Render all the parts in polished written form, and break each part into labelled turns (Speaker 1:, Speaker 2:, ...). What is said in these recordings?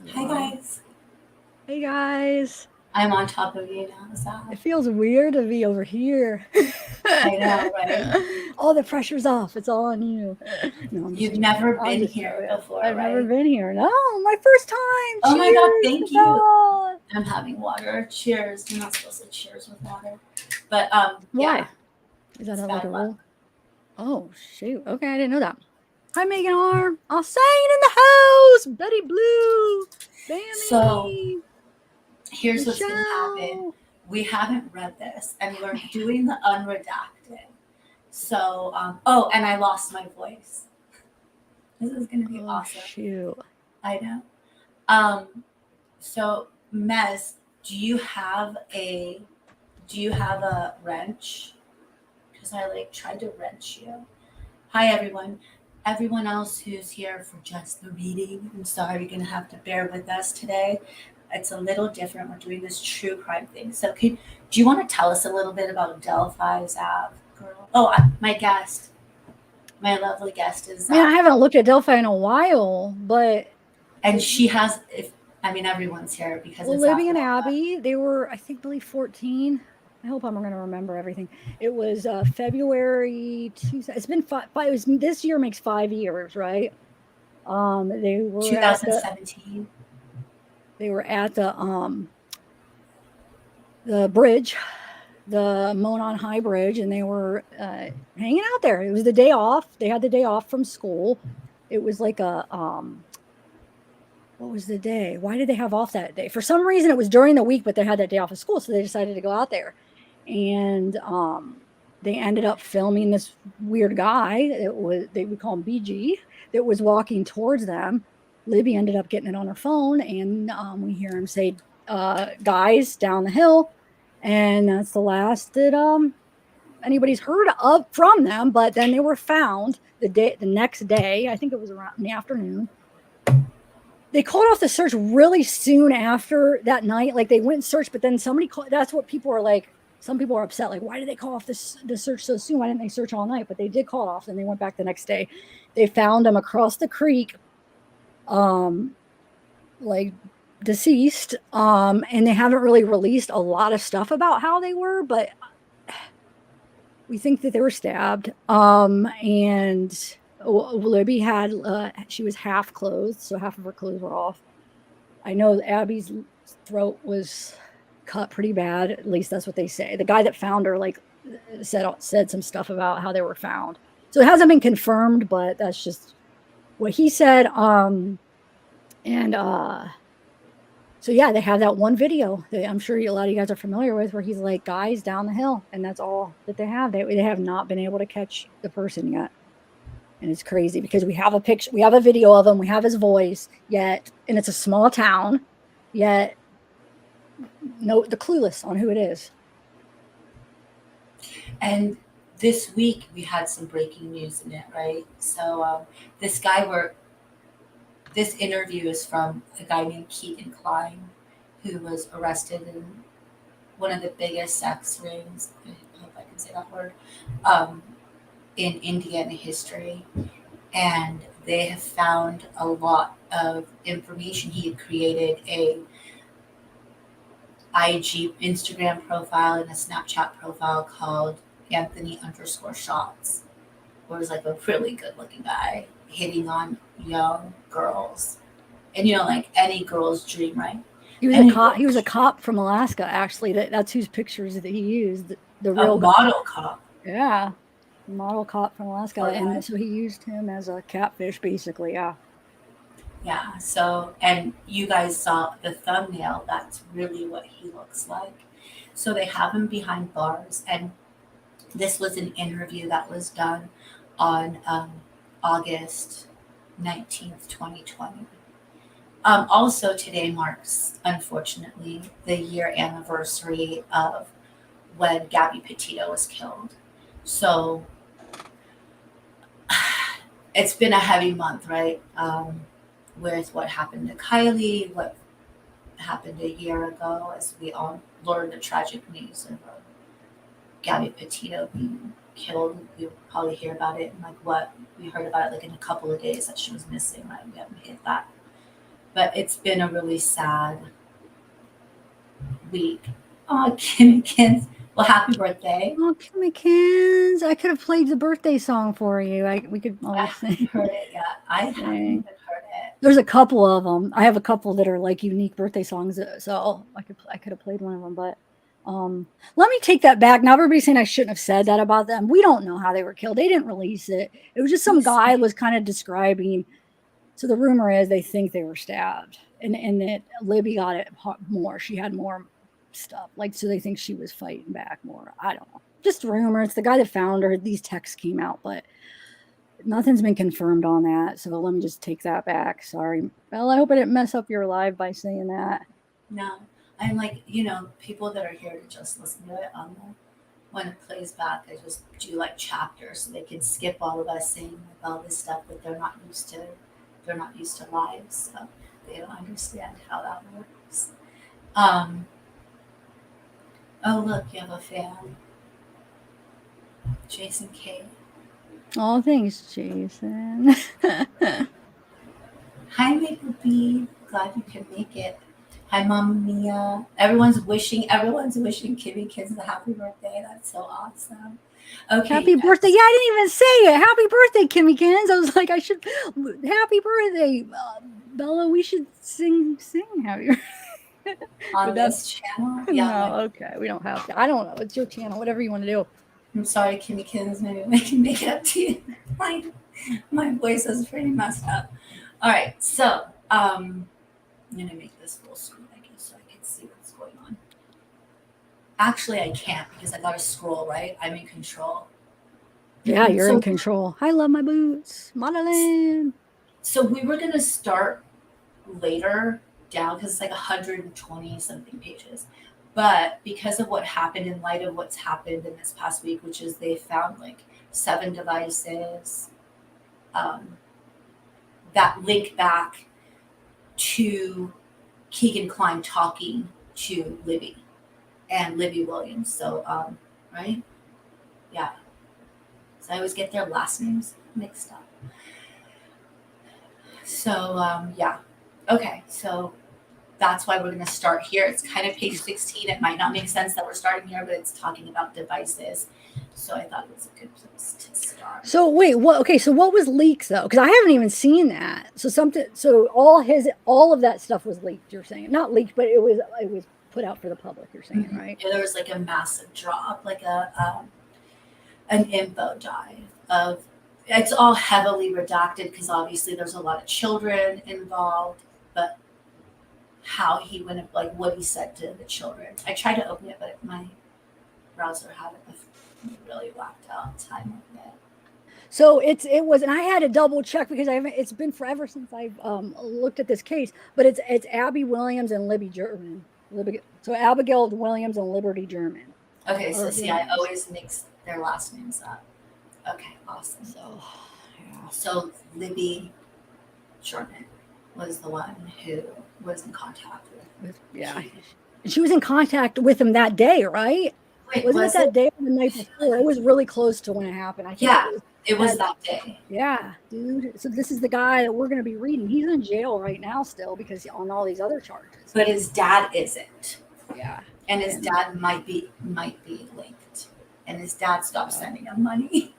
Speaker 1: Hi guys.
Speaker 2: Hey guys.
Speaker 1: I'm on top of you now, Zab.
Speaker 2: It feels weird to be over here.
Speaker 1: I know, right?
Speaker 2: All the pressure's off. It's all on you. No, I'm just
Speaker 1: You've
Speaker 2: joking.
Speaker 1: never
Speaker 2: I'm
Speaker 1: been
Speaker 2: just
Speaker 1: here
Speaker 2: joking.
Speaker 1: before,
Speaker 2: I've never
Speaker 1: right?
Speaker 2: been here. No, my first time.
Speaker 1: Oh my god,
Speaker 2: Cheers,
Speaker 1: thank you.
Speaker 2: Isabella.
Speaker 1: I'm having water. Cheers. You're not supposed to cheers with water. But yeah,
Speaker 2: Why? Is that
Speaker 1: it's
Speaker 2: like
Speaker 1: bad
Speaker 2: a
Speaker 1: luck.
Speaker 2: rule? Oh, shoot. Okay, I didn't know that. Hi, Megan R. I'll say it in the house. Betty Blue.
Speaker 1: So
Speaker 2: Bammy.
Speaker 1: here's what's gonna happen.
Speaker 2: Michelle.
Speaker 1: We haven't read this and we're doing the unredacted. So oh, and I lost my voice. This is gonna be
Speaker 2: Oh,
Speaker 1: awesome.
Speaker 2: shoot.
Speaker 1: I know. Um so Mez, do you have a do you have a wrench? Because I like tried to wrench you. Hi everyone. Everyone else who's here for just the reading, I'm sorry you're gonna have to bear with us today. It's a little different. We're doing this true crime thing. So do you want to tell us a little bit about Delphi's girl? Oh, my guest, my lovely guest is
Speaker 2: I mean, I haven't looked at Delphi in a while, but
Speaker 1: and she has if I mean everyone's here because
Speaker 2: well,
Speaker 1: it's
Speaker 2: Libby
Speaker 1: after
Speaker 2: and
Speaker 1: all that.
Speaker 2: Abby, they were, I think, believe 14. I hope I'm going to remember everything. It was February 2. It's been it was, this year makes 5 years, right? They were at
Speaker 1: 2017.
Speaker 2: the bridge, the Monon High Bridge, and they were hanging out there. It was the day off. They had the day off from school. It was like a what was the day? Why did they have off that day? For some reason, it was during the week, but they had that day off of school, so they decided to go out there. And they ended up filming this weird guy. It was they would call him BG that was walking towards them. Libby ended up getting it on her phone, and we hear him say, "Guys down the hill," and that's the last that anybody's heard of from them. But then they were found the next day. I think it was around in the afternoon. They called off the search really soon after that night. Like they went and searched, but then somebody called. That's what people are like. Some people are upset. Like, why did they call off the search so soon? Why didn't they search all night? But they did call it off, and they went back the next day. They found him across the creek, um, like deceased. And they haven't really released a lot of stuff about how they were, but we think that they were stabbed. And Libby had she was half clothed, so half of her clothes were off. I know Abby's throat was cut pretty bad. At least that's what they say. The guy that found her like said some stuff about how they were found. So it hasn't been confirmed, but that's just what he said. And so yeah, they have that one video that I'm sure a lot of you guys are familiar with, where he's like, "Guys down the hill," and that's all that they have. They have not been able to catch the person yet, and it's crazy because we have a picture, we have a video of him, we have his voice, yet, and it's a small town, yet no, the clueless on who it is.
Speaker 1: And this week we had some breaking news in it, right? So this guy were this interview is from a guy named Kegan Kline, who was arrested in one of the biggest sex rings. I hope I can say that word. Um, in Indiana history, and they have found a lot of information. He had created a IG Instagram profile and a Snapchat profile called Anthony underscore shots, where it was like a really good looking guy hitting on young girls. And like any girl's dream, right?
Speaker 2: He was a
Speaker 1: Any
Speaker 2: cop.
Speaker 1: girl,
Speaker 2: He was a cop from Alaska. Actually, that's whose pictures that he used. The
Speaker 1: a
Speaker 2: real,
Speaker 1: model cop,
Speaker 2: yeah, model cop from Alaska,
Speaker 1: poor guy.
Speaker 2: and so he used him as a catfish, basically. Yeah.
Speaker 1: Yeah. So, and you guys saw the thumbnail. That's really what he looks like. So they have him behind bars, and this was an interview that was done on August 19th, 2020. Also, today marks, unfortunately, the year anniversary of when Gabby Petito was killed. So it's been a heavy month, right? With what happened to Kylie, what happened a year ago, as we all learned the tragic news of Gabby Petito being killed. You'll probably hear about it, and like what we heard about it like in a couple of days that she was missing, right? We haven't hit that. but it's been a really sad week. Oh, Kimmikins. Well, happy birthday.
Speaker 2: Oh, Kimmikins. I could have played the birthday song for you. We could
Speaker 1: I
Speaker 2: always
Speaker 1: haven't
Speaker 2: sing.
Speaker 1: heard it yet. I haven't even heard it.
Speaker 2: There's a couple of them. I have a couple that are like unique birthday songs, so I could have played one of them. But let me take that back. Now everybody's saying I shouldn't have said that about them. We don't know how they were killed. They didn't release it. It was just some guy was kind of describing. So the rumor is they think they were stabbed, and that Libby got it more. She had more stuff, like, so they think she was fighting back more. I don't know. Just rumors. The guy that found her, these texts came out, but nothing's been confirmed on that. So let me just take that back. Sorry. Well, I hope I didn't mess up your live by saying that.
Speaker 1: No. I'm like, people that are here to just listen to it when it plays back, I just do like chapters so they can skip all of us saying like all this stuff that they're not used to. They're not used to live, so they don't understand how that works. Oh look, you have a fan. Jason K.
Speaker 2: Oh, thanks, Jason.
Speaker 1: Hi, Maple Bee. Glad you could make it. Hi, Mama Mia. Everyone's wishing Kimmikins a happy birthday. That's so awesome. Okay.
Speaker 2: Happy birthday. Yeah, I didn't even say it. Happy birthday, Kimmikins. I was like, happy birthday. Bella, we should sing happy birthday.
Speaker 1: On this channel? Yeah.
Speaker 2: No, okay. We don't have to. I don't know. It's your channel. Whatever you want to do.
Speaker 1: I'm sorry, Kimmikins. Maybe I can make it up to you. My voice is pretty messed up. All right. So, I'm going to make this full screen, I guess, so I can see what's going on. Actually, I can't because I got to scroll, right? I'm in control.
Speaker 2: Yeah, you're in control. I love my boots. Madeline.
Speaker 1: So we were going to start later down because it's like 120 something pages. But because of what happened, in light of what's happened in this past week, which is they found like 7 devices that link back to Kegan Kline talking to Libby and Libby Williams. So, right? Yeah. So I always get their last names mixed up. So, yeah. Okay. So that's why we're going to start here. It's kind of page 16. It might not make sense that we're starting here, but it's talking about devices. So I thought it was a good place to start.
Speaker 2: So wait, what? Okay, so what was leaked though? Because I haven't even seen that. So all of that stuff was leaked. You're saying not leaked, but it was put out for the public. You're saying, right?
Speaker 1: Yeah, there was like a massive drop, like an info dive of. It's all heavily redacted because obviously there's a lot of children involved, but how he went, like what he said to the children. I tried to open it, but my browser had it really whacked out time of it. So
Speaker 2: it was, and I had to double check because it's been forever since I've looked at this case, but it's Abby Williams and Libby German. So Abigail Williams and Liberty German.
Speaker 1: Okay, so see, I always mix their last names up. Okay, awesome. So Libby German was the one who was in contact with.
Speaker 2: Yeah, she was in contact with him that day, right?
Speaker 1: Wait,
Speaker 2: wasn't it that day or the night before? It was really close to when it happened. I think
Speaker 1: it was that day.
Speaker 2: Yeah, dude. So this is the guy that we're going to be reading. He's in jail right now still because on all these other charges.
Speaker 1: But his dad isn't.
Speaker 2: Yeah.
Speaker 1: And his dad might be linked. And his dad stopped sending him money.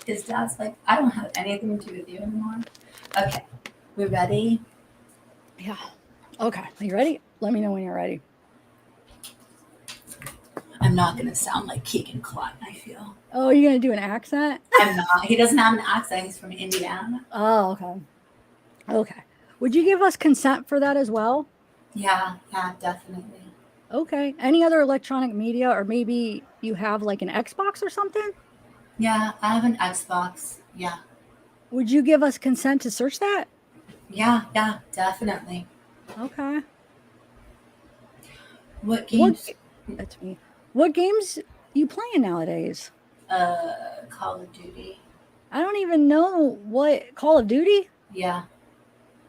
Speaker 1: His dad's like, I don't have anything to do with you anymore. Okay. We ready?
Speaker 2: Yeah. Okay. Are you ready? Let me know when you're ready.
Speaker 1: I'm not going to sound like Kegan Kline, I feel.
Speaker 2: Oh, you're going to do an accent?
Speaker 1: I'm not. He doesn't have an accent. He's from Indiana.
Speaker 2: Oh, okay. Okay. Would you give us consent for that as well?
Speaker 1: Yeah, definitely.
Speaker 2: Okay. Any other electronic media, or maybe you have like an Xbox or something?
Speaker 1: Yeah, I have an Xbox. Yeah.
Speaker 2: Would you give us consent to search that?
Speaker 1: Yeah, definitely.
Speaker 2: Okay.
Speaker 1: What games?
Speaker 2: That's me. What games you playing nowadays?
Speaker 1: Call of Duty.
Speaker 2: I don't even know what Call of Duty.
Speaker 1: Yeah.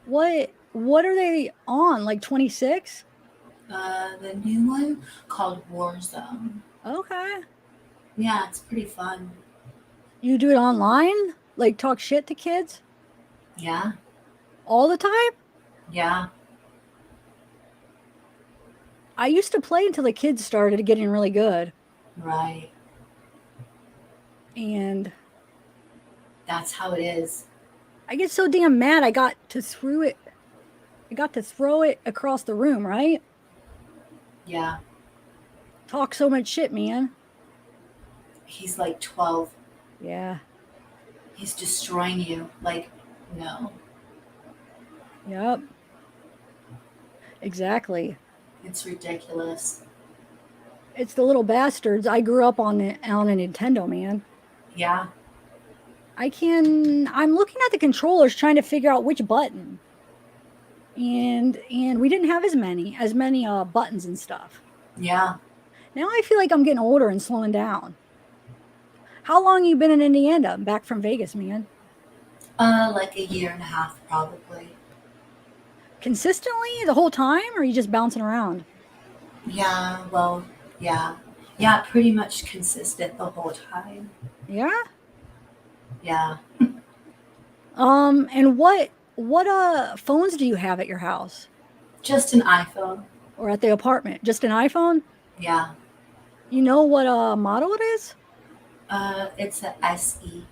Speaker 2: What are they on? Like 26?
Speaker 1: The new one called Warzone.
Speaker 2: Okay.
Speaker 1: Yeah, it's pretty fun.
Speaker 2: You do it online? Like talk shit to kids?
Speaker 1: Yeah.
Speaker 2: All the time?
Speaker 1: Yeah.
Speaker 2: I used to play until the kids started getting really good.
Speaker 1: Right.
Speaker 2: And
Speaker 1: That's how it is.
Speaker 2: I get so damn mad I got to throw it. I got to throw it across the room, right?
Speaker 1: Yeah.
Speaker 2: Talk so much shit, man.
Speaker 1: He's like 12.
Speaker 2: Yeah.
Speaker 1: He's destroying you. Like, no.
Speaker 2: Yep. Exactly.
Speaker 1: It's ridiculous.
Speaker 2: It's the little bastards. I grew up on a Nintendo, man.
Speaker 1: Yeah.
Speaker 2: I'm looking at the controllers trying to figure out which button. And we didn't have as many buttons and stuff.
Speaker 1: Yeah.
Speaker 2: Now I feel like I'm getting older and slowing down. How long you been in Indiana? I'm back from Vegas, man.
Speaker 1: Like a year and a half, probably.
Speaker 2: Consistently the whole time, or are you just bouncing around?
Speaker 1: Yeah, well, yeah. Yeah, pretty much consistent the whole time.
Speaker 2: Yeah.
Speaker 1: Yeah.
Speaker 2: And what phones do you have at your house
Speaker 1: Just an iPhone.
Speaker 2: or at the apartment? Just an iPhone?
Speaker 1: Yeah.
Speaker 2: You know what model it is?
Speaker 1: It's a SE.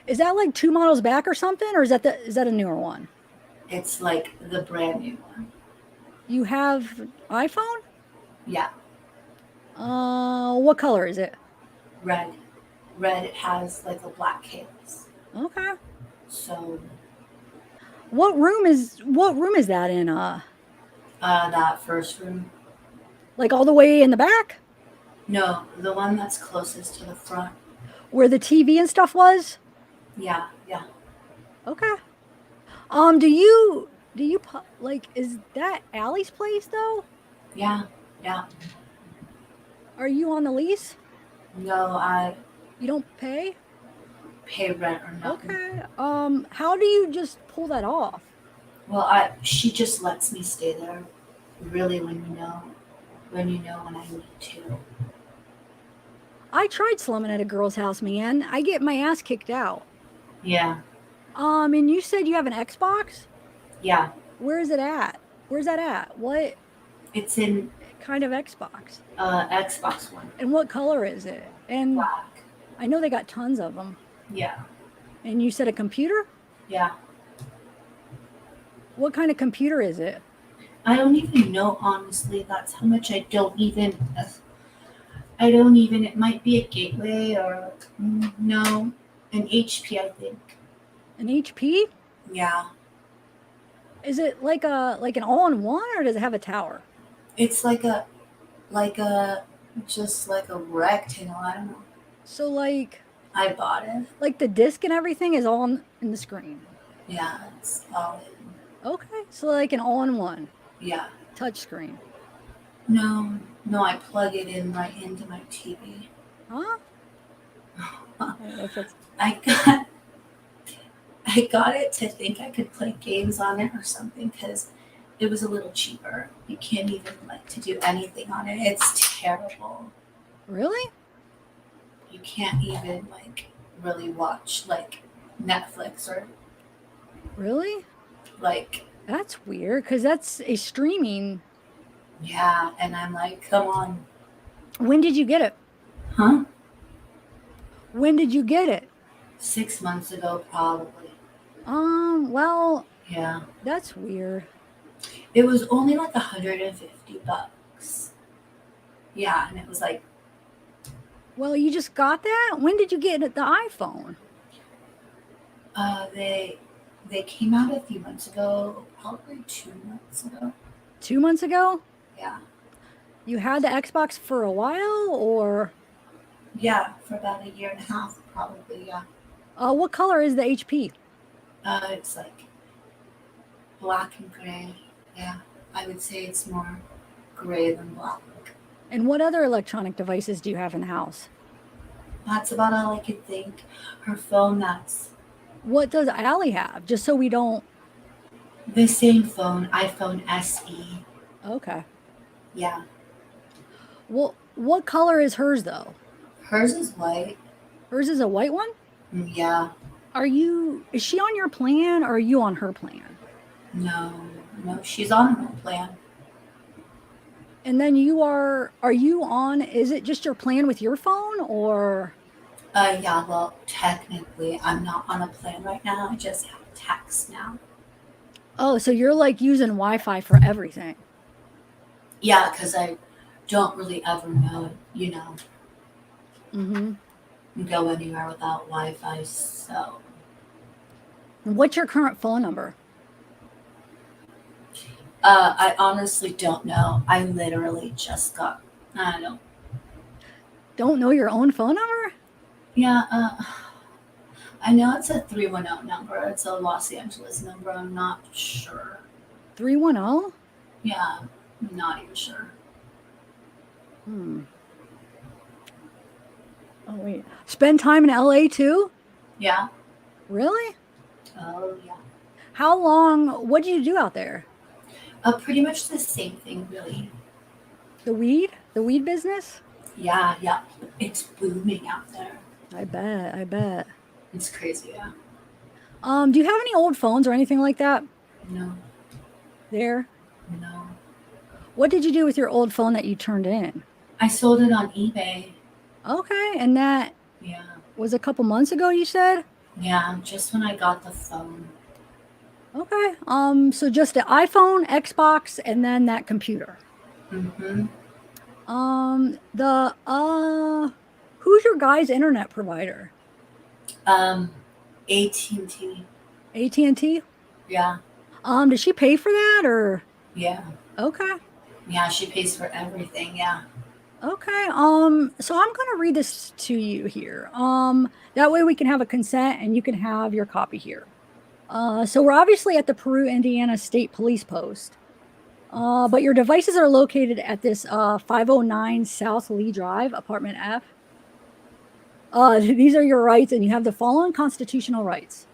Speaker 2: Is that like 2 models back or something, or is that a newer one?
Speaker 1: It's like the brand new one.
Speaker 2: You have iPhone?
Speaker 1: Yeah.
Speaker 2: What color is it?
Speaker 1: Red. Red, it has like a black case.
Speaker 2: Okay.
Speaker 1: So,
Speaker 2: What room is that in?
Speaker 1: that first room.
Speaker 2: Like all the way in the back
Speaker 1: No, the one that's closest to the front.
Speaker 2: where the TV and stuff was?
Speaker 1: Yeah, yeah.
Speaker 2: Okay. Like, is that Allie's place though?
Speaker 1: Yeah, yeah.
Speaker 2: Are you on the lease?
Speaker 1: No, I
Speaker 2: You don't pay?
Speaker 1: pay rent or nothing.
Speaker 2: Okay. How do you just pull that off?
Speaker 1: Well, she just lets me stay there. Really, when you know when I need to.
Speaker 2: I tried slumming at a girl's house, man. I get my ass kicked out.
Speaker 1: Yeah,
Speaker 2: And you said you have an Xbox?
Speaker 1: yeah.
Speaker 2: Where is it at? Where's that at? What
Speaker 1: It's in
Speaker 2: kind of Xbox?
Speaker 1: Xbox One.
Speaker 2: And what color is it? And
Speaker 1: Black.
Speaker 2: I know they got tons of them.
Speaker 1: Yeah,
Speaker 2: And you said a computer?
Speaker 1: yeah.
Speaker 2: What kind of computer is it?
Speaker 1: I don't even know, honestly. That's how much I don't even. I don't even. It might be a gateway or no, an HP, I think.
Speaker 2: An HP?
Speaker 1: Yeah,
Speaker 2: Is it like an all-in-one, or does it have a tower?
Speaker 1: it's like a, just like a rectangle. I don't know.
Speaker 2: So like
Speaker 1: I bought it.
Speaker 2: the disc and everything is all in the screen.
Speaker 1: Yeah, it's all in.
Speaker 2: Okay. So like an all-in-one
Speaker 1: Yeah.
Speaker 2: touch screen.
Speaker 1: No, I plug it in right into my TV.
Speaker 2: Huh? I don't know if that's
Speaker 1: I got it to think I could play games on it or something because it was a little cheaper. You can't even like to do anything on it. It's terrible.
Speaker 2: really?
Speaker 1: You can't even like really watch like Netflix or
Speaker 2: Really?
Speaker 1: like
Speaker 2: That's weird because that's a streaming.
Speaker 1: yeah. And I'm like, come on,
Speaker 2: When did you get it?
Speaker 1: huh?
Speaker 2: When did you get it?
Speaker 1: 6 months ago, probably.
Speaker 2: Well,
Speaker 1: Yeah.
Speaker 2: that's weird.
Speaker 1: It was only like $150. Yeah, and it was like
Speaker 2: Well, you just got that? When did you get the iPhone?
Speaker 1: they came out a few months ago, probably 2 months ago.
Speaker 2: 2 months ago?
Speaker 1: Yeah.
Speaker 2: You had the Xbox for a while, or
Speaker 1: Yeah, for about a year and a half, probably, yeah.
Speaker 2: what color is the HP?
Speaker 1: It's like black and gray. Yeah. I would say it's more gray than black.
Speaker 2: And what other electronic devices do you have in the house?
Speaker 1: That's about all I could think. Her phone, that's
Speaker 2: What does Allie have? Just so we don't.
Speaker 1: the same phone, iPhone SE.
Speaker 2: Okay.
Speaker 1: Yeah.
Speaker 2: Well, what color is hers though?
Speaker 1: Hers is white.
Speaker 2: Hers is a white one?
Speaker 1: Yeah.
Speaker 2: Is she on your plan or are you on her plan?
Speaker 1: No, no, she's on her own plan.
Speaker 2: And then are you on, is it just your plan with your phone or?
Speaker 1: Yeah, well, technically, I'm not on a plan right now. I just have text now.
Speaker 2: Oh, so you're like using Wi-Fi for everything.
Speaker 1: Yeah, because I don't really ever know, you know,
Speaker 2: Mm-hmm.
Speaker 1: go anywhere without Wi-Fi. So,
Speaker 2: What's your current phone number?
Speaker 1: I honestly don't know. I literally just got, I don't,
Speaker 2: Don't know your own phone number?
Speaker 1: yeah, I know it's a 310 number. It's a Los Angeles number. I'm not sure.
Speaker 2: 310?
Speaker 1: Yeah, I'm not even sure.
Speaker 2: Hmm. Oh, wait. Spend time in LA too?
Speaker 1: Yeah.
Speaker 2: Really?
Speaker 1: Oh, yeah.
Speaker 2: How long? What did you do out there?
Speaker 1: Pretty much the same thing, really.
Speaker 2: The weed? The weed business?
Speaker 1: Yeah, yeah. It's booming out there.
Speaker 2: I bet. I bet.
Speaker 1: It's crazy, yeah.
Speaker 2: Do you have any old phones or anything like that
Speaker 1: No,
Speaker 2: there?
Speaker 1: no.
Speaker 2: What did you do with your old phone that you turned in?
Speaker 1: I sold it on eBay.
Speaker 2: Okay, and that
Speaker 1: Yeah,
Speaker 2: was a couple months ago, you said?
Speaker 1: yeah. Just when I got the phone.
Speaker 2: Okay. So just the iPhone, Xbox, and then that computer.
Speaker 1: Mm-hmm.
Speaker 2: The who's your guy's internet provider?
Speaker 1: Um, AT&T.
Speaker 2: AT&T?
Speaker 1: Yeah,
Speaker 2: Does she pay for that or?
Speaker 1: yeah,
Speaker 2: Okay.
Speaker 1: yeah. She pays for everything. Yeah.
Speaker 2: Okay. So I'm going to read this to you here. That way we can have a consent and you can have your copy here. So we're obviously at the Peru, Indiana State Police Post. But your devices are located at this 509 South Lee Drive, apartment F. These are your rights, and you have the following constitutional rights.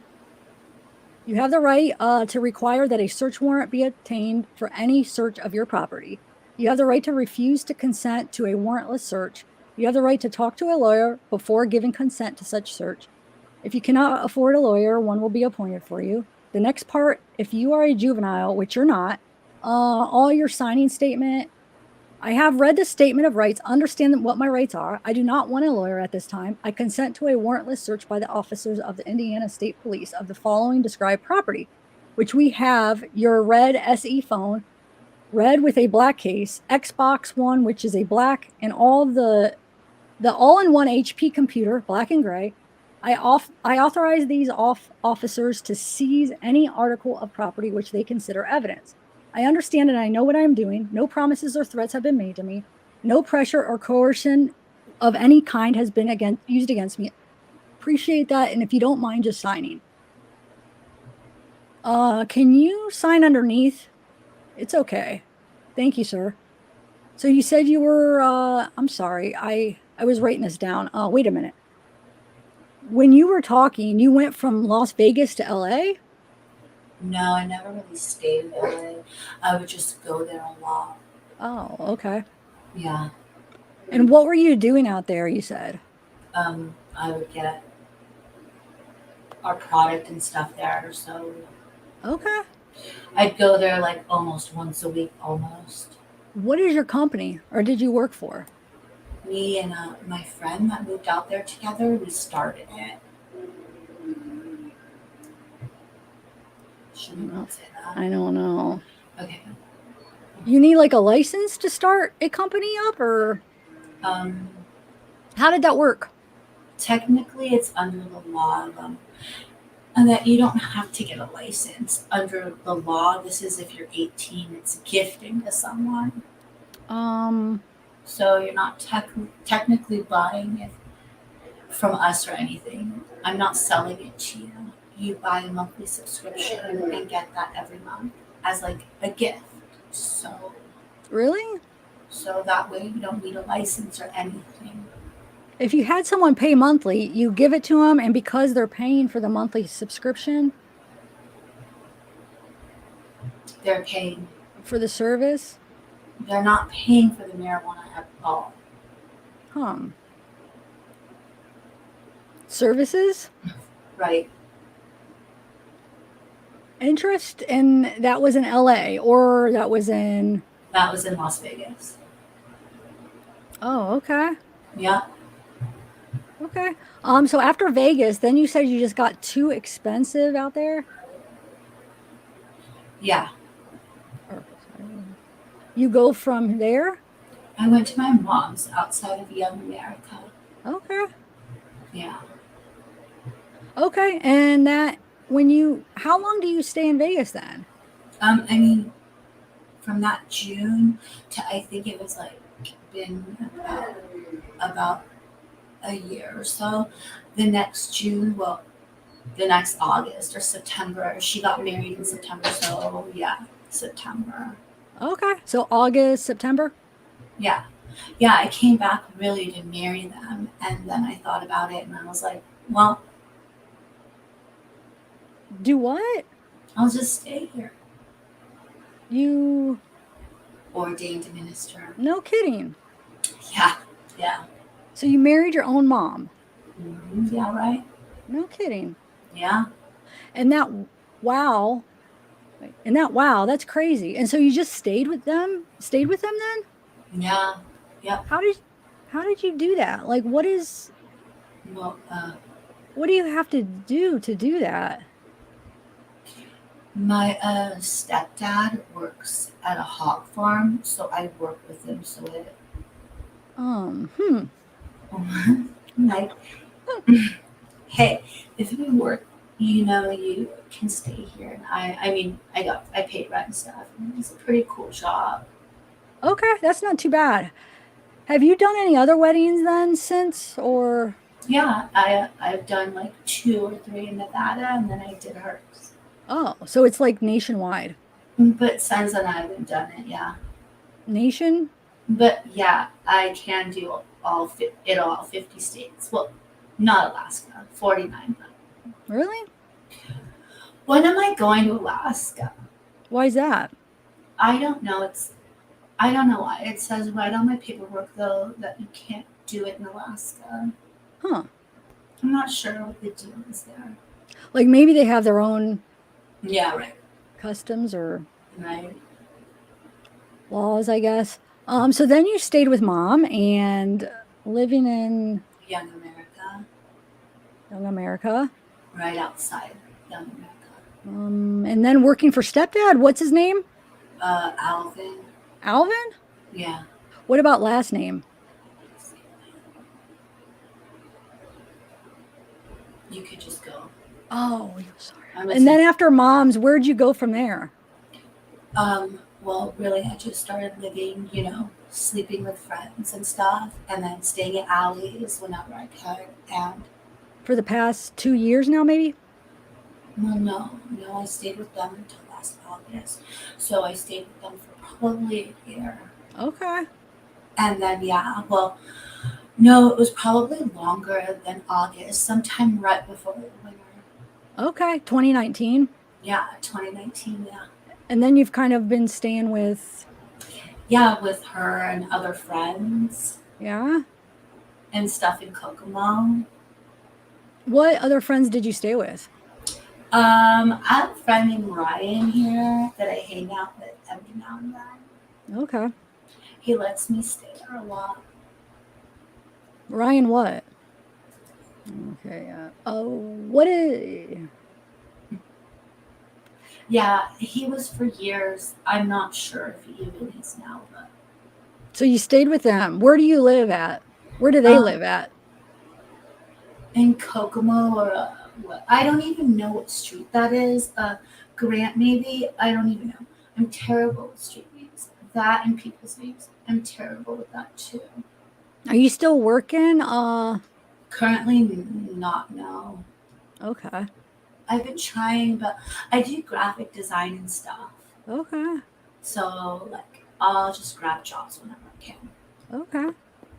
Speaker 2: You have the right to require that a search warrant be obtained for any search of your property. You have the right to refuse to consent to a warrantless search. You have the right to talk to a lawyer before giving consent to such search. If you cannot afford a lawyer, one will be appointed for you. The next part, if you are a juvenile, which you're not, all your signing statement. I have read the statement of rights, understand what my rights are. I do not want a lawyer at this time. I consent to a warrantless search by the officers of the Indiana State Police of the following described property, which we have your red SE phone, red with a black case, Xbox One, which is a black, and all the all-in-one HP computer, black and gray. I authorize these officers to seize any article of property which they consider evidence. I understand and I know what I am doing. No promises or threats have been made to me. No pressure or coercion of any kind has been used against me. Appreciate that. And if you don't mind just signing. Can you sign underneath? It's okay. Thank you, sir. So you said you were, I'm sorry. I was writing this down. Wait a minute. When you were talking, you went from Las Vegas to LA?
Speaker 1: No, I never really stayed in LA. I would just go there a lot.
Speaker 2: Oh, okay.
Speaker 1: Yeah.
Speaker 2: And what were you doing out there, you said?
Speaker 1: I would get our product and stuff there. So
Speaker 2: Okay.
Speaker 1: I'd go there like almost once a week, almost.
Speaker 2: What is your company or did you work for?
Speaker 1: Me and my friend that moved out there together, we started it. Shouldn't
Speaker 2: Oh,
Speaker 1: say that.
Speaker 2: I don't know.
Speaker 1: Okay.
Speaker 2: You need like a license to start a company up or
Speaker 1: Um,
Speaker 2: how did that work?
Speaker 1: Technically, it's under the law and that you don't have to get a license. Under the law, this is if you're 18, it's gifting to someone.
Speaker 2: Um,
Speaker 1: So you're not technically buying it from us or anything. I'm not selling it to you. You buy a monthly subscription and get that every month as like a gift. So
Speaker 2: really?
Speaker 1: that way you don't need a license or anything.
Speaker 2: If you had someone pay monthly, you give it to them and because they're paying for the monthly subscription
Speaker 1: They're paying.
Speaker 2: for the service,
Speaker 1: They're not paying for the marijuana at all.
Speaker 2: services?
Speaker 1: Right.
Speaker 2: interest, and that was in LA, or that was in.
Speaker 1: That was in Las Vegas.
Speaker 2: Oh, okay.
Speaker 1: Yeah.
Speaker 2: Okay. So after Vegas, then you said you just got too expensive out there?
Speaker 1: Yeah.
Speaker 2: Or you go from there?
Speaker 1: I went to my mom's outside of Young America.
Speaker 2: Okay.
Speaker 1: Yeah.
Speaker 2: Okay. And that how long do you stay in Vegas then?
Speaker 1: I mean, from that June to I think it was like been about a year or so. The next June, well, the next August or September. She got married in September, so yeah, September.
Speaker 2: Okay. So August, September?
Speaker 1: Yeah. Yeah, I came back really to marry them, and then I thought about it and I was like, well,
Speaker 2: Do what?
Speaker 1: I'll just stay here.
Speaker 2: You,
Speaker 1: Ordained minister.
Speaker 2: no kidding.
Speaker 1: Yeah. Yeah.
Speaker 2: So you married your own mom.
Speaker 1: Yeah, right?
Speaker 2: No kidding.
Speaker 1: Yeah.
Speaker 2: And wow. Wow, that's crazy. And so you just stayed with them? Stayed with them then?
Speaker 1: Yeah. Yep.
Speaker 2: How did you do that? Like
Speaker 1: Well,
Speaker 2: what do you have to do that?
Speaker 1: my stepdad works at a hog farm, so I work with him. So it, like, hey, if you work, you can stay here. And I mean, I paid rent and stuff. And it's a pretty cool job.
Speaker 2: Okay, that's not too bad. Have you done any other weddings then since, or?
Speaker 1: Yeah, I've done like 2 or 3 in Nevada, and then I did hers.
Speaker 2: Oh, so it's like nationwide.
Speaker 1: But since then, I haven't done it. Yeah.
Speaker 2: Nation?
Speaker 1: But yeah, I can do all 50 states. Well, not Alaska, 49.
Speaker 2: Really?
Speaker 1: When am I going to Alaska?
Speaker 2: Why is that?
Speaker 1: I don't know. I don't know why. It says right on my paperwork though that you can't do it in Alaska.
Speaker 2: Huh.
Speaker 1: I'm not sure what the deal is there.
Speaker 2: Like maybe they have their own
Speaker 1: Yeah, right.
Speaker 2: customs or
Speaker 1: Right.
Speaker 2: laws, I guess. So then you stayed with mom and living in
Speaker 1: Young America.
Speaker 2: Young America.
Speaker 1: Right outside Young America.
Speaker 2: And then working for stepdad. What's his name?
Speaker 1: Alvin.
Speaker 2: Alvin?
Speaker 1: Yeah.
Speaker 2: What about last name?
Speaker 1: You could just go.
Speaker 2: Oh, sorry. And then after mom's, where'd you go from there?
Speaker 1: Well, really, I just started living, sleeping with friends and stuff, and then staying at alleys whenever I could. And
Speaker 2: For the past 2 years now, maybe?
Speaker 1: well, no, I stayed with them until last August. So I stayed with them for probably a year.
Speaker 2: Okay.
Speaker 1: And then, yeah, well, no, it was probably longer than August, sometime right before the winter.
Speaker 2: Okay. 2019.
Speaker 1: Yeah, 2019, yeah.
Speaker 2: And then you've kind of been staying with.
Speaker 1: Yeah, with her and other friends.
Speaker 2: Yeah.
Speaker 1: And stuff in Kokomo.
Speaker 2: What other friends did you stay with?
Speaker 1: I have a friend named Ryan here that I hang out with every now and then.
Speaker 2: Okay.
Speaker 1: He lets me stay there a lot.
Speaker 2: Ryan what? Okay. What is.
Speaker 1: Yeah, he was for years. I'm not sure if he even is now, but.
Speaker 2: So you stayed with them. Where do you live at? Where do they live at?
Speaker 1: In Kokomo or what? I don't even know what street that is. Grant maybe? I don't even know. I'm terrible with street names. That and people's names. I'm terrible with that too.
Speaker 2: Are you still working?
Speaker 1: Currently not, no.
Speaker 2: Okay.
Speaker 1: I've been trying, but I do graphic design and stuff.
Speaker 2: Okay.
Speaker 1: So, like, I'll just grab jobs whenever I can.
Speaker 2: Okay.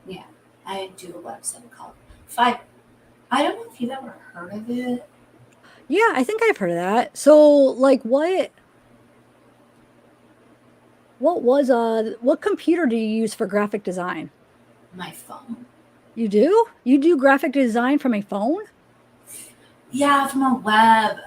Speaker 1: Yeah. I do a website called Fiverr. I don't know if you've ever heard of it.
Speaker 2: Yeah, I think I've heard of that. So, like, what computer do you use for graphic design?
Speaker 1: My phone.
Speaker 2: You do? You do graphic design from a phone?
Speaker 1: Yeah, from a web.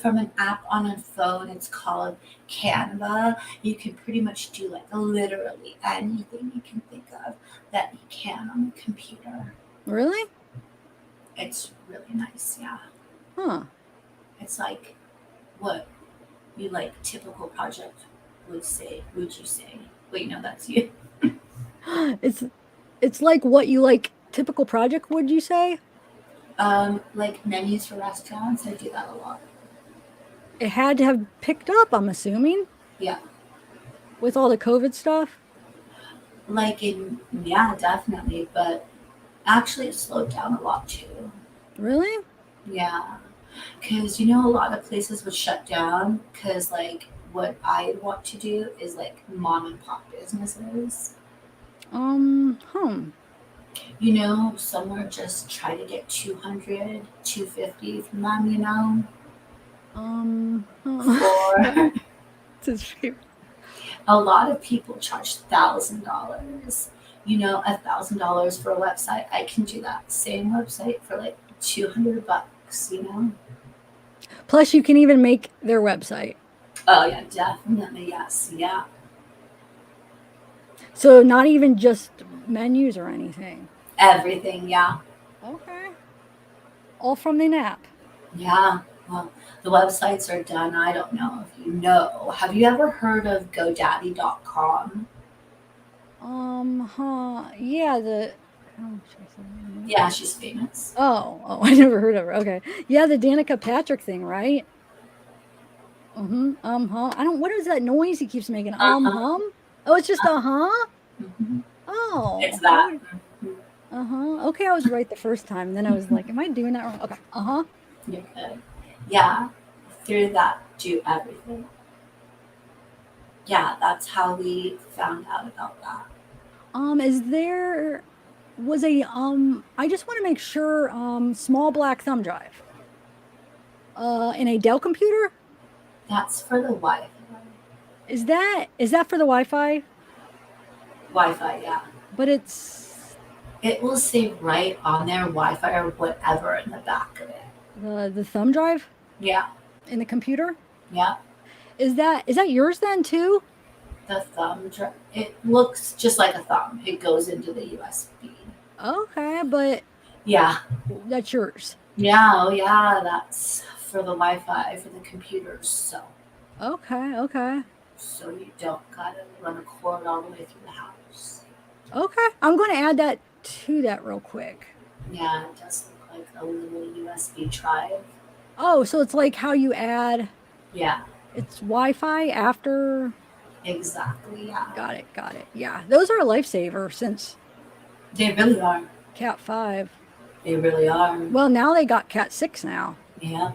Speaker 1: from an app on a phone. It's called Canva. You can pretty much do like literally anything you can think of that you can on the computer.
Speaker 2: Really?
Speaker 1: It's really nice, yeah.
Speaker 2: Huh.
Speaker 1: It's like what you like typical project would you say? Wait, no, that's you.
Speaker 2: It's like what you like typical project, would you say?
Speaker 1: Like menus for restaurants, I do that a lot.
Speaker 2: It had to have picked up, I'm assuming.
Speaker 1: Yeah.
Speaker 2: With all the COVID stuff.
Speaker 1: Yeah, definitely, but actually it slowed down a lot too.
Speaker 2: Really?
Speaker 1: Yeah. Because, a lot of places would shut down because, like, what I want to do is, like, mom and pop businesses. Some were just try to get 200, 250 from them, Or a lot of people charge $1,000. $1,000 for a website. I can do that same website for like $200.
Speaker 2: Plus, you can even make their website.
Speaker 1: Oh yeah, definitely, yes, yeah.
Speaker 2: So not even just menus or anything.
Speaker 1: Everything, yeah.
Speaker 2: Okay. All from the app.
Speaker 1: Yeah. Well, the websites are done. I don't know if you know. Have you ever heard of GoDaddy.com?
Speaker 2: Yeah,
Speaker 1: Yeah, she's famous.
Speaker 2: Oh, I never heard of her. Okay. Yeah, the Danica Patrick thing, right? I don't, what is that noise he keeps making? Hum? Oh, it's just
Speaker 1: Mm-hmm.
Speaker 2: Oh.
Speaker 1: It's that.
Speaker 2: Okay, I was right the first time. And then I was like, am I doing that wrong? Okay.
Speaker 1: You're good. Yeah. Through that, do everything. Yeah, that's how we found out about that.
Speaker 2: I just want to make sure, small black thumb drive. In a Dell computer?
Speaker 1: That's for the Wi-Fi.
Speaker 2: Is that for the Wi-Fi?
Speaker 1: Wi-Fi, yeah.
Speaker 2: But
Speaker 1: it will say right on there Wi-Fi or whatever in the back of it.
Speaker 2: The thumb drive?
Speaker 1: Yeah.
Speaker 2: In the computer?
Speaker 1: Yeah.
Speaker 2: Is that yours then too?
Speaker 1: The thumb drive. It looks just like a thumb. It goes into the USB.
Speaker 2: Okay, but
Speaker 1: yeah,
Speaker 2: that's yours.
Speaker 1: Yeah, oh yeah, that's for the Wi-Fi for the computers. So.
Speaker 2: Okay.
Speaker 1: So you don't gotta run a cord all the way through the house.
Speaker 2: Okay, I'm going to add that to that real quick.
Speaker 1: Yeah, it does look like a little USB drive.
Speaker 2: Oh, so it's like how you add.
Speaker 1: Yeah.
Speaker 2: It's Wi-Fi after.
Speaker 1: Exactly, yeah.
Speaker 2: Got it. Yeah, those are a lifesaver since.
Speaker 1: They really are.
Speaker 2: Cat 5.
Speaker 1: They really are.
Speaker 2: Well, now they got Cat 6 now.
Speaker 1: Yeah.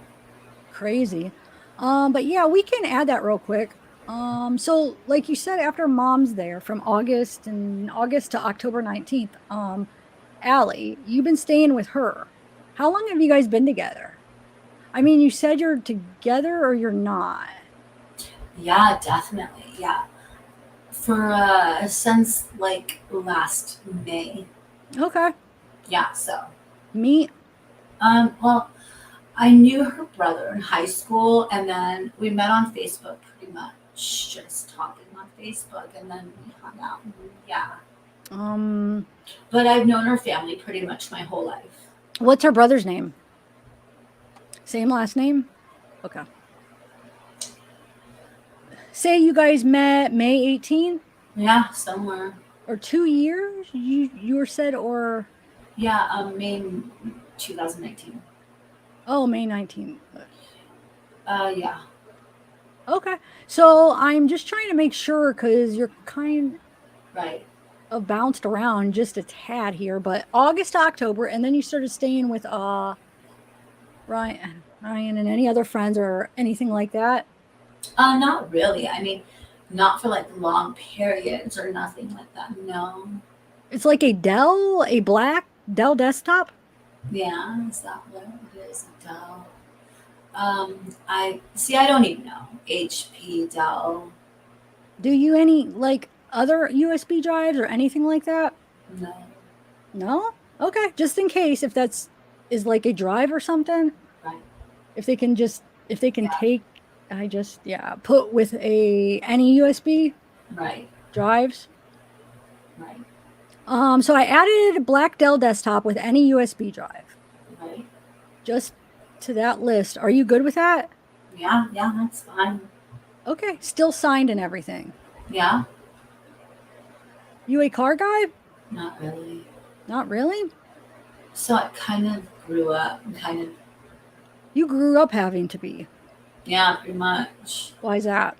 Speaker 2: Crazy. But yeah, we can add that real quick. So like you said, after Mom's there from August to October 19th, Allie, you've been staying with her. How long have you guys been together? I mean, you said you're together or you're not?
Speaker 1: Yeah, definitely. Yeah. For since like last May.
Speaker 2: Okay.
Speaker 1: Yeah, so.
Speaker 2: Me?
Speaker 1: Well, I knew her brother in high school, and then we met on Facebook pretty much, just talking on Facebook, and then we hung out. Yeah. But I've known her family pretty much my whole life.
Speaker 2: What's her brother's name? Same last name? Okay. Say you guys met May 18th?
Speaker 1: Yeah, somewhere.
Speaker 2: Or 2 years? You were said, or?
Speaker 1: Yeah, May 2019.
Speaker 2: Oh, May 19th.
Speaker 1: Yeah.
Speaker 2: Okay. So I'm just trying to make sure because you're kind
Speaker 1: right
Speaker 2: of bounced around just a tad here, but August to October, and then you started staying with Ryan and any other friends or anything like that?
Speaker 1: Not really. I mean, not for like long periods or nothing like that. No.
Speaker 2: It's like a black Dell desktop?
Speaker 1: Yeah, is that what it is? Dell. I don't even know. HP, Dell.
Speaker 2: Do you any like other USB drives or anything like that?
Speaker 1: No.
Speaker 2: No? Okay, just in case if is like a drive or something.
Speaker 1: Right.
Speaker 2: If they can just If they can
Speaker 1: Yeah.
Speaker 2: take, put with any USB
Speaker 1: Right.
Speaker 2: drives.
Speaker 1: Right.
Speaker 2: So I added a black Dell desktop with any USB drive
Speaker 1: Right.
Speaker 2: just to that list. Are you good with that?
Speaker 1: Yeah. Yeah. That's fine.
Speaker 2: Okay, still signed and everything.
Speaker 1: Yeah.
Speaker 2: You a car guy?
Speaker 1: Not really.
Speaker 2: Not really.
Speaker 1: So I kind of grew up and kind of,
Speaker 2: You grew up having to be.
Speaker 1: yeah, pretty much.
Speaker 2: Why is that?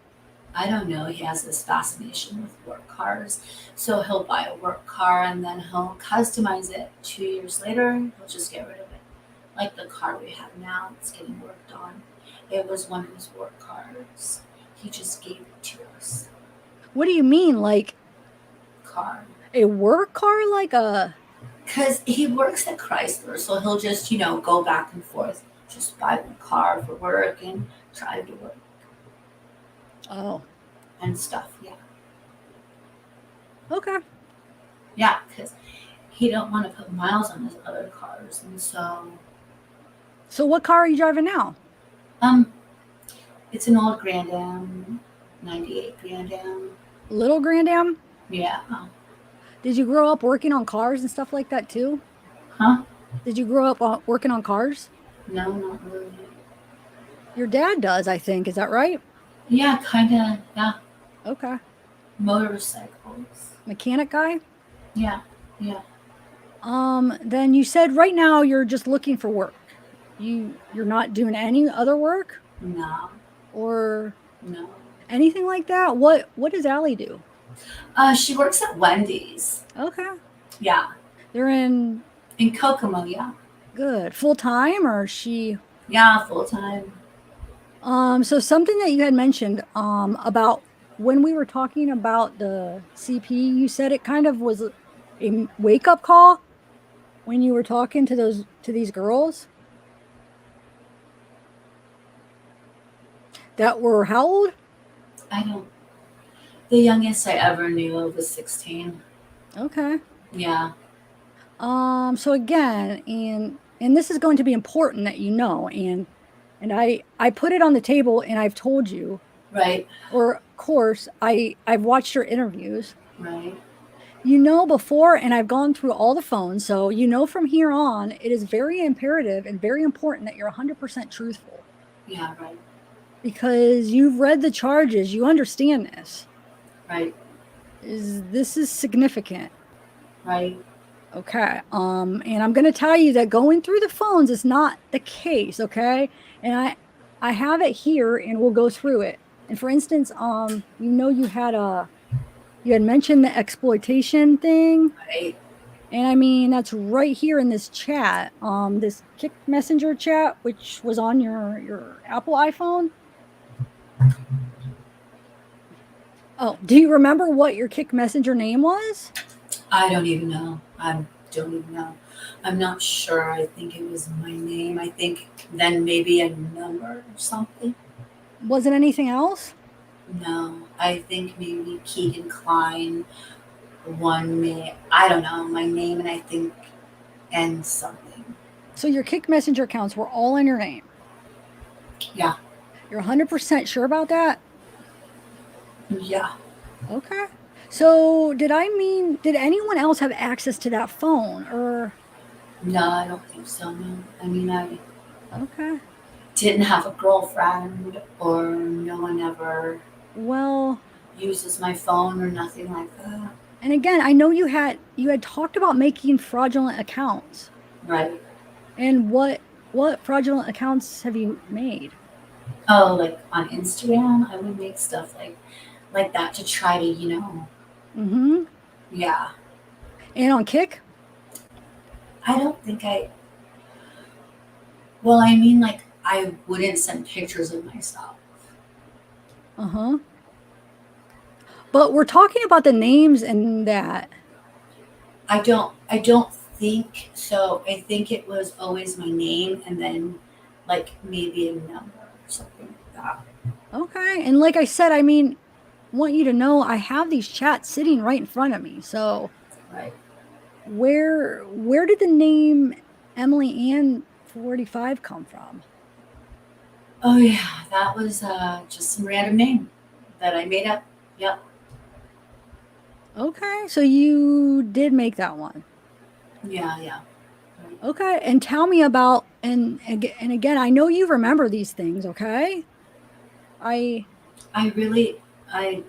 Speaker 1: I don't know. He has this fascination with work cars. So he'll buy a work car and then he'll customize it. 2 years later, he'll just get rid of it. Like the car we have now, it's getting worked on. It was one of his work cars. He just gave it to us.
Speaker 2: What do you mean, like
Speaker 1: Car.
Speaker 2: a work car, like a?
Speaker 1: Because he works at Chrysler, so he'll just, go back and forth. Just buy one car for work and drive to work
Speaker 2: Oh,
Speaker 1: and stuff. Yeah.
Speaker 2: okay.
Speaker 1: Yeah, because he don't want to put miles on his other cars. And so,
Speaker 2: So what car are you driving now?
Speaker 1: it's an old Grand Am, 98 Grand Am.
Speaker 2: Little Grand Am?
Speaker 1: Yeah.
Speaker 2: Did you grow up working on cars and stuff like that too?
Speaker 1: Huh?
Speaker 2: Did you grow up working on cars?
Speaker 1: No, not really.
Speaker 2: Your dad does, I think. Is that right?
Speaker 1: Yeah, kind of. Yeah.
Speaker 2: Okay.
Speaker 1: Motorcycles.
Speaker 2: Mechanic guy?
Speaker 1: Yeah. Yeah.
Speaker 2: Then you said right now you're just looking for work. You're not doing any other work
Speaker 1: No.
Speaker 2: or
Speaker 1: No.
Speaker 2: anything like that? What does Allie do?
Speaker 1: She works at Wendy's.
Speaker 2: Okay.
Speaker 1: Yeah.
Speaker 2: They're in
Speaker 1: Kokomo, yeah.
Speaker 2: good. Full time or is she
Speaker 1: Yeah, full time.
Speaker 2: so something that you had mentioned about when we were talking about the CP, you said it kind of was a wake up call when you were talking to these girls that were how old?
Speaker 1: The youngest I ever knew of was 16.
Speaker 2: Okay.
Speaker 1: Yeah.
Speaker 2: So again, and this is going to be important that you know, and I put it on the table and I've told you.
Speaker 1: Right.
Speaker 2: Or of course, I've watched your interviews.
Speaker 1: Right.
Speaker 2: You know before, and I've gone through all the phones, so you know from here on, it is very imperative and very important that you're 100% truthful.
Speaker 1: Yeah, right.
Speaker 2: Because you've read the charges, you understand this.
Speaker 1: Right.
Speaker 2: This is significant.
Speaker 1: Right.
Speaker 2: Okay. And I'm going to tell you that going through the phones is not the case, okay? And I have it here and we'll go through it. And for instance, you had mentioned the exploitation thing.
Speaker 1: Right.
Speaker 2: And I mean, that's right here in this chat, this Kick Messenger chat, which was on your Apple iPhone. Oh, do you remember what your Kick Messenger name was?
Speaker 1: I don't even know. I don't even know. I'm not sure. I think it was my name. I think then maybe a number or something.
Speaker 2: Was it anything else?
Speaker 1: No. I think maybe Kegan Kline. I don't know, my name and I think and something.
Speaker 2: So your Kick Messenger accounts were all in your name?
Speaker 1: Yeah.
Speaker 2: You're 100% sure about that?
Speaker 1: Yeah.
Speaker 2: Okay. So did anyone else have access to that phone or?
Speaker 1: No, I don't think so, no. I mean, I
Speaker 2: Okay.
Speaker 1: didn't have a girlfriend or no one ever uses my phone or nothing like that.
Speaker 2: And again, I know you had talked about making fraudulent accounts.
Speaker 1: Right.
Speaker 2: And what fraudulent accounts have you made?
Speaker 1: Oh, like on Instagram, I would make stuff like that to try to,
Speaker 2: Mm-hmm.
Speaker 1: Yeah.
Speaker 2: And on Kick?
Speaker 1: I don't think well, I mean, I wouldn't send pictures of myself.
Speaker 2: Uh-huh. But we're talking about the names and that.
Speaker 1: I don't think so. I think it was always my name and then maybe a number or something like that.
Speaker 2: Okay. And like I said, I mean, want you to know I have these chats sitting right in front of me. So
Speaker 1: Right.
Speaker 2: Where did the name Emily Ann 45 come from?
Speaker 1: Oh yeah, that was just some random name that I made up. Yep.
Speaker 2: Okay, so you did make that one.
Speaker 1: Yeah, yeah. Right.
Speaker 2: Okay, and tell me about and again, I know you remember these things, okay? I
Speaker 1: I really, I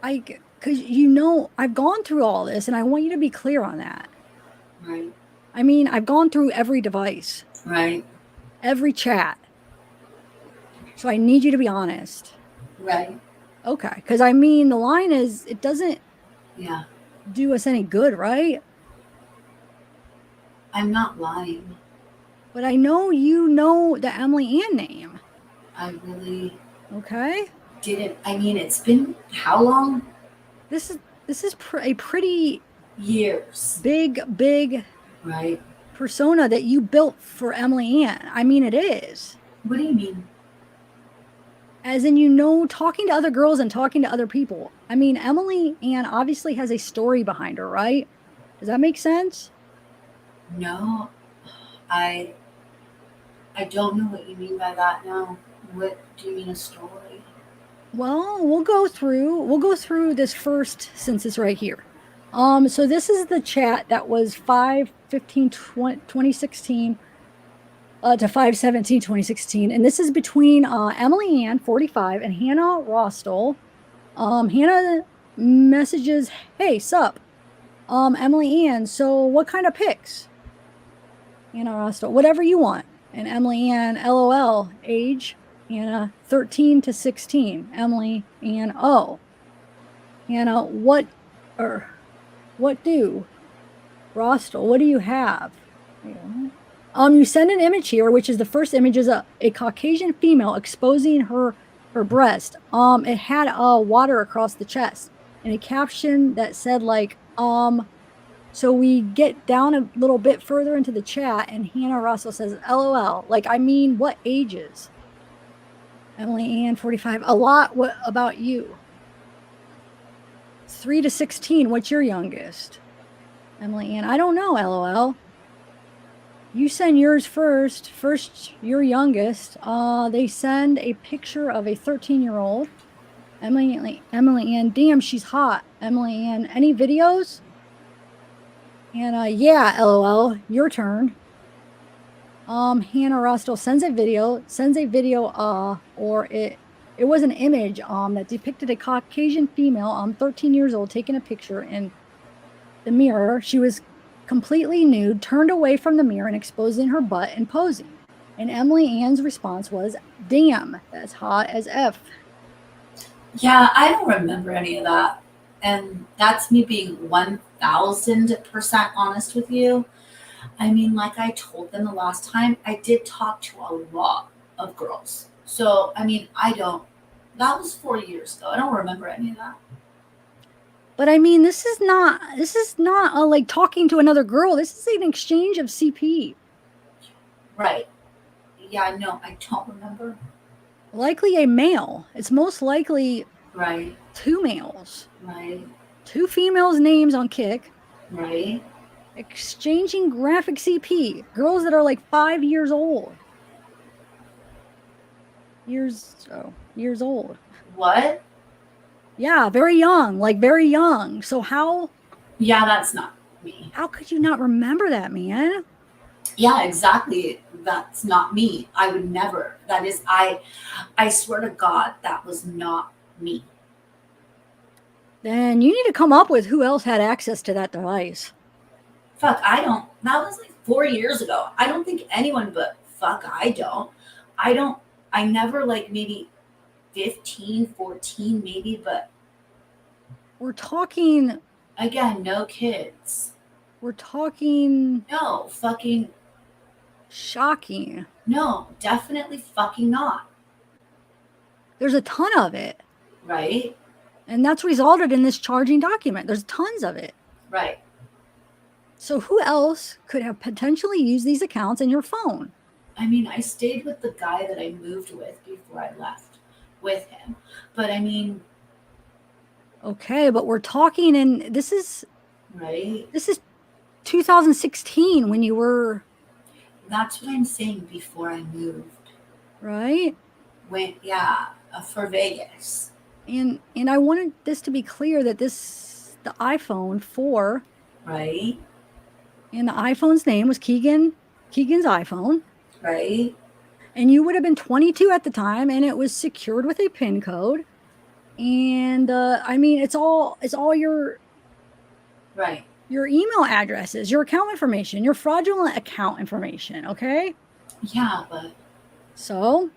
Speaker 2: because you know I've gone through all this, and I want you to be clear on that.
Speaker 1: right,
Speaker 2: I mean, I've gone through every device,
Speaker 1: right,
Speaker 2: every chat, so I need you to be honest.
Speaker 1: right.
Speaker 2: Okay, because I mean, the line is it doesn't
Speaker 1: Yeah,
Speaker 2: do us any good, right?
Speaker 1: I'm not lying.
Speaker 2: But I know you know the Emily Ann name.
Speaker 1: I really
Speaker 2: Okay,
Speaker 1: didn't. I mean, it's been how long?
Speaker 2: this is a pretty
Speaker 1: Years,
Speaker 2: big
Speaker 1: right?
Speaker 2: persona that you built for Emily Ann. I mean, it is.
Speaker 1: What do you mean?
Speaker 2: As in, you know, talking to other girls and talking to other people. I mean, Emily Ann obviously has a story behind her, right? Does that make sense?
Speaker 1: No, I, I don't know what you mean by that. No, what do you mean a story?
Speaker 2: Well, we'll go through this first census right here. So this is the chat that was 5/15/2016 to 5/17/2016. And this is between Emily Ann, 45, and Hannah Rostel. Hannah messages, "Hey, sup, Emily Ann, so what kind of pics?" Hannah Rostel, "Whatever you want." And Emily Ann, LOL, age, Hannah, 13 to 16. Emily Ann, oh. Hannah, what do? Rostel, what do you have? You send an image here, which is the first image is a Caucasian female exposing her breast. It had water across the chest and a caption that said like, so we get down a little bit further into the chat and Hannah Russell says, LOL. Like, I mean, what ages? Emily Ann, 45. A lot. What about you? 3 to 16. What's your youngest? Emily Ann, I don't know, LOL. You send yours first. First, your youngest. They send a picture of a 13-year-old. Emily Ann, damn, she's hot. Emily Ann, any videos? And yeah, LOL, your turn. Hannah Rostel sends a video, or it was an image that depicted a Caucasian female, 13 years old, taking a picture in the mirror. She was completely nude, turned away from the mirror and exposing her butt and posing. And Emily Ann's response was, damn, that's hot as F.
Speaker 1: Yeah, I don't remember any of that. And that's me being 1000% honest with you. I mean, like I told them the last time, I did talk to a lot of girls. So, I mean, that was 4 years ago. I don't remember any of that.
Speaker 2: But I mean, this is not like talking to another girl. This is an exchange of CP.
Speaker 1: Right. Yeah, no, I don't remember.
Speaker 2: Likely a male. It's most likely
Speaker 1: Right.
Speaker 2: 2 males.
Speaker 1: Right.
Speaker 2: 2 females' names on Kik.
Speaker 1: Right.
Speaker 2: Exchanging graphic CP. Girls that are like 5 years old. Years old.
Speaker 1: What?
Speaker 2: Yeah, very young, like very young. So how?
Speaker 1: Yeah, that's not me.
Speaker 2: How could you not remember that, man?
Speaker 1: Yeah, exactly. That's not me. I would never. That is, I swear to God, that was not me.
Speaker 2: Then you need to come up with who else had access to that device.
Speaker 1: Fuck, I don't. That was like 4 years ago. I don't think anyone but fuck, I don't. I never like maybe 15, 14 maybe, but
Speaker 2: We're talking.
Speaker 1: Again, no kids.
Speaker 2: We're talking.
Speaker 1: No, fucking.
Speaker 2: Shocking.
Speaker 1: No, definitely fucking not.
Speaker 2: There's a ton of it.
Speaker 1: Right?
Speaker 2: And that's resulted in this charging document. There's tons of it.
Speaker 1: Right.
Speaker 2: So who else could have potentially used these accounts in your phone?
Speaker 1: I mean, I stayed with the guy that I moved with before I left with him. But I mean.
Speaker 2: Okay, but we're talking, and this is.
Speaker 1: Right?
Speaker 2: This is 2016 when you were.
Speaker 1: That's what I'm saying, before I moved.
Speaker 2: Right?
Speaker 1: went, for Vegas.
Speaker 2: And I wanted this to be clear that the iPhone 4,
Speaker 1: right?
Speaker 2: And the iPhone's name was Kegan's iPhone.
Speaker 1: Right.
Speaker 2: And you would have been 22 at the time, and it was secured with a PIN code. And I mean, it's all your
Speaker 1: right.
Speaker 2: Your email addresses, your account information, your fraudulent account information. Okay.
Speaker 1: Yeah, but
Speaker 2: so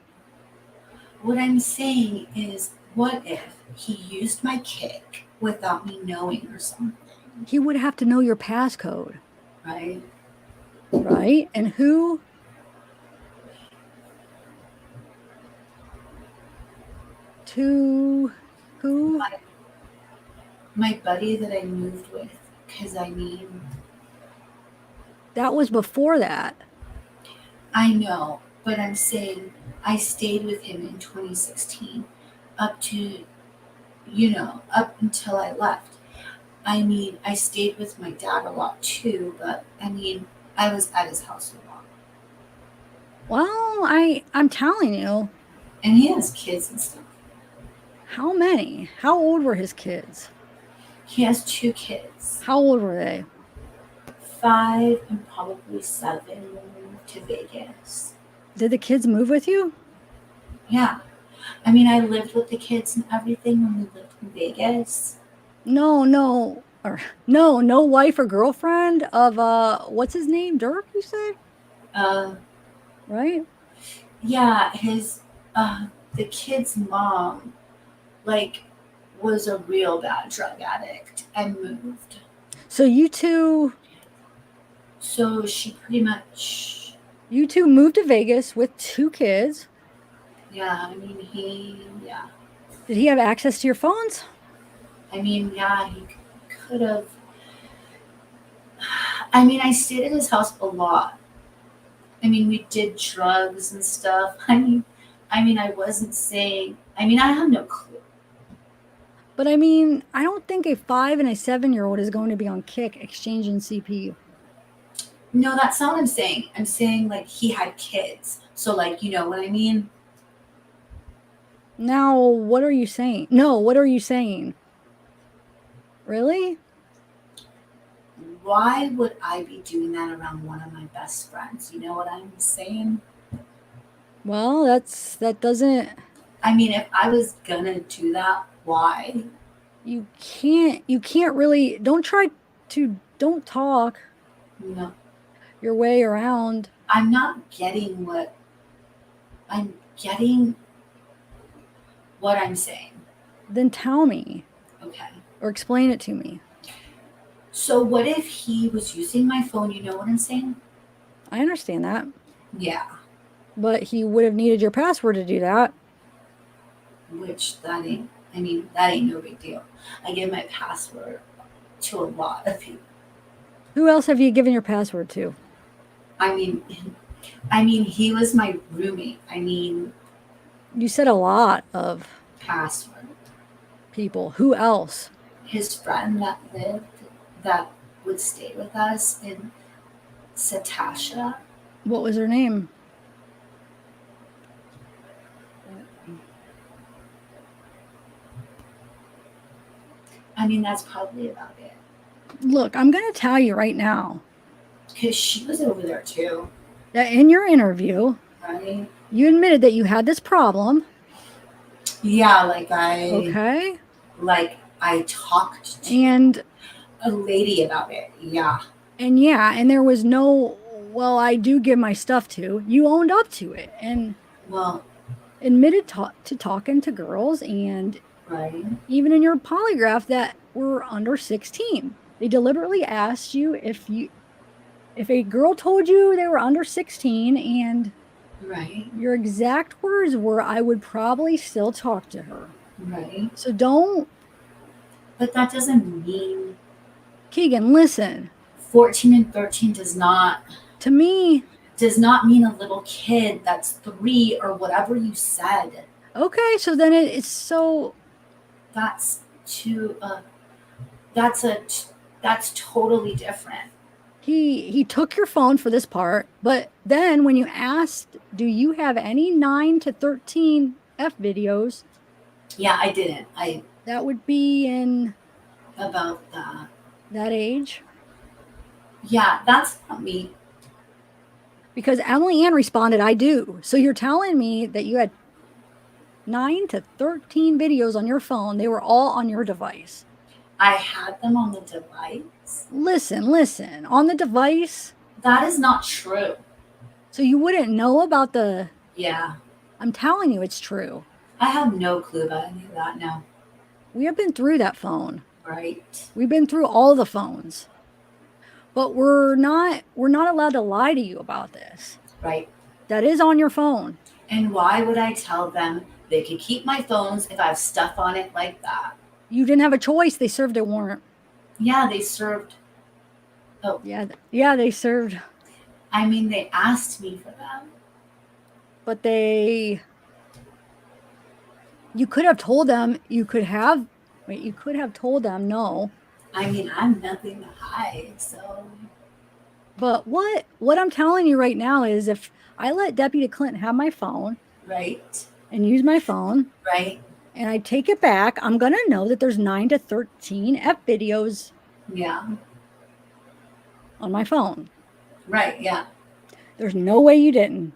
Speaker 1: what I'm saying is, what if he used my kick without me knowing or something?
Speaker 2: He would have to know your passcode.
Speaker 1: Right.
Speaker 2: Right. And who? To who?
Speaker 1: My buddy that I moved with, because I mean,
Speaker 2: that was before that.
Speaker 1: I know, but I'm saying I stayed with him in 2016 up until I left. I mean, I stayed with my dad a lot too, but I mean, I was at his house a lot.
Speaker 2: Well, I'm telling you.
Speaker 1: And he has kids and stuff.
Speaker 2: How many? How old were his kids?
Speaker 1: He has 2 kids.
Speaker 2: How old were they?
Speaker 1: 5 and probably 7 when we moved to Vegas.
Speaker 2: Did the kids move with you?
Speaker 1: Yeah. I mean, I lived with the kids and everything when we lived in Vegas.
Speaker 2: No wife or girlfriend of what's his name? Dirk, you said? Right?
Speaker 1: Yeah, his the kid's mom was a real bad drug addict and moved.
Speaker 2: So you two
Speaker 1: she pretty much
Speaker 2: you two moved to Vegas with 2 kids.
Speaker 1: Yeah, I mean
Speaker 2: Did he have access to your phones?
Speaker 1: I mean, yeah, he could have. I mean, I stayed at his house a lot. I mean, we did drugs and stuff. I mean, I wasn't saying. I mean, I have no clue.
Speaker 2: But I mean, I don't think a 5 and a 7-year-old is going to be on Kick exchanging CPU.
Speaker 1: No, that's not what I'm saying. I'm saying he had kids. So you know what I mean?
Speaker 2: Now, what are you saying? No, what are you saying? Really?
Speaker 1: Why would I be doing that around one of my best friends? You know what I'm saying?
Speaker 2: Well, that doesn't.
Speaker 1: I mean, if I was gonna do that, why?
Speaker 2: You can't really. Don't talk.
Speaker 1: No.
Speaker 2: Your way around.
Speaker 1: I'm not getting what. I'm getting what I'm saying.
Speaker 2: Then tell me.
Speaker 1: Okay.
Speaker 2: Or explain it to me.
Speaker 1: So what if he was using my phone? You know what I'm saying?
Speaker 2: I understand that.
Speaker 1: Yeah.
Speaker 2: But he would have needed your password to do that.
Speaker 1: Which that ain't no big deal. I give my password to a lot of people.
Speaker 2: Who else have you given your password to?
Speaker 1: I mean, he was my roommate.
Speaker 2: You said a lot of
Speaker 1: password.
Speaker 2: People. Who else?
Speaker 1: His friend that would stay with us in Satasha.
Speaker 2: What was her name?
Speaker 1: I mean, that's probably about it.
Speaker 2: Look, I'm going to tell you right now.
Speaker 1: Because she was over there too.
Speaker 2: That in your interview,
Speaker 1: right?
Speaker 2: You admitted that you had this problem.
Speaker 1: Yeah,
Speaker 2: Okay.
Speaker 1: I talked to
Speaker 2: and
Speaker 1: a lady about it. Yeah.
Speaker 2: And there was no, well, I do give my stuff to. You owned up to it and admitted to talking to girls and
Speaker 1: right.
Speaker 2: Even in your polygraph that were under 16. They deliberately asked you if a girl told you they were under 16 and
Speaker 1: right.
Speaker 2: Your exact words were, I would probably still talk to her.
Speaker 1: Right.
Speaker 2: So don't.
Speaker 1: But that doesn't mean.
Speaker 2: Kegan, listen.
Speaker 1: 14 and 13 does not.
Speaker 2: To me.
Speaker 1: Does not mean a little kid that's 3 or whatever you said.
Speaker 2: Okay, so then it's so.
Speaker 1: That's too. That's totally different.
Speaker 2: He took your phone for this part, but then when you asked, do you have any 9 to 13 F videos.
Speaker 1: Yeah, I didn't.
Speaker 2: That would be in
Speaker 1: About
Speaker 2: that age.
Speaker 1: Yeah, that's not me.
Speaker 2: Because Emily Ann responded, I do. So you're telling me that you had 9 to 13 videos on your phone. They were all on your device.
Speaker 1: I had them on the device.
Speaker 2: Listen. On the device.
Speaker 1: That is not true.
Speaker 2: So you wouldn't know about the.
Speaker 1: Yeah.
Speaker 2: I'm telling you, it's true.
Speaker 1: I have no clue about any of that now.
Speaker 2: We have been through that phone.
Speaker 1: Right.
Speaker 2: We've been through all the phones. But we're not allowed to lie to you about this.
Speaker 1: Right.
Speaker 2: That is on your phone.
Speaker 1: And why would I tell them they could keep my phones if I have stuff on it like that?
Speaker 2: You didn't have a choice. They served a warrant.
Speaker 1: Yeah, they served. Oh.
Speaker 2: Yeah, they served.
Speaker 1: I mean, they asked me for them.
Speaker 2: But you could have told them, you could have told them no.
Speaker 1: I mean, I'm nothing to hide, so.
Speaker 2: But what I'm telling you right now is if I let Deputy Clinton have my phone.
Speaker 1: Right.
Speaker 2: And use my phone.
Speaker 1: Right.
Speaker 2: And I take it back, I'm going to know that there's 9 to 13 F videos.
Speaker 1: Yeah.
Speaker 2: On my phone.
Speaker 1: Right, yeah.
Speaker 2: There's no way you didn't.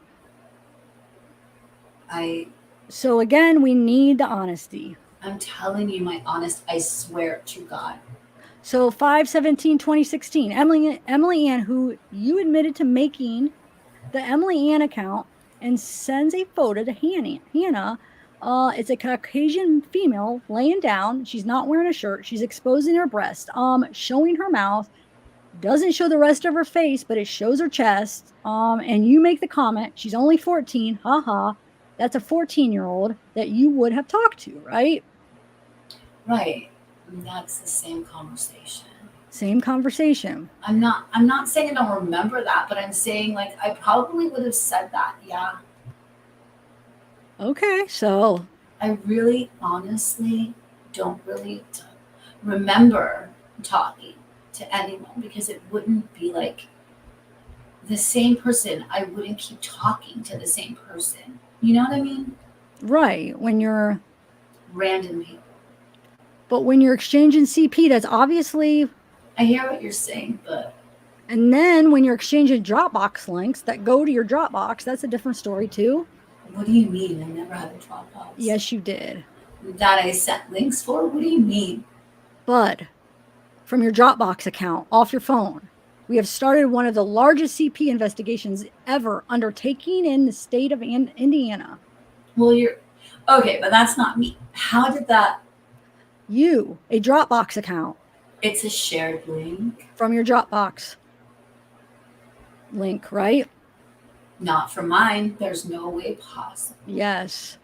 Speaker 2: So again, we need the honesty.
Speaker 1: I'm telling you I swear to God.
Speaker 2: So 5/17/2016, Emily Ann, who you admitted to making the Emily Ann account and sends a photo to Hannah. It's a Caucasian female laying down. She's not wearing a shirt. She's exposing her breast, showing her mouth. Doesn't show the rest of her face, but it shows her chest. And you make the comment, she's only 14. Haha. That's a 14-year-old that you would have talked to, right?
Speaker 1: Right. That's the same conversation.
Speaker 2: Same conversation.
Speaker 1: I'm not saying I don't remember that, but I'm saying like I probably would have said that. Yeah.
Speaker 2: Okay, so
Speaker 1: I really honestly don't really remember talking to anyone because it wouldn't be like the same person. I wouldn't keep talking to the same person. You know what I mean?
Speaker 2: Right. When you're
Speaker 1: random people.
Speaker 2: But when you're exchanging CP, that's obviously.
Speaker 1: I hear what you're saying, but.
Speaker 2: And then when you're exchanging Dropbox links that go to your Dropbox, that's a different story too.
Speaker 1: What do you mean? I never had a Dropbox.
Speaker 2: Yes, you did.
Speaker 1: That I sent links for? What do you mean?
Speaker 2: But from your Dropbox account, off your phone, we have started one of the largest CP investigations ever undertaking in the state of Indiana.
Speaker 1: Well, okay, but that's not me. How did that?
Speaker 2: A Dropbox account.
Speaker 1: It's a shared link.
Speaker 2: From your Dropbox link, right?
Speaker 1: Not from mine. There's no way possible.
Speaker 2: Yes.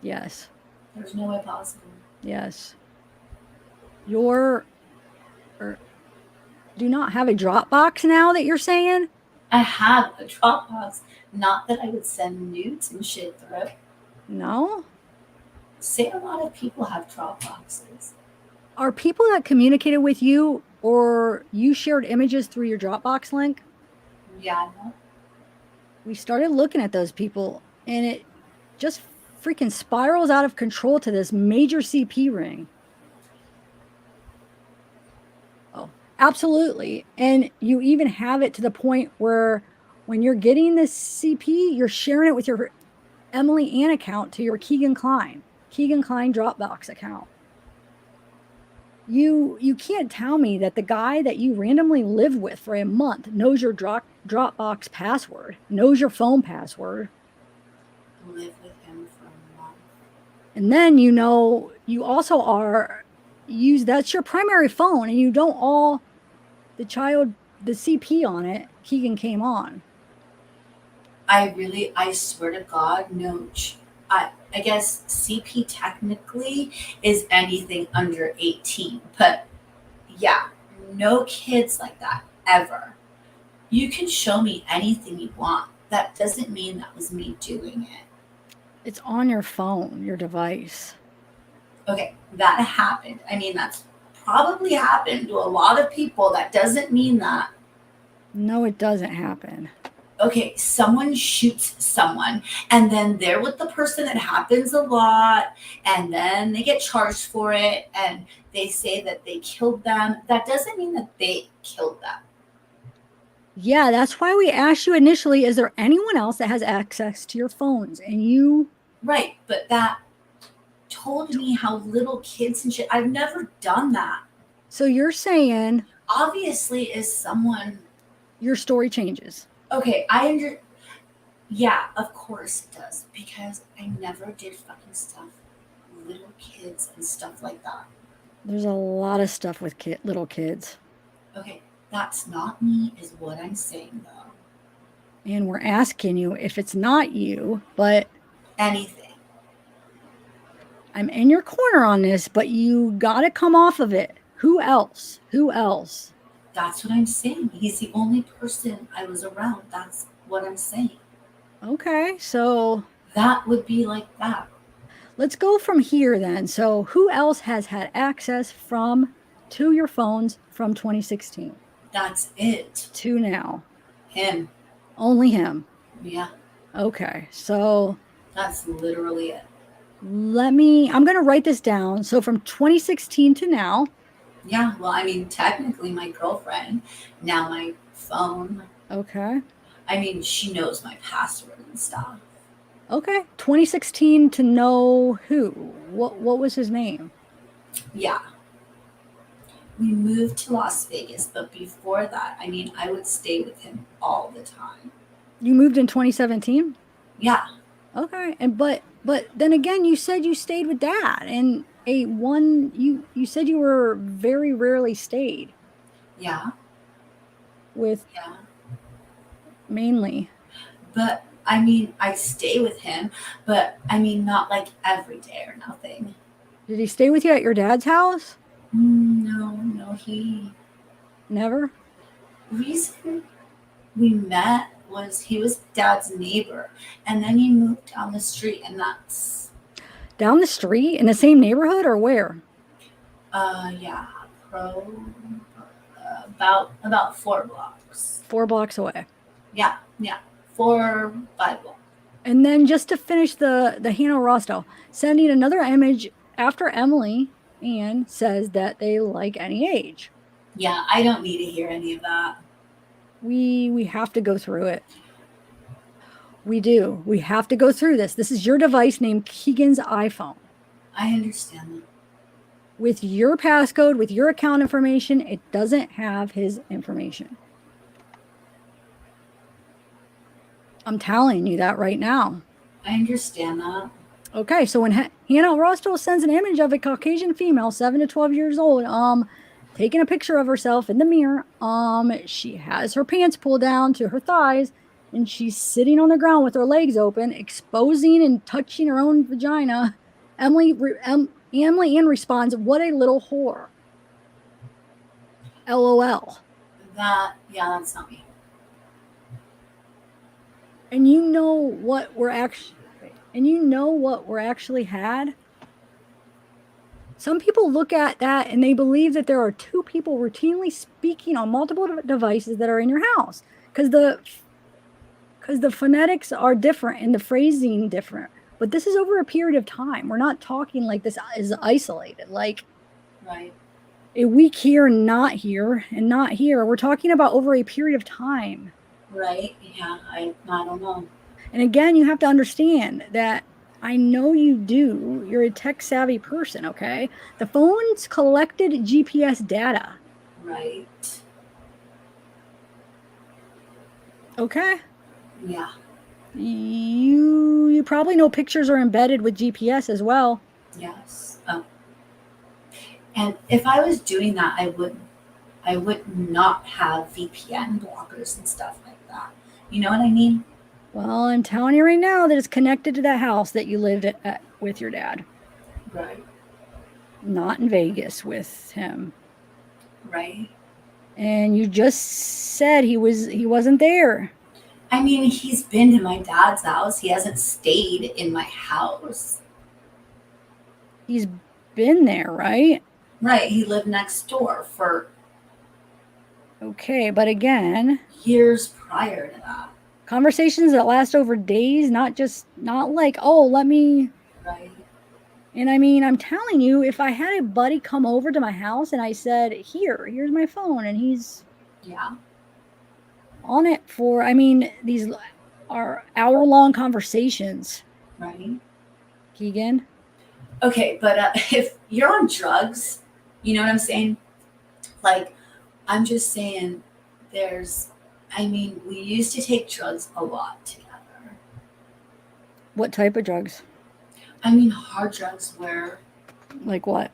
Speaker 1: There's no way possible.
Speaker 2: Yes. Do not have a Dropbox now that you're saying?
Speaker 1: I have a Dropbox. Not that I would send nudes and shit through it.
Speaker 2: No?
Speaker 1: Say a lot of people have Dropboxes.
Speaker 2: Are people that communicated with you or you shared images through your Dropbox link?
Speaker 1: Yeah, no.
Speaker 2: We started looking at those people and it just freaking spirals out of control to this major CP ring. Oh, absolutely. And you even have it to the point where when you're getting this CP, you're sharing it with your Emily Ann account to your Kegan Kline Dropbox account. You can't tell me that the guy that you randomly lived with for a month knows your Dropbox password, knows your phone password.
Speaker 1: Live with him for a month.
Speaker 2: And then you also that's your primary phone and you don't all the CP on it, Kegan came on.
Speaker 1: I swear to God, no. I guess CP technically is anything under 18, but yeah, no kids like that ever. You can show me anything you want. That doesn't mean that was me doing it.
Speaker 2: It's on your phone, your device.
Speaker 1: Okay, that happened. I mean, that's probably happened to a lot of people. That doesn't mean that.
Speaker 2: No, it doesn't happen.
Speaker 1: Okay, someone shoots someone, and then they're with the person. It happens a lot, and then they get charged for it, and they say that they killed them. That doesn't mean that they killed them.
Speaker 2: Yeah, that's why we asked you initially, is there anyone else that has access to your phones? And you...
Speaker 1: Right, but that told me how little kids and shit. I've never done that.
Speaker 2: So you're saying
Speaker 1: Obviously, is someone.
Speaker 2: your story changes.
Speaker 1: Okay, Yeah, of course it does, because I never did fucking stuff with little kids and stuff like that.
Speaker 2: There's a lot of stuff with little kids.
Speaker 1: Okay, that's not me, is what I'm saying, though.
Speaker 2: And we're asking you if it's not you, but
Speaker 1: Anything.
Speaker 2: I'm in your corner on this, but you got to come off of it. Who else? Who else?
Speaker 1: That's what I'm saying. He's the only person I was around. That's what I'm saying.
Speaker 2: Okay, so
Speaker 1: That would be like that.
Speaker 2: let's go from here then. So who else has had access to your phones from 2016
Speaker 1: That's it.
Speaker 2: to now?
Speaker 1: Him.
Speaker 2: Only him.
Speaker 1: Yeah,
Speaker 2: Okay, so
Speaker 1: that's literally it.
Speaker 2: I'm going to write this down. So from 2016 to now.
Speaker 1: Yeah, well, I mean, technically my girlfriend, now my phone.
Speaker 2: Okay.
Speaker 1: I mean, she knows my password and stuff.
Speaker 2: Okay. 2016 to know who? What was his name?
Speaker 1: Yeah. We moved to Las Vegas, but before that, I mean, I would stay with him all the time.
Speaker 2: You moved in 2017?
Speaker 1: Yeah.
Speaker 2: Okay. And but then again, you said you stayed with Dad, and you said you were very rarely stayed
Speaker 1: Yeah.
Speaker 2: with
Speaker 1: Yeah.
Speaker 2: mainly.
Speaker 1: But I mean, I stay with him, but I mean, not like every day or nothing.
Speaker 2: Did he stay with you at your dad's house?
Speaker 1: No, he.
Speaker 2: Never?
Speaker 1: Reason we met was he was Dad's neighbor, and then he moved down the street, and that's.
Speaker 2: Down the street in the same neighborhood or where?
Speaker 1: Yeah, about 4 blocks.
Speaker 2: 4 blocks away.
Speaker 1: Yeah, 4-5 blocks.
Speaker 2: And then just to finish the Hannah Rostow, sending another image after Emily Ann says that they like any age.
Speaker 1: Yeah, I don't need to hear any of that.
Speaker 2: We have to go through it. We do. We have to go through this. This is your device named Kegan's iPhone.
Speaker 1: I understand that.
Speaker 2: With your passcode, with your account information, it doesn't have his information. I'm telling you that right now.
Speaker 1: I understand that.
Speaker 2: Okay, so when Hannah Rostow sends an image of a Caucasian female, 7 to 12 years old, taking a picture of herself in the mirror, she has her pants pulled down to her thighs, and she's sitting on the ground with her legs open, exposing and touching her own vagina. Emily Ann responds, "What a little whore." LOL.
Speaker 1: That's not me.
Speaker 2: And you know what we're actually had? Some people look at that and they believe that there are 2 people routinely speaking on multiple devices that are in your house because the phonetics are different and the phrasing different. But this is over a period of time. We're not talking like this is isolated. Like,
Speaker 1: right.
Speaker 2: A week here and not here and not here. We're talking about over a period of time.
Speaker 1: Right. Yeah. I don't know.
Speaker 2: And again, you have to understand that I know you do. You're a tech savvy person, okay? The phone's collected GPS data.
Speaker 1: Right.
Speaker 2: Okay?
Speaker 1: Yeah.
Speaker 2: You probably know pictures are embedded with GPS as well.
Speaker 1: Yes. Oh. And if I was doing that, I would not have VPN blockers and stuff like that. You know what I mean?
Speaker 2: Well, I'm telling you right now that it's connected to that house that you lived at with your dad.
Speaker 1: Right.
Speaker 2: Not in Vegas with him.
Speaker 1: Right.
Speaker 2: And you just said he wasn't there.
Speaker 1: I mean, he's been to my dad's house. He hasn't stayed in my house.
Speaker 2: He's been there, right?
Speaker 1: Right. He lived next door for
Speaker 2: okay, but again,
Speaker 1: years prior to that.
Speaker 2: Conversations that last over days, not like, oh, let me.
Speaker 1: Right.
Speaker 2: And I mean, I'm telling you, if I had a buddy come over to my house and I said, here's my phone, and he's
Speaker 1: Yeah.
Speaker 2: on it for, I mean, these are hour-long conversations,
Speaker 1: Right.
Speaker 2: Kegan.
Speaker 1: Okay, but if you're on drugs, you know what I'm saying? Like, I'm just saying, I mean, we used to take drugs a lot together.
Speaker 2: What type of drugs?
Speaker 1: I mean, hard drugs where
Speaker 2: Like what?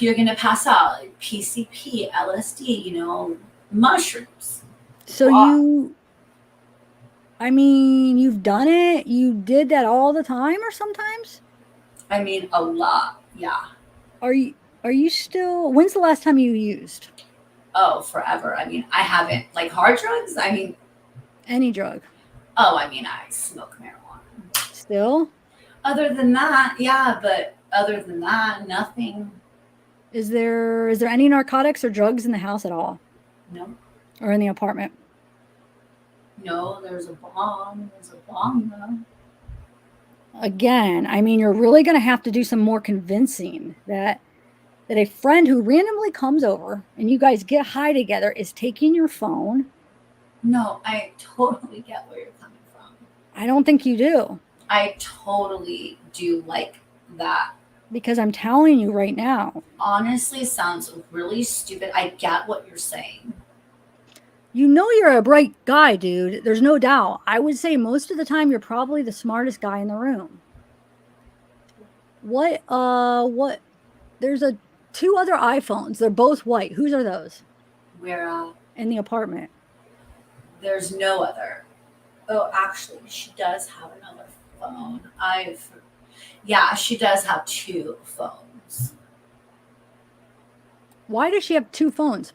Speaker 1: you're gonna pass out, like PCP, LSD, mushrooms.
Speaker 2: So I mean, you've done it? You did that all the time or sometimes?
Speaker 1: I mean, a lot. Yeah.
Speaker 2: Are you still, when's the last time you used?
Speaker 1: Oh, forever. I mean, I haven't, like, hard drugs. I mean,
Speaker 2: Any drug?
Speaker 1: I mean, I smoke marijuana.
Speaker 2: Still?
Speaker 1: Other than that, yeah, but other than that, nothing.
Speaker 2: Is there any narcotics or drugs in the house at all?
Speaker 1: No.
Speaker 2: Or in the apartment?
Speaker 1: No, there's a bomb. There's a bomb, though.
Speaker 2: Again, I mean, you're really going to have to do some more convincing that a friend who randomly comes over and you guys get high together is taking your phone.
Speaker 1: No, I totally get where you're coming from.
Speaker 2: I don't think you do.
Speaker 1: I totally do like that.
Speaker 2: Because I'm telling you right now.
Speaker 1: Honestly, sounds really stupid. I get what you're saying.
Speaker 2: You know you're a bright guy, dude. There's no doubt. I would say most of the time you're probably the smartest guy in the room. What? There's two other iPhones. They're both white. Whose are those?
Speaker 1: Where?
Speaker 2: In the apartment.
Speaker 1: There's no other. Oh, actually, she does have another phone. Yeah, she does have two phones.
Speaker 2: Why does she have two phones?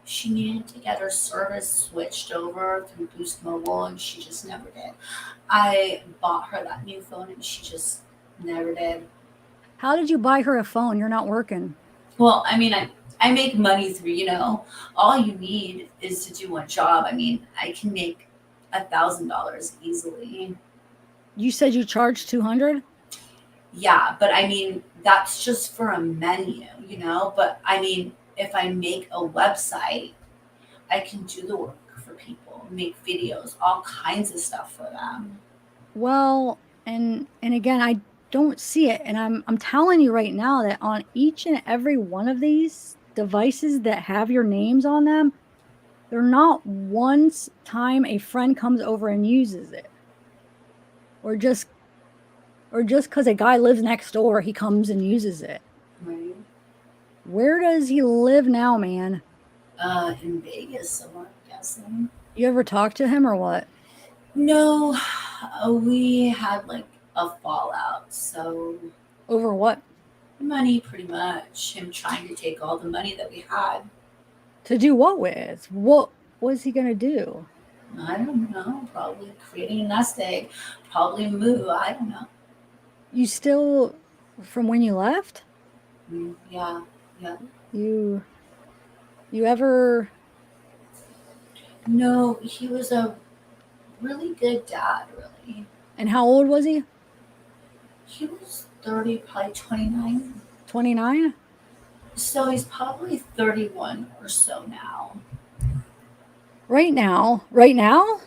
Speaker 1: She needed to get her service switched over through Boost Mobile, and she just never did. I bought her that new phone, and she just never did.
Speaker 2: How did you buy her a phone? You're not working.
Speaker 1: Well, I mean, I make money through, all you need is to do one job. I mean, I can make $1,000 easily.
Speaker 2: You said you charged $200?
Speaker 1: Yeah, but I mean, that's just for a menu, But I mean, if I make a website, I can do the work for people, make videos, all kinds of stuff for them.
Speaker 2: Well, and again, I don't see it. And I'm telling you right now that on each and every one of these devices that have your names on them, they're not once time a friend comes over and uses it. Or just because a guy lives next door, he comes and uses it.
Speaker 1: Right.
Speaker 2: Where does he live now, man?
Speaker 1: In Vegas, somewhere, I'm guessing.
Speaker 2: You ever talk to him or what?
Speaker 1: No, we had like a fallout. So
Speaker 2: over what?
Speaker 1: Money, pretty much. Him trying to take all the money that we had.
Speaker 2: To do what with? What was he gonna do?
Speaker 1: I don't know. Probably creating a nest egg. Probably move. I don't know.
Speaker 2: You still, from when you left?
Speaker 1: Yeah.
Speaker 2: You ever?
Speaker 1: No, he was a really good dad, really.
Speaker 2: And how old was he?
Speaker 1: He was 30, probably 29.
Speaker 2: 29?
Speaker 1: So he's probably 31 or so now.
Speaker 2: Right now?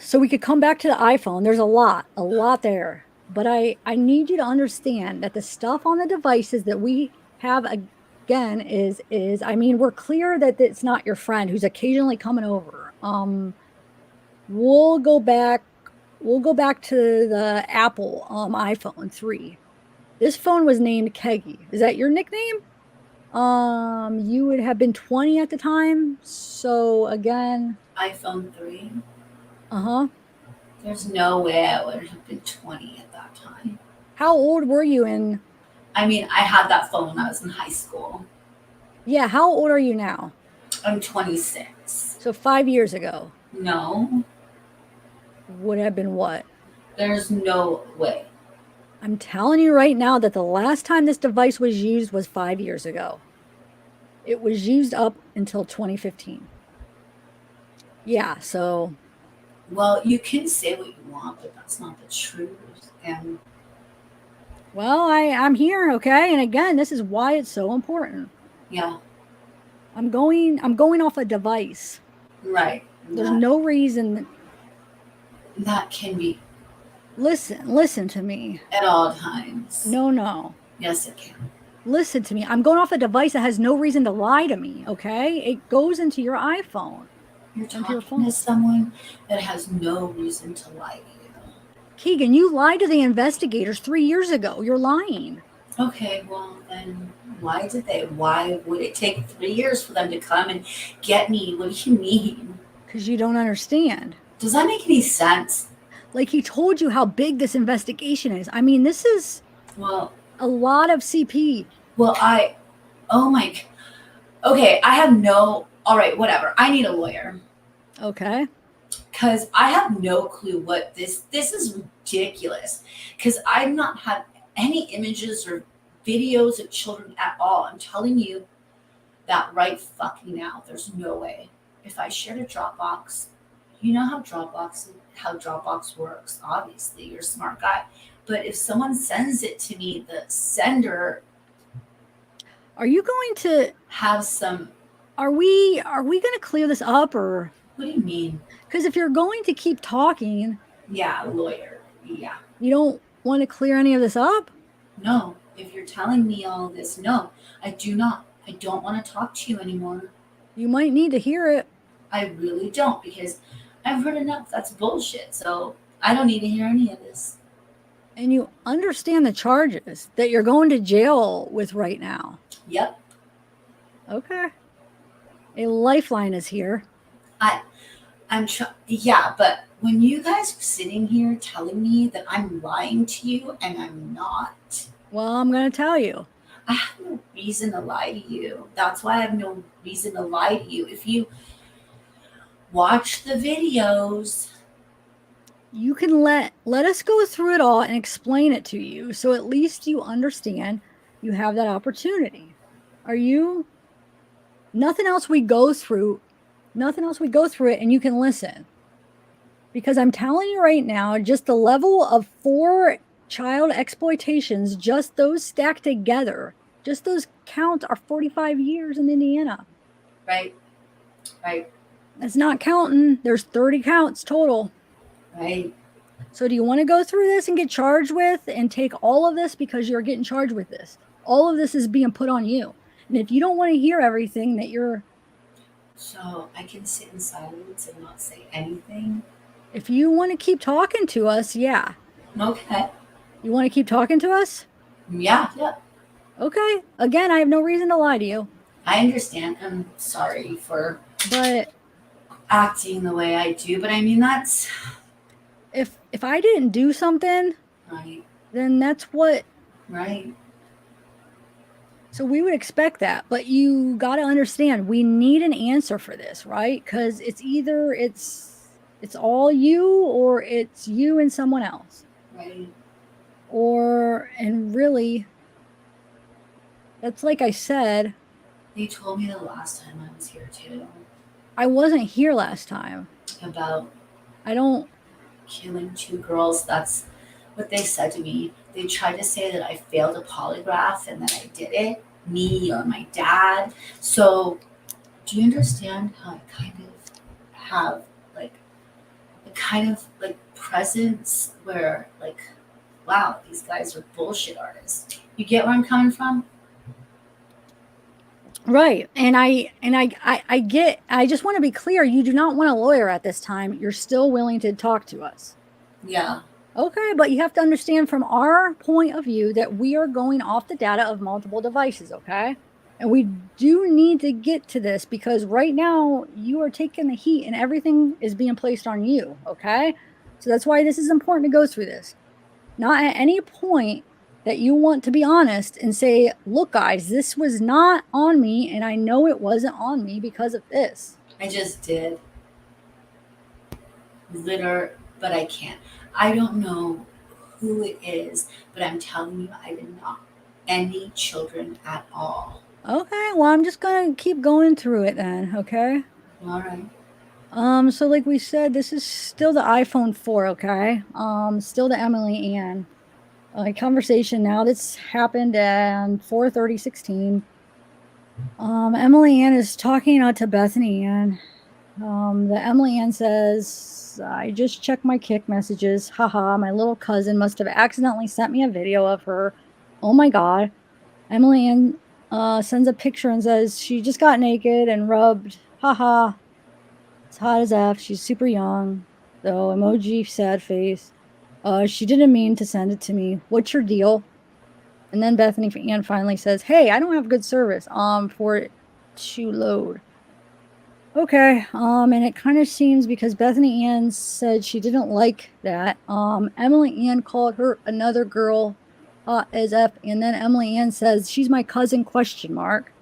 Speaker 2: So we could come back to the iPhone. There's a lot there. But I need you to understand that the stuff on the devices that we have, again, is I mean, we're clear that it's not your friend who's occasionally coming over. We'll go back to the Apple iPhone 3. This phone was named Keggy. Is that your nickname? You would have been 20 at the time. So again,
Speaker 1: iPhone 3.
Speaker 2: Uh-huh.
Speaker 1: There's no way I would have been 20 at that time.
Speaker 2: How old were you in?
Speaker 1: I mean, I had that phone when I was in high school.
Speaker 2: Yeah, how old are you now?
Speaker 1: I'm 26.
Speaker 2: So 5 years ago.
Speaker 1: No.
Speaker 2: Would have been what?
Speaker 1: There's no way.
Speaker 2: I'm telling you right now that the last time this device was used was 5 years ago. It was used up until 2015. Yeah, so
Speaker 1: Well, you can say what you want, but that's not the truth. And
Speaker 2: Well, I'm here, okay? And again, this is why it's so important.
Speaker 1: yeah,
Speaker 2: I'm going off a device.
Speaker 1: right.
Speaker 2: There's no reason.
Speaker 1: That can be
Speaker 2: Listen to me.
Speaker 1: at all times.
Speaker 2: No.
Speaker 1: Yes, it can.
Speaker 2: Listen to me. I'm going off a device that has no reason to lie to me, okay? It goes into your iPhone.
Speaker 1: You're
Speaker 2: Into your
Speaker 1: talking to someone that has no reason to lie to you.
Speaker 2: Kegan, you lied to the investigators 3 years ago. You're lying.
Speaker 1: Okay, well then why did they? Why would it take 3 years for them to come and get me? What do you mean?
Speaker 2: Because you don't understand.
Speaker 1: Does that make any sense?
Speaker 2: Like, he told you how big this investigation is. I mean, this is
Speaker 1: Well,
Speaker 2: a lot of CP.
Speaker 1: well, oh my, okay, I have no, all right, whatever. I need a lawyer
Speaker 2: Okay.
Speaker 1: because I have no clue what this is ridiculous because I've not had any images or videos of children at all. I'm telling you that right fucking now. There's no way. If I shared a Dropbox, you know how Dropbox works. Obviously, you're a smart guy. But if someone sends it to me, the sender
Speaker 2: Are you going to
Speaker 1: have some.
Speaker 2: are we going to clear this up, or
Speaker 1: What do you mean?
Speaker 2: because if you're going to keep talking,
Speaker 1: Yeah, lawyer. Yeah.
Speaker 2: you don't want to clear any of this up?
Speaker 1: No. If you're telling me all this, no, I do not. I don't want to talk to you anymore.
Speaker 2: You might need to hear it.
Speaker 1: I really don't because I've heard enough. That's bullshit. So I don't need to hear any of this.
Speaker 2: And you understand the charges that you're going to jail with right now.
Speaker 1: Yep.
Speaker 2: Okay. A lifeline is here.
Speaker 1: Yeah, but when you guys are sitting here telling me that I'm lying to you and I'm not,
Speaker 2: Well, I'm going to tell you.
Speaker 1: I have no reason to lie to you. That's why I have no reason to lie to you. If you watch the videos,
Speaker 2: You can let us go through it all and explain it to you, so at least you understand you have that opportunity. Are you? Nothing else we go through it, and you can listen. Because I'm telling you right now, just the level of 4 child exploitations, just those stacked together, just those counts are 45 years in Indiana.
Speaker 1: right? Right.
Speaker 2: That's not counting. There's 30 counts total.
Speaker 1: Right.
Speaker 2: So do you want to go through this and get charged with and take all of this because you're getting charged with this? All of this is being put on you. And if you don't want to hear everything that you're...
Speaker 1: So I can sit in silence and not say anything?
Speaker 2: If you want to keep talking to us, yeah.
Speaker 1: Okay.
Speaker 2: You want to keep talking to us?
Speaker 1: Yeah.
Speaker 2: Okay. Again, I have no reason to lie to you.
Speaker 1: I understand. I'm sorry for
Speaker 2: But
Speaker 1: acting the way I do, but I mean, that's...
Speaker 2: if I didn't do something,
Speaker 1: Right.
Speaker 2: then that's what...
Speaker 1: Right.
Speaker 2: So we would expect that. But you got to understand, we need an answer for this, right? Because it's either it's all you or it's you and someone else.
Speaker 1: Right.
Speaker 2: And really, that's like I said,
Speaker 1: They told me the last time I was here too
Speaker 2: I wasn't here last time.
Speaker 1: about
Speaker 2: I don't...
Speaker 1: killing 2 girls. That's what they said to me. They tried to say that I failed a polygraph and that I did it, me or my dad. So do you understand how I kind of have like a kind of like presence where like, wow, these guys are bullshit artists. You get where I'm coming from?
Speaker 2: Right. And I get, I just want to be clear, you do not want a lawyer at this time. You're still willing to talk to us.
Speaker 1: Yeah.
Speaker 2: Okay, but you have to understand from our point of view that we are going off the data of multiple devices, okay? And we do need to get to this because right now you are taking the heat and everything is being placed on you, okay? So that's why this is important to go through this. Not at any point that you want to be honest and say, look, guys, this was not on me, and I know it wasn't on me because of this.
Speaker 1: I just did. But I can't. I don't know who it is, but I'm telling you, I did not any children at all.
Speaker 2: Okay, well, I'm just going to keep going through it then, okay?
Speaker 1: All right.
Speaker 2: So like we said, this is still the iPhone 4, okay? Still the Emily Ann conversation now. This happened at 4:30:16. Emily Ann is talking out to Bethany Ann. The Emily Ann says, I just checked my Kick messages. Haha, my little cousin must have accidentally sent me a video of her. Oh my God. Emily Ann sends a picture and says she just got naked and rubbed. Haha. It's hot as F. She's super young. Though emoji sad face. She didn't mean to send it to me. What's your deal? And then Bethany Ann finally says, hey, I don't have good service for it to load. Okay, and it kind of seems because Bethany Ann said she didn't like that. Emily Ann called her another girl as F, and then Emily Ann says she's my cousin question mark.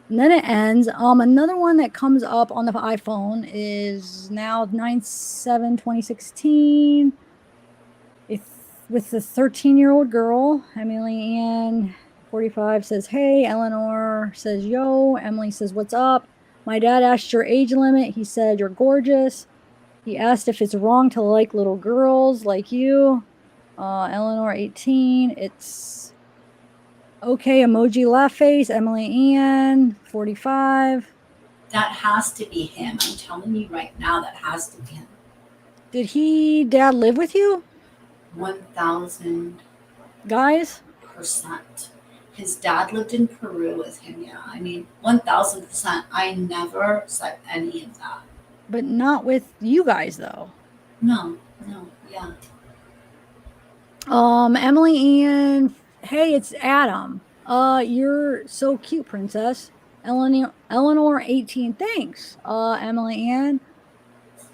Speaker 2: And then it ends. Another one that comes up on the iPhone is now 9/7/2016. With the 13-year-old girl. Emily Ann 45 says, hey. Eleanor says, yo. Emily says, what's up? My dad asked your age limit. He said, you're gorgeous. He asked if it's wrong to like little girls like you. Eleanor 18. It's okay. Emoji laugh face. Emily Ann 45.
Speaker 1: That has to be him. I'm telling you right now, that has to be him.
Speaker 2: Did dad live with you?
Speaker 1: 1,000%.
Speaker 2: Guys?
Speaker 1: His dad lived in Peru with him, yeah. I mean, 1,000%. I never said any of that.
Speaker 2: But not with you guys, though.
Speaker 1: No, yeah.
Speaker 2: Emily Ann, hey, it's Adam. You're so cute, princess. Eleanor 18, thanks. Emily Ann,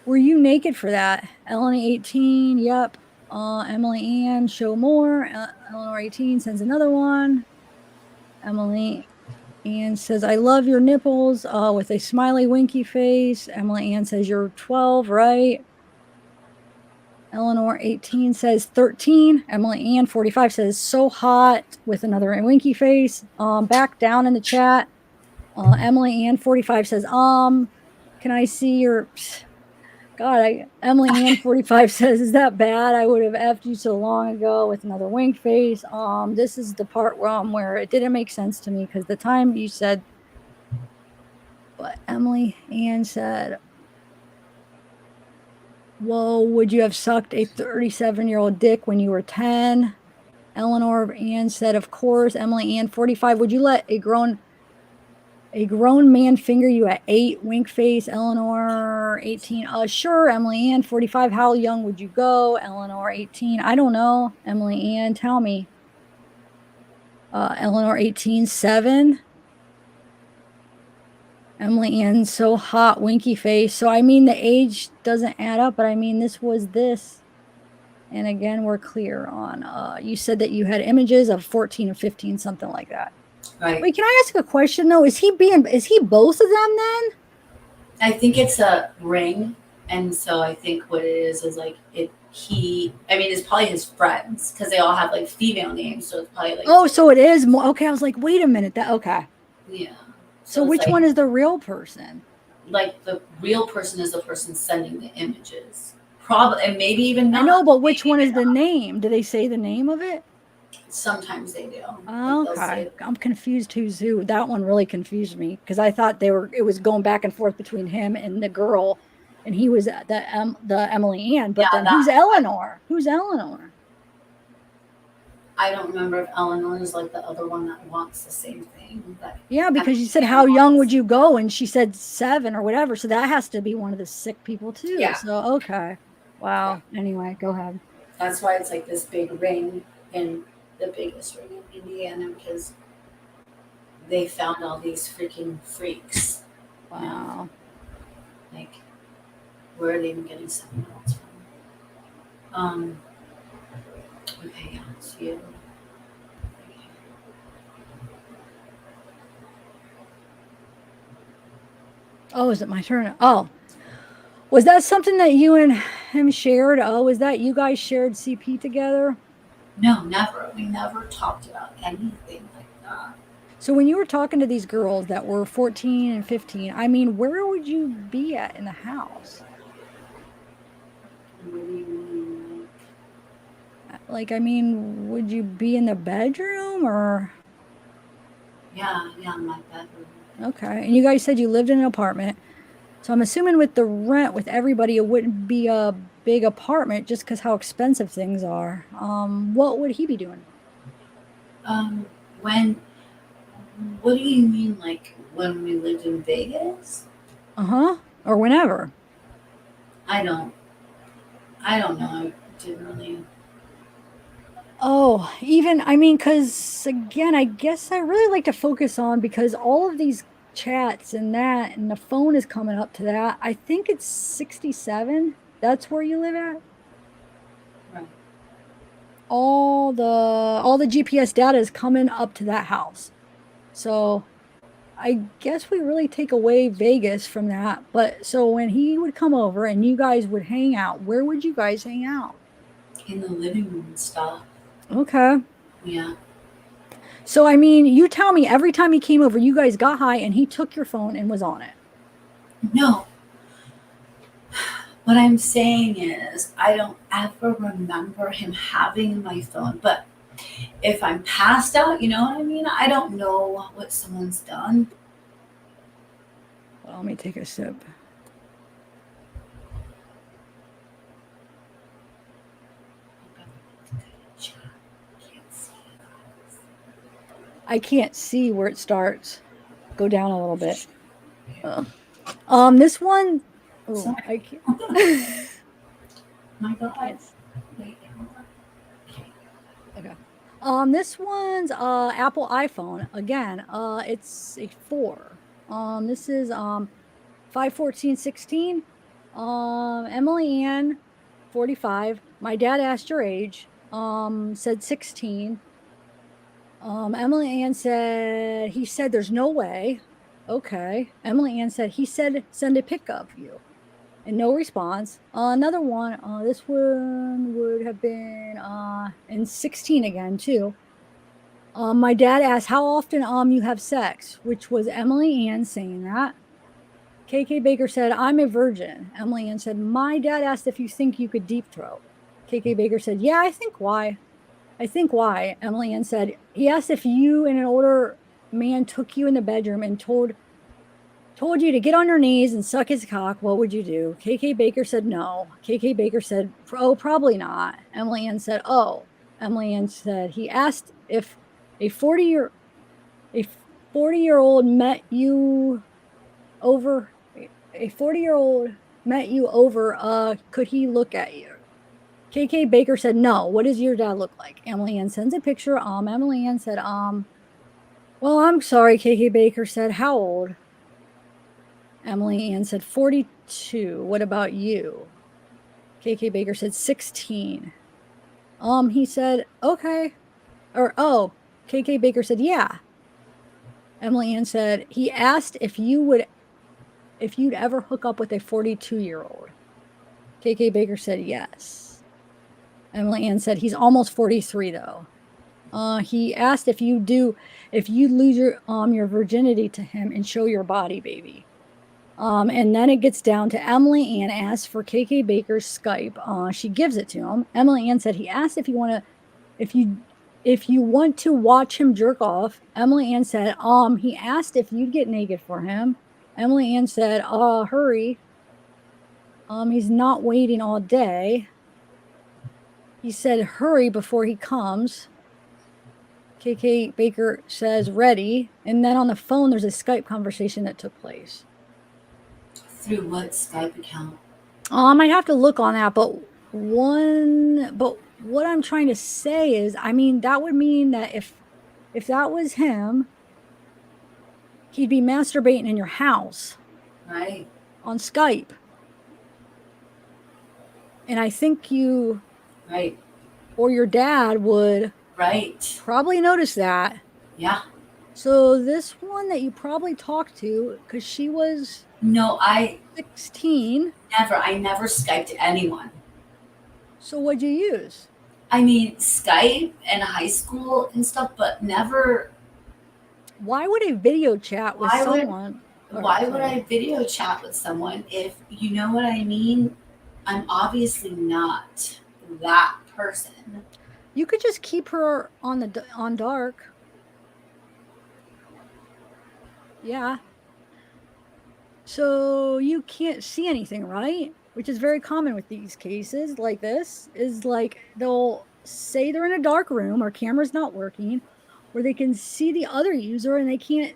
Speaker 2: were you naked for that? Eleanor 18, yep. Emily Ann, show more. Eleanor 18 sends another one. Emily Ann says, I love your nipples, with a smiley winky face. Emily Ann says, you're 12, right? Eleanor 18 says 13. Emily Ann 45 says so hot with another winky face. Back down in the chat. Emily Ann 45 says, can I see your God, Emily Ann 45 says, is that bad? I would have effed you so long ago with another wink face. This is the part where it didn't make sense to me because the time you said, but Emily Ann said, whoa, would you have sucked a 37-year-old dick when you were 10? Eleanor Ann said, of course. Emily Ann 45, would you let a grown man finger you at 8? Wink face. Eleanor 18. Sure. Emily Ann 45. How young would you go? Eleanor 18. I don't know. Emily Ann, tell me. Eleanor 18. 7. Emily Ann, so hot, winky face. So I mean the age doesn't add up, but I mean this was this. And again, we're clear on. You said that you had images of 14 and 15, something like that.
Speaker 1: Right.
Speaker 2: Wait, can I ask a question though? Is he both of them then?
Speaker 1: I think it's a ring, and so I think what it is like it's probably his friends because they all have like female names, so it's probably like.
Speaker 2: Oh, so it is more. Okay, I was like, wait a minute. Okay.
Speaker 1: Yeah.
Speaker 2: So which one is the real person?
Speaker 1: Like the real person is the person sending the images, probably, and maybe even not.
Speaker 2: I know, but which one is the name? Do they say the name of it?
Speaker 1: Sometimes they do.
Speaker 2: Okay, I'm confused who's who. That one really confused me because I thought it was going back and forth between him and the girl, and he was the Emily Ann. But then who's Eleanor? Who's Eleanor?
Speaker 1: I don't remember if Eleanor is like the other one that wants the same thing.
Speaker 2: Yeah, because you said how young would you go, and she said 7 or whatever. So that has to be one of the sick people too.
Speaker 1: Yeah.
Speaker 2: So okay, wow. Yeah. Anyway, go ahead.
Speaker 1: That's why it's like this big ring in the biggest ring in Indiana because they found all these freaking freaks.
Speaker 2: Wow.
Speaker 1: You know? Like, where are they even getting something else from? Okay, yeah, it's you.
Speaker 2: Oh, is it my turn? Oh, was that something that you and him shared? Oh, was that you guys shared CP together?
Speaker 1: No, never. We never talked about anything like that.
Speaker 2: So when you were talking to these girls that were 14 and 15, I mean, where would you be at in the house?
Speaker 1: What do you mean?
Speaker 2: Like, I mean, would you be in the bedroom or?
Speaker 1: Yeah, my bedroom.
Speaker 2: Okay. And you guys said you lived in an apartment. So I'm assuming with the rent with everybody, it wouldn't be a big apartment just because how expensive things are. What would he be doing?
Speaker 1: When? What do you mean, like when we lived in Vegas?
Speaker 2: Uh-huh. Or whenever.
Speaker 1: I don't. I don't know. I didn't really.
Speaker 2: Oh, even, I mean, because again, I guess I really like to focus on because all of these chats and that, and the phone is coming up to that. I think it's 67. That's where you live at.
Speaker 1: Right.
Speaker 2: All the GPS data is coming up to that house. So I guess we really take away Vegas from that. But so when he would come over and you guys would hang out, where would you guys hang out?
Speaker 1: In the living room and stuff.
Speaker 2: Okay.
Speaker 1: Yeah.
Speaker 2: So, I mean, you tell me every time he came over, you guys got high and he took your phone and was on it.
Speaker 1: No. What I'm saying is, I don't ever remember him having my phone. But if I'm passed out, you know what I mean? I don't know what someone's done.
Speaker 2: Well, let me take a sip. I can't see where it starts. Go down a little bit. This one. Oh, I can't.
Speaker 1: My God. Wait.
Speaker 2: Okay. This one's Apple iPhone. Again, it's a 4. This is 5/14/16. Emily Ann, 45. My dad asked your age. Said 16. Emily Ann said he said there's no way. Okay. Emily Ann said he said send a pic of you. And no response. Another one, this one would have been in 16 again, too. My dad asked how often you have sex, which was Emily Ann saying that. KK Baker said, I'm a virgin. Emily Ann said, my dad asked if you think you could deep throat. KK Baker said, yeah, I think why. Emily Ann said, he asked if you and an older man took you in the bedroom and told you to get on your knees and suck his cock, what would you do? KK Baker said no. KK Baker said, oh, probably not. Emily Ann said, oh. Emily Ann said, he asked if a 40-year-old met you over, could he look at you? KK Baker said, no. What does your dad look like? Emily Ann sends a picture. Emily Ann said, well, I'm sorry, KK Baker said, how old? Emily Ann said 42. What about you? KK Baker said 16. He said, okay. KK Baker said, yeah. Emily Ann said, he asked if you'd ever hook up with a 42-year-old. KK Baker said, yes. Emily Ann said, he's almost 43 though. He asked if you'd lose your virginity to him and show your body, baby. And then it gets down to Emily Ann asks for KK Baker's Skype. She gives it to him. Emily Ann said he asked if you want to watch him jerk off. Emily Ann said, he asked if you'd get naked for him. Emily Ann said, hurry. He's not waiting all day. He said, hurry before he comes. KK Baker says, ready. And then on the phone, there's a Skype conversation that took place.
Speaker 1: Through what Skype account?
Speaker 2: I might have to look on that, but what I'm trying to say is, I mean, that would mean that if that was him, he'd be masturbating in your house.
Speaker 1: Right.
Speaker 2: On Skype. And I think you.
Speaker 1: Right.
Speaker 2: Or your dad would.
Speaker 1: Right.
Speaker 2: Probably notice that.
Speaker 1: Yeah.
Speaker 2: So this one that you probably talked to, because she was.
Speaker 1: No,
Speaker 2: 16.
Speaker 1: I never Skyped anyone.
Speaker 2: So what'd you use?
Speaker 1: I mean, Skype in high school and stuff, but never.
Speaker 2: Why would a video chat with someone?
Speaker 1: Why would I video chat with someone if, you know what I mean? I'm obviously not that person.
Speaker 2: You could just keep her on dark. Yeah. So you can't see anything, right? Which is very common with these cases like this, is like they'll say they're in a dark room or camera's not working, or they can see the other user and they can't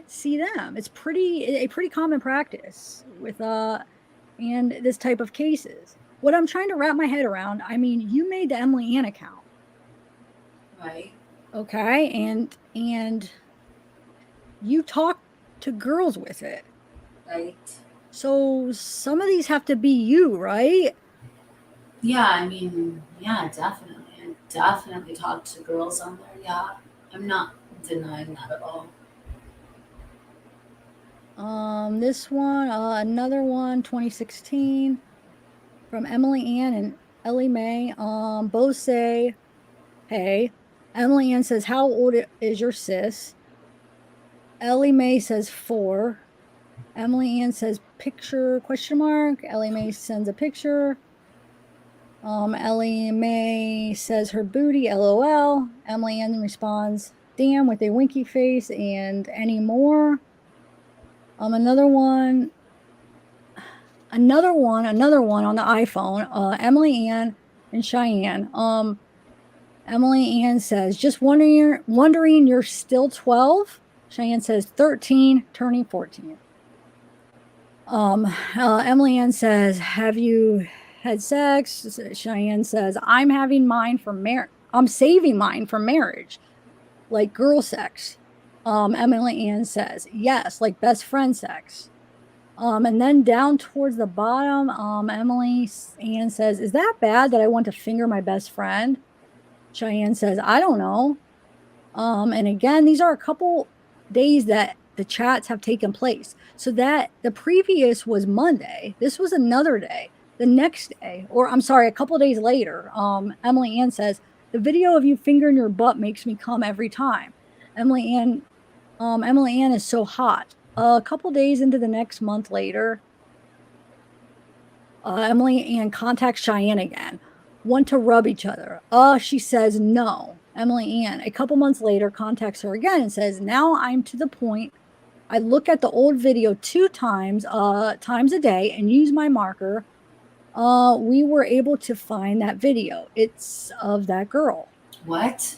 Speaker 2: see them. It's a pretty common practice with and this type of cases. What I'm trying to wrap my head around, I mean, you made the Emily Ann account.
Speaker 1: Right.
Speaker 2: Okay, and you talk to girls with it.
Speaker 1: Right.
Speaker 2: So some of these have to be you, right?
Speaker 1: Yeah, I mean, yeah, definitely. I definitely talk to girls on there. Yeah, I'm not denying that at all.
Speaker 2: This one, another one, 2016, from Emily Ann and Ellie Mae. Both say, hey. Emily Ann says, how old is your sis? Ellie Mae says 4. Emily Ann says picture question mark. Ellie Mae sends a picture. Ellie Mae says her booty, LOL. Emily Ann responds, damn, with a winky face and any more. Another one on the iPhone. Emily Ann and Cheyenne. Emily Ann says, just wondering you're still 12. Cheyenne says 13, turning 14. Emily Ann says, have you had sex? Cheyenne says, I'm having mine for I'm saving mine for marriage, like girl sex. Emily Ann says, yes, like best friend sex. And then down towards the bottom, Emily Ann says, is that bad that I want to finger my best friend? Cheyenne says, I don't know. And again, these are a couple days that the chats have taken place. So that the previous was Monday. This was another day. The next day, or I'm sorry, a couple days later, Emily Ann says, the video of you fingering your butt makes me come every time. Emily Ann is so hot. A couple days into the next month later, Emily Ann contacts Cheyenne again. Want to rub each other. She says no. Emily Ann, a couple months later, contacts her again and says, now I'm to the point. I look at the old video 2 times a day and use my marker. We were able to find that video. It's of that girl.
Speaker 1: What?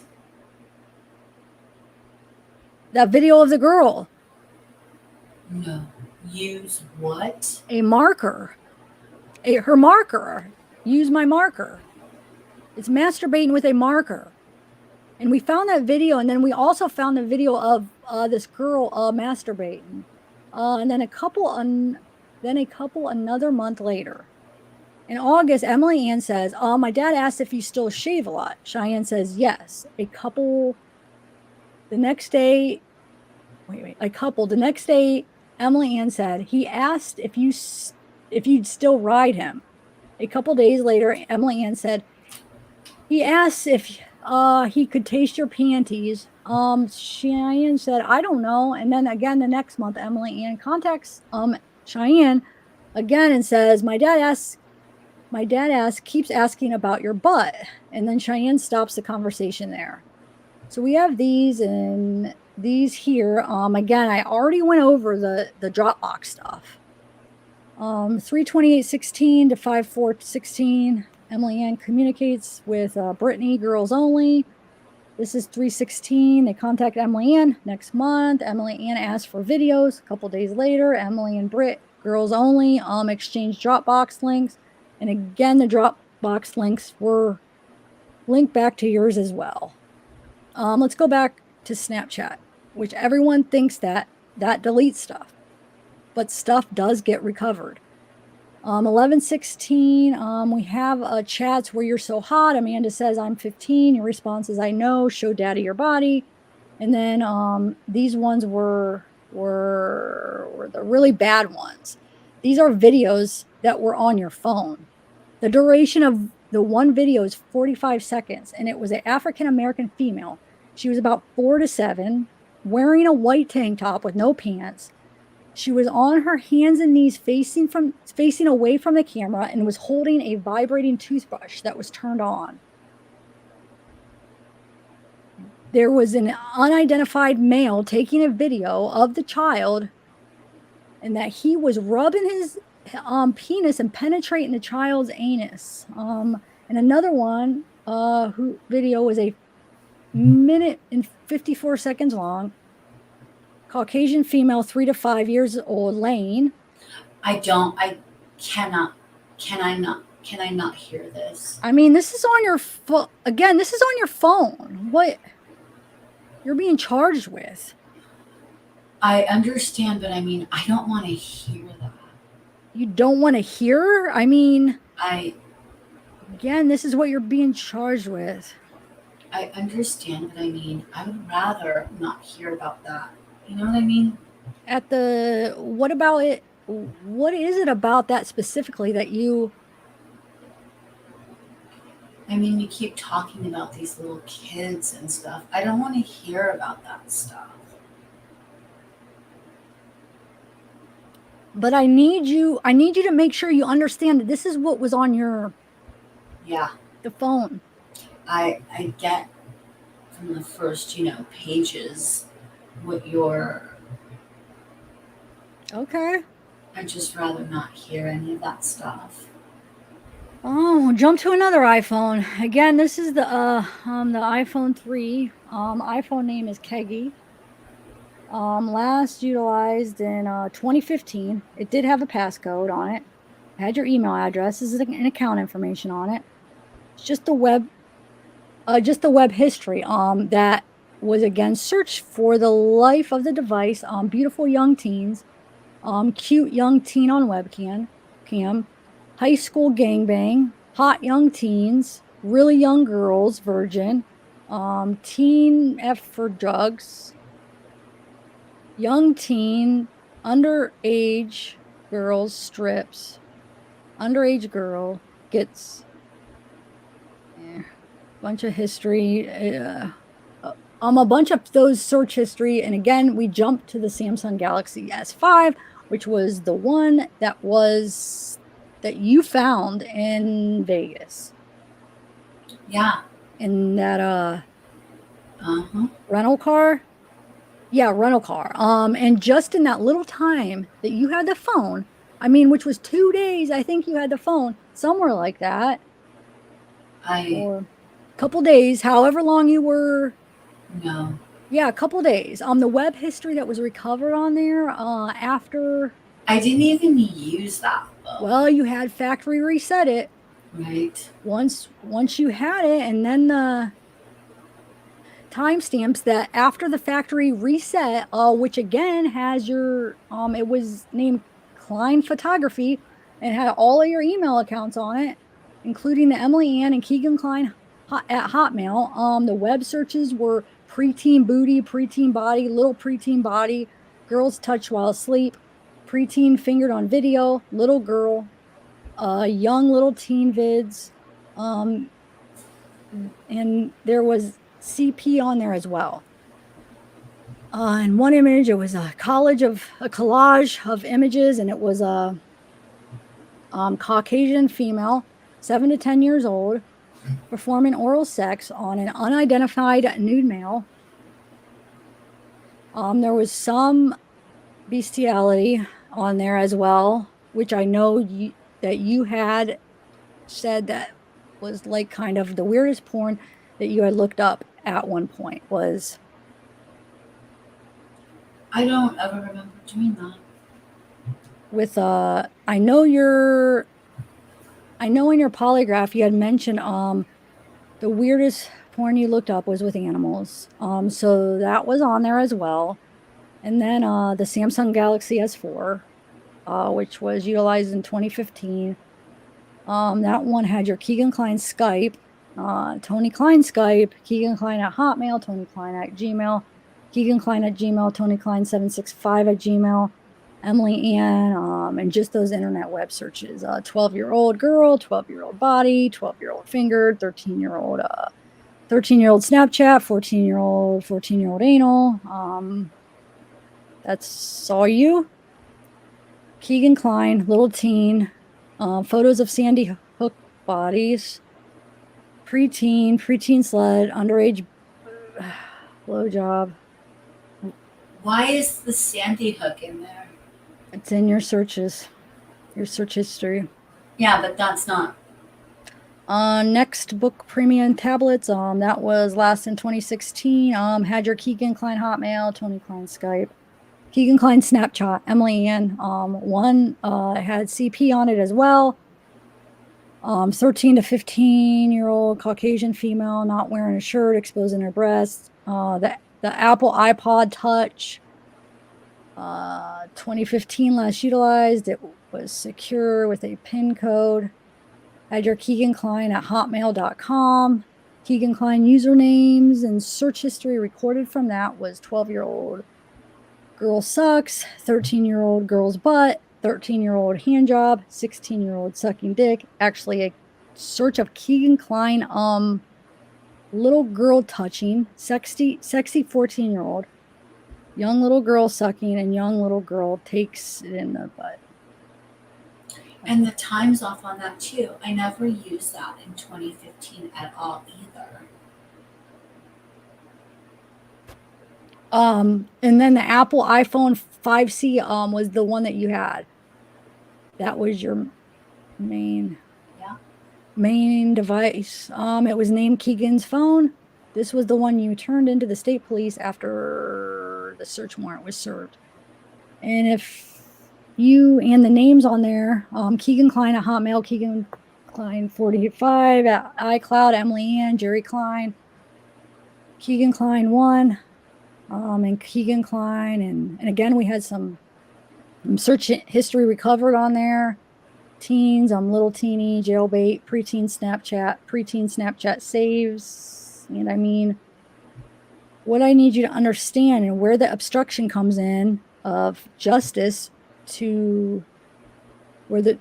Speaker 2: That video of the girl.
Speaker 1: No. Use what?
Speaker 2: A marker. Her marker. Use my marker. It's masturbating with a marker. And we found that video, and then we also found the video of this girl masturbating. And then another month later. In August, Emily Ann says, my dad asked if you still shave a lot. Cheyenne says, yes. The next day, Emily Ann said, he asked if you'd still ride him. A couple days later, Emily Ann said, he asked if he could taste your panties. Cheyenne said, I don't know. And then again, the next month, Emily Ann contacts Cheyenne again and says, my dad keeps asking about your butt. And then Cheyenne stops the conversation there. So we have these and these here. Again, I already went over the Dropbox stuff. 3/28/16 to 5/4/16. Emily Ann communicates with Brittany, girls only. This is 3/16. They contact Emily Ann next month. Emily Ann asks for videos. A couple days later, Emily and Britt, girls only, exchange Dropbox links. And again, the Dropbox links were linked back to yours as well. Let's go back to Snapchat, which everyone thinks that deletes stuff, but stuff does get recovered. 11/16, we have chats where you're so hot. Amanda says, I'm 15. Your response is, I know, show daddy your body. And then these ones were the really bad ones. These are videos that were on your phone. The duration of the one video is 45 seconds, and it was an African-American female. She was about 4 to 7, wearing a white tank top with no pants. She was on her hands and knees facing away from the camera and was holding a vibrating toothbrush that was turned on. There was an unidentified male taking a video of the child, and that he was rubbing his penis and penetrating the child's anus. And another one, who video was a minute and 54 seconds long. Caucasian female, 3 to 5 years old, laying.
Speaker 1: Can I not hear this?
Speaker 2: I mean, this is on your phone. Again, this is on your phone. What you're being charged with.
Speaker 1: I understand, but I mean, I don't want to hear that.
Speaker 2: You don't want to hear? I mean, again, this is what you're being charged with.
Speaker 1: I understand, but I mean, I would rather not hear about that. You know what I mean?
Speaker 2: What about it? What is it about that specifically that you...
Speaker 1: I mean, you keep talking about these little kids and stuff. I don't want to hear about that stuff.
Speaker 2: But I need you to make sure you understand that this is what was on the phone.
Speaker 1: I get from the first, pages what you're...
Speaker 2: Okay.
Speaker 1: I'd just rather not hear any of that stuff.
Speaker 2: Oh, jump to another iPhone. Again, this is the iPhone 3. iPhone name is Kegan. Last utilized in 2015. It did have a passcode on it. It had your email address. This is an account information on it. It's just the web history. That was again searched for the life of the device. Beautiful young teens. Cute young teen on webcam. High school gangbang. Hot young teens. Really young girls. Virgin. Teen F for drugs. Young teen, underage girls, strips. Underage girl gets a bunch of history. A bunch of those search history. And again, we jumped to the Samsung Galaxy S5, which was the one that you found in Vegas.
Speaker 1: Yeah.
Speaker 2: In that rental car. Yeah, rental car. And just in that little time that you had the phone, I mean, which was 2 days, I think you had the phone, somewhere like that. Or a couple days, however long you were.
Speaker 1: No.
Speaker 2: Yeah, a couple days. The web history that was recovered on there after.
Speaker 1: I didn't even use that phone.
Speaker 2: Well, you had factory reset it.
Speaker 1: Right.
Speaker 2: Once you had it, and then the timestamps that after the factory reset, which again has your it was named Kline Photography and had all of your email accounts on it, including the Emily Ann and Kegan Kline at Hotmail. The web searches were preteen booty, preteen body, little preteen body, girls touched while asleep, preteen fingered on video, little girl, young little teen vids, and there was CP on there as well. In one image, it was a collage of images, and it was a Caucasian female, 7 to 10 years old, performing oral sex on an unidentified nude male. There was some bestiality on there as well, which I know that you had said that was like kind of the weirdest porn that you had looked up at one point was.
Speaker 1: I don't ever remember doing that.
Speaker 2: With I know in your polygraph you had mentioned the weirdest porn you looked up was with animals. So that was on there as well. And then the Samsung Galaxy S4, which was utilized in 2015. That one had your Kegan Kline Skype, Tony Kline Skype, Kegan Kline at Hotmail, Tony Kline at Gmail, Kegan Kline at Gmail, Tony Kline 765 at Gmail, Emily Ann, and just those internet web searches. 12-year-old girl, 12-year-old body, 12-year-old fingered, 13-year-old 13-year-old Snapchat, 14-year-old anal. That's all you. Kegan Kline, little teen. Photos of Sandy Hook bodies. Preteen slut, underage blowjob.
Speaker 1: Why is the Sandy Hook in there?
Speaker 2: It's in your searches, your search history.
Speaker 1: Yeah, but that's not.
Speaker 2: Next book premium tablets. That was last in 2016. Had your Kegan Kline Hotmail, Tony Kline Skype, Kegan Kline Snapchat, Emily Ann. One had CP on it as well. 13 to 15-year-old Caucasian female, not wearing a shirt, exposing her breasts. The Apple iPod Touch. 2015 last utilized. It was secure with a PIN code. Had your Kegan Kline at hotmail.com. Kegan Kline usernames and search history recorded from that was 12-year-old girl sucks, 13-year-old girl's butt, 13-year-old hand job, 16-year-old sucking dick. Actually, a search of Kegan Kline, little girl touching, sexy 14-year-old, young little girl sucking, and young little girl takes it in the butt.
Speaker 1: And the time's off on that too. I never used that in 2015 at all either.
Speaker 2: And then the Apple iPhone 5C was the one that you had. That was your main device. It was named Kegan's phone. This was the one you turned into the state police after the search warrant was served. And if you and the names on there, Kegan Kline at Hotmail, Kegan Kline 45 at iCloud, Emily Ann, Jerry Kline, Kegan Kline 1, and Kegan Kline, and again we had some search history recovered on there. Teens, little teeny, jailbait, preteen Snapchat saves. And I mean, what I need you to understand and where the obstruction comes in of justice to where the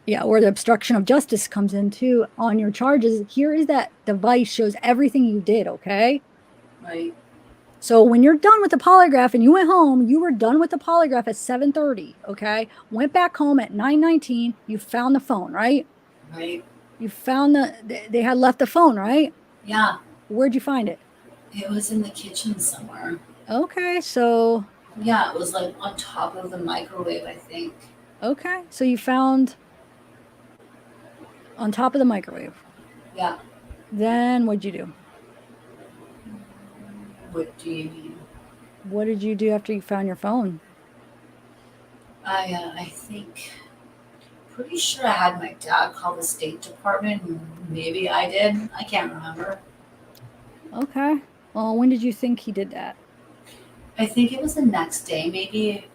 Speaker 2: obstruction of justice comes into on your charges. Here is that device shows everything you did, okay?
Speaker 1: Right.
Speaker 2: So when you're done with the polygraph and you went home, you were done with the polygraph at 7:30, okay? Went back home at 9:19, you found the phone, right?
Speaker 1: Right.
Speaker 2: You found they had left the phone, right?
Speaker 1: Yeah.
Speaker 2: Where'd you find it?
Speaker 1: It was in the kitchen somewhere.
Speaker 2: Okay, so...
Speaker 1: Yeah, it was like on top of the microwave, I think.
Speaker 2: Okay, so you found on top of the microwave.
Speaker 1: Yeah.
Speaker 2: Then what'd you do?
Speaker 1: What do you mean?
Speaker 2: What did you do after you found your phone?
Speaker 1: I think, pretty sure I had my dad call the State Department. Maybe I did. I can't remember.
Speaker 2: Okay. Well, when did you think he did that?
Speaker 1: I think it was the next day, maybe.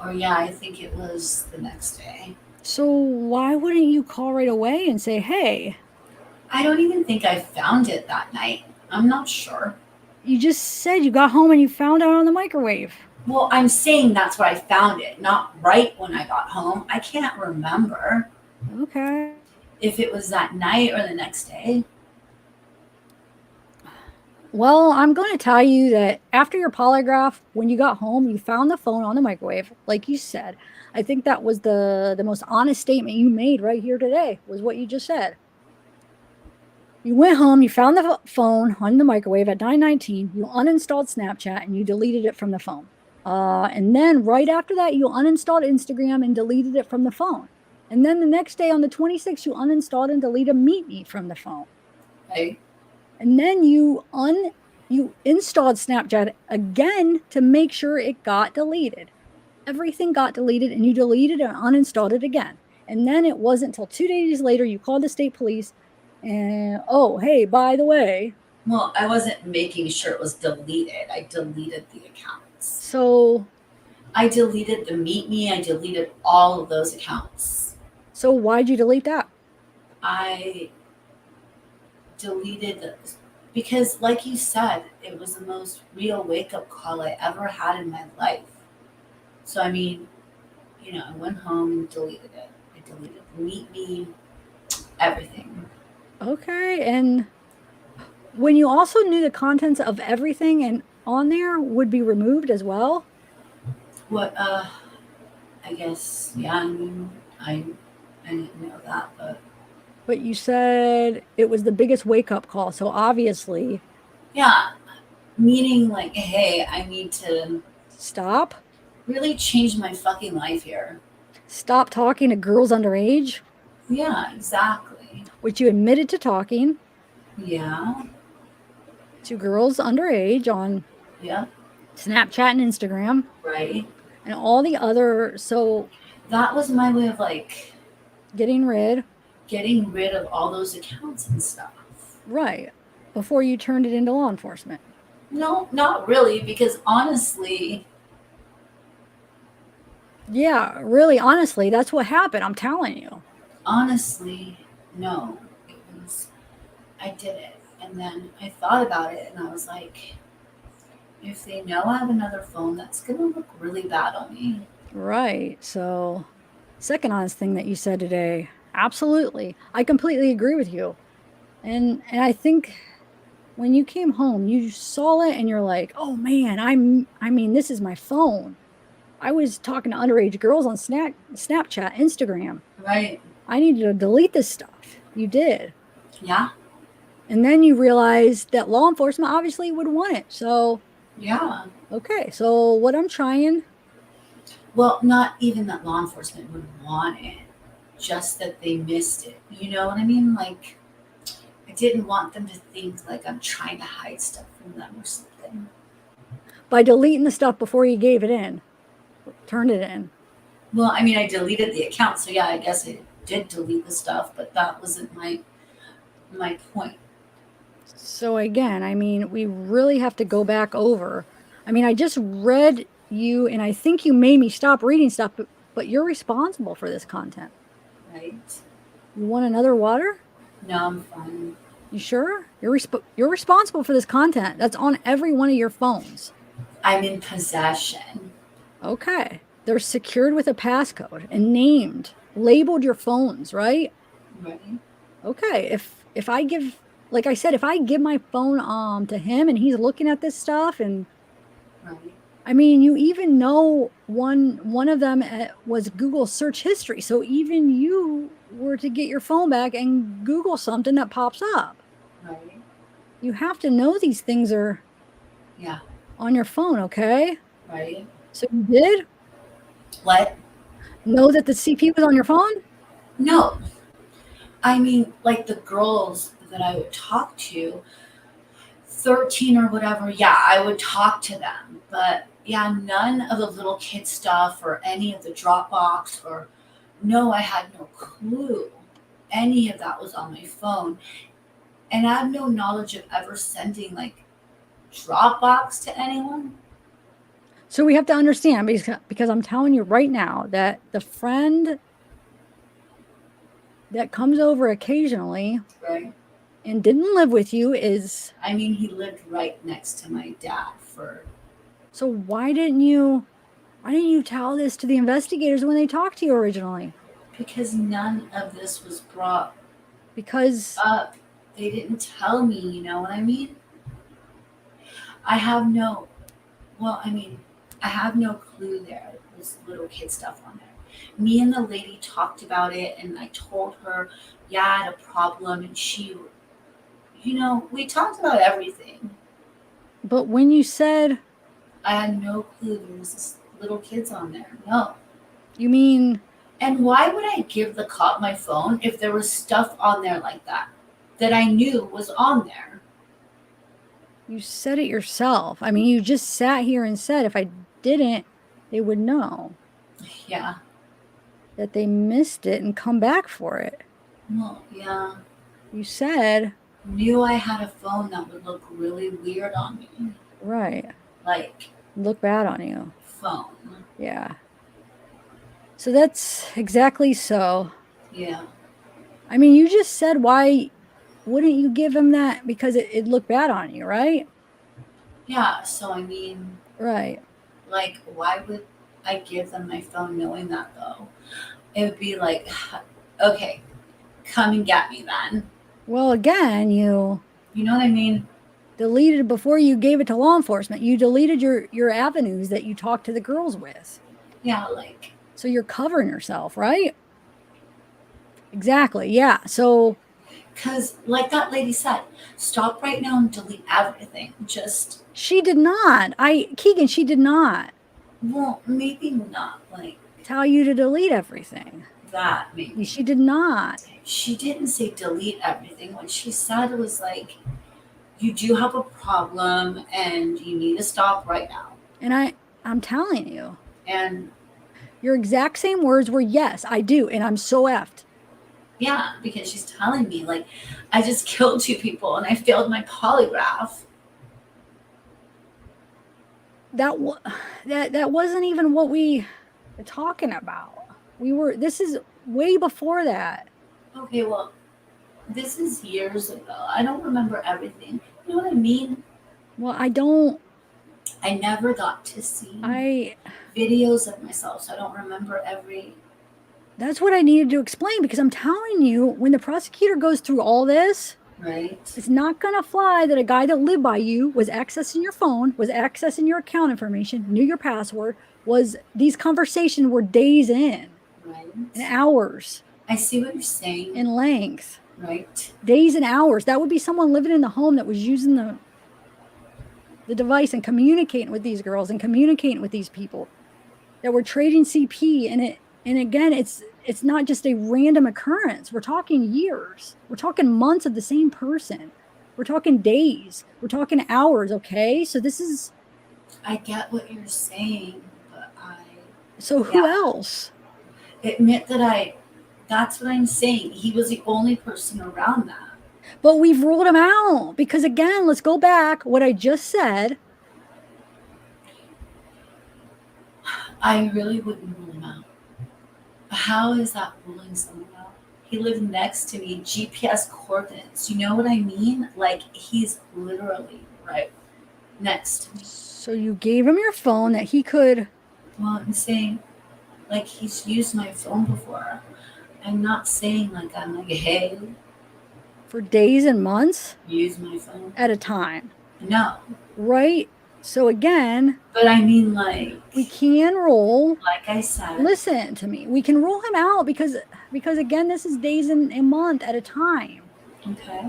Speaker 1: Or yeah, I think it was the next day.
Speaker 2: So why wouldn't you call right away and say, hey?
Speaker 1: I don't even think I found it that night. I'm not sure.
Speaker 2: You just said you got home and you found out on the microwave.
Speaker 1: Well, I'm saying that's where I found it, not right when I got home. I can't remember.
Speaker 2: Okay.
Speaker 1: If it was that night or the next day.
Speaker 2: Well, I'm going to tell you that after your polygraph, when you got home, you found the phone on the microwave, like you said. I think that was the most honest statement you made right here today, was what you just said. You went home, you found the phone on the microwave at 9:19, you uninstalled Snapchat, and you deleted it from the phone. And then right after that, you uninstalled Instagram and deleted it from the phone. And then the next day on the 26th, you uninstalled and deleted Meet Me from the phone.
Speaker 1: Okay.
Speaker 2: And then you installed Snapchat again to make sure it got deleted. Everything got deleted, and you deleted and uninstalled it again. And then it wasn't until 2 days later you called the state police and, oh, hey, by the way.
Speaker 1: Well, I wasn't making sure it was deleted. I deleted the accounts.
Speaker 2: So
Speaker 1: I deleted the Meet Me. I deleted all of those accounts.
Speaker 2: So why'd you delete that?
Speaker 1: I deleted those because, like you said, it was the most real wake-up call I ever had in my life. So, I mean, I went home and deleted it. I deleted Meet Me, everything.
Speaker 2: Okay, and when you also knew the contents of everything and on there would be removed as well.
Speaker 1: What? I guess. Yeah. I mean, I didn't know that,
Speaker 2: But you said it was the biggest wake up call. So obviously,
Speaker 1: yeah. Meaning, like, hey, I need to
Speaker 2: stop.
Speaker 1: really change my fucking life here.
Speaker 2: Stop talking to girls underage,
Speaker 1: Yeah, exactly.
Speaker 2: which you admitted to talking
Speaker 1: Yeah.
Speaker 2: to girls underage on
Speaker 1: Yeah.
Speaker 2: Snapchat and Instagram
Speaker 1: Right.
Speaker 2: and all the other. So
Speaker 1: That was my way of like
Speaker 2: getting rid,
Speaker 1: of all those accounts and stuff.
Speaker 2: right, before you turned it into law enforcement.
Speaker 1: No, not really, because honestly,
Speaker 2: Yeah, really, honestly, that's what happened. I'm telling you.
Speaker 1: no. It was, I did it. And then I thought about it and I was like, if they know I have another phone, that's going to look really bad on me.
Speaker 2: Right. So, second honest thing that you said today, absolutely. I completely agree with you. And I think when you came home, you saw it and you're like, "Oh man, I mean, this is my phone. I was talking to underage girls on Snapchat, Instagram.
Speaker 1: Right.
Speaker 2: I needed to delete this stuff." You did.
Speaker 1: Yeah.
Speaker 2: And then you realized that law enforcement obviously would want it. So,
Speaker 1: Yeah.
Speaker 2: okay. So, what I'm trying,
Speaker 1: Well, not even that law enforcement would want it, just that they missed it. You know what I mean? Like, I didn't want them to think like I'm trying to hide stuff from them or something.
Speaker 2: by deleting the stuff before you gave it in, turned it in.
Speaker 1: Well, I mean, I deleted the account, so yeah, I guess I did delete the stuff, but that wasn't my point.
Speaker 2: So again, I mean, we really have to go back over. I mean, I just read you and I think you made me stop reading stuff, but you're responsible for this content.
Speaker 1: Right?
Speaker 2: You want another water?
Speaker 1: No, I'm fine.
Speaker 2: You sure? You're responsible for this content. That's on every one of your phones.
Speaker 1: I'm in possession.
Speaker 2: Okay. They're secured with a passcode and named, labeled your phones, right?
Speaker 1: Right?
Speaker 2: Okay. If I give, like I said, if I give my phone to him and he's looking at this stuff, and
Speaker 1: Right?
Speaker 2: I mean, you even know one of them was Google search history. So even you were to get your phone back and Google something that pops up.
Speaker 1: Right?
Speaker 2: You have to know these things are
Speaker 1: Yeah.
Speaker 2: on your phone, okay?
Speaker 1: Right?
Speaker 2: So you did
Speaker 1: What?
Speaker 2: know that the CP was on your phone?
Speaker 1: No. I mean, like the girls that I would talk to, 13 or whatever, yeah, I would talk to them. But yeah, none of the little kid stuff or any of the Dropbox or no, I had no clue any of that was on my phone. And I have no knowledge of ever sending like Dropbox to anyone.
Speaker 2: So we have to understand because I'm telling you right now that the friend that comes over occasionally
Speaker 1: Right.
Speaker 2: and didn't live with you is.
Speaker 1: I mean, he lived right next to my dad for.
Speaker 2: So why didn't you tell this to the investigators when they talked to you originally?
Speaker 1: Because none of this was brought
Speaker 2: Because
Speaker 1: up. They didn't tell me, you know what I mean? I have no, well, I mean, I have no clue there. There's little kid stuff on there. Me and the lady talked about it, and I told her, yeah, I had a problem, and she, we talked about everything.
Speaker 2: but when you said
Speaker 1: I had no clue there was this little kids on there. No.
Speaker 2: you mean.
Speaker 1: And why would I give the cop my phone if there was stuff on there like that I knew was on there?
Speaker 2: You said it yourself. I mean, you just sat here and said if I didn't, they would know
Speaker 1: Yeah.
Speaker 2: that they missed it and come back for it.
Speaker 1: Well, yeah.
Speaker 2: You said.
Speaker 1: Knew I had a phone that would look really weird on me.
Speaker 2: Right.
Speaker 1: Like.
Speaker 2: Look bad on you.
Speaker 1: Phone.
Speaker 2: Yeah. So that's exactly so.
Speaker 1: Yeah.
Speaker 2: I mean, you just said why wouldn't you give him that because it looked bad on you, right?
Speaker 1: Yeah, so I mean,
Speaker 2: right.
Speaker 1: Like, why would I give them my phone knowing that though? It would be like, okay, come and get me then.
Speaker 2: Well, again, you
Speaker 1: You know what I mean?
Speaker 2: Deleted before you gave it to law enforcement. You deleted your avenues that you talked to the girls with.
Speaker 1: Yeah, like.
Speaker 2: So you're covering yourself, right? Exactly. Yeah. So.
Speaker 1: Because, like that lady said, stop right now and delete everything. Just.
Speaker 2: She did not. Kegan, she did not.
Speaker 1: Well, maybe not like.
Speaker 2: Tell you to delete everything.
Speaker 1: That maybe.
Speaker 2: She did not.
Speaker 1: She didn't say delete everything. What she said was like, you do have a problem and you need to stop right now.
Speaker 2: And I'm telling you.
Speaker 1: And
Speaker 2: your exact same words were, yes, I do. And I'm so effed.
Speaker 1: Yeah, because she's telling me, like, I just killed 2 people and I failed my polygraph.
Speaker 2: That wasn't even what we were talking about. This is way before that.
Speaker 1: Okay, well, this is years ago. I don't remember everything. You know what I mean?
Speaker 2: Well,
Speaker 1: I never got to see videos of myself, so I don't remember every.
Speaker 2: That's what I needed to explain, because I'm telling you, when the prosecutor goes through all this,
Speaker 1: right,
Speaker 2: it's not going to fly that a guy that lived by you was accessing your phone, was accessing your account information, knew your password, these conversations were days in,
Speaker 1: right,
Speaker 2: and hours.
Speaker 1: I see what you're saying.
Speaker 2: In length.
Speaker 1: Right.
Speaker 2: Days and hours. That would be someone living in the home that was using the device and communicating with these girls and communicating with these people that were trading CP. And again, it's not just a random occurrence. We're talking years. We're talking months of the same person. We're talking days. We're talking hours. Okay. So this is.
Speaker 1: I get what you're saying, but
Speaker 2: So who else?
Speaker 1: Admit that that's what I'm saying. He was the only person around that.
Speaker 2: But we've ruled him out because, again, let's go back. What I just said.
Speaker 1: I really wouldn't rule him out. How is that ruling someone out? He lived next to me, GPS coordinates. You know what I mean? Like, he's literally right next to me.
Speaker 2: So you gave him your phone that he could.
Speaker 1: Well, I'm saying, like, he's used my phone before. I'm not saying, like, I'm like, hey.
Speaker 2: For days and months?
Speaker 1: Use my phone.
Speaker 2: At a time.
Speaker 1: No.
Speaker 2: Right? So again.
Speaker 1: But I mean, like.
Speaker 2: We can rule.
Speaker 1: Like I said.
Speaker 2: Listen to me. We can rule him out because again, this is days and a month at a time.
Speaker 1: Okay.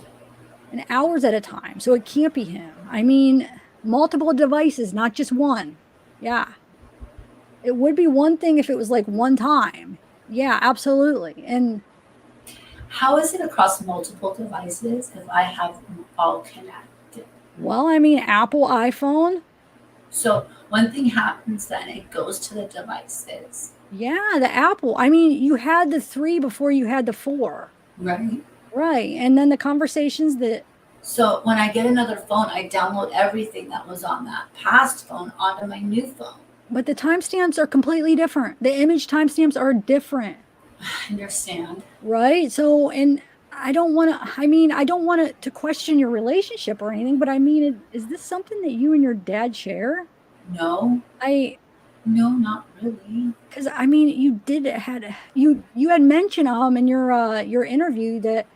Speaker 2: And hours at a time. So it can't be him. I mean, multiple devices, not just one. Yeah. It would be one thing if it was like one time. Yeah, absolutely. And
Speaker 1: how is it across multiple devices if I have them all connected?
Speaker 2: Well, I mean, Apple iPhone.
Speaker 1: So one thing happens, then it goes to the devices.
Speaker 2: Yeah, the Apple. I mean, you had the 3 before you had the 4.
Speaker 1: Right.
Speaker 2: Right. And then the conversations that.
Speaker 1: So when I get another phone, I download everything that was on that past phone onto my new phone.
Speaker 2: But the timestamps are completely different. The image timestamps are different.
Speaker 1: I understand.
Speaker 2: Right? So, and I don't want to question your relationship or anything, but I mean, is this something that you and your dad share?
Speaker 1: No. No, not really.
Speaker 2: Because I mean, you had mentioned in your interview that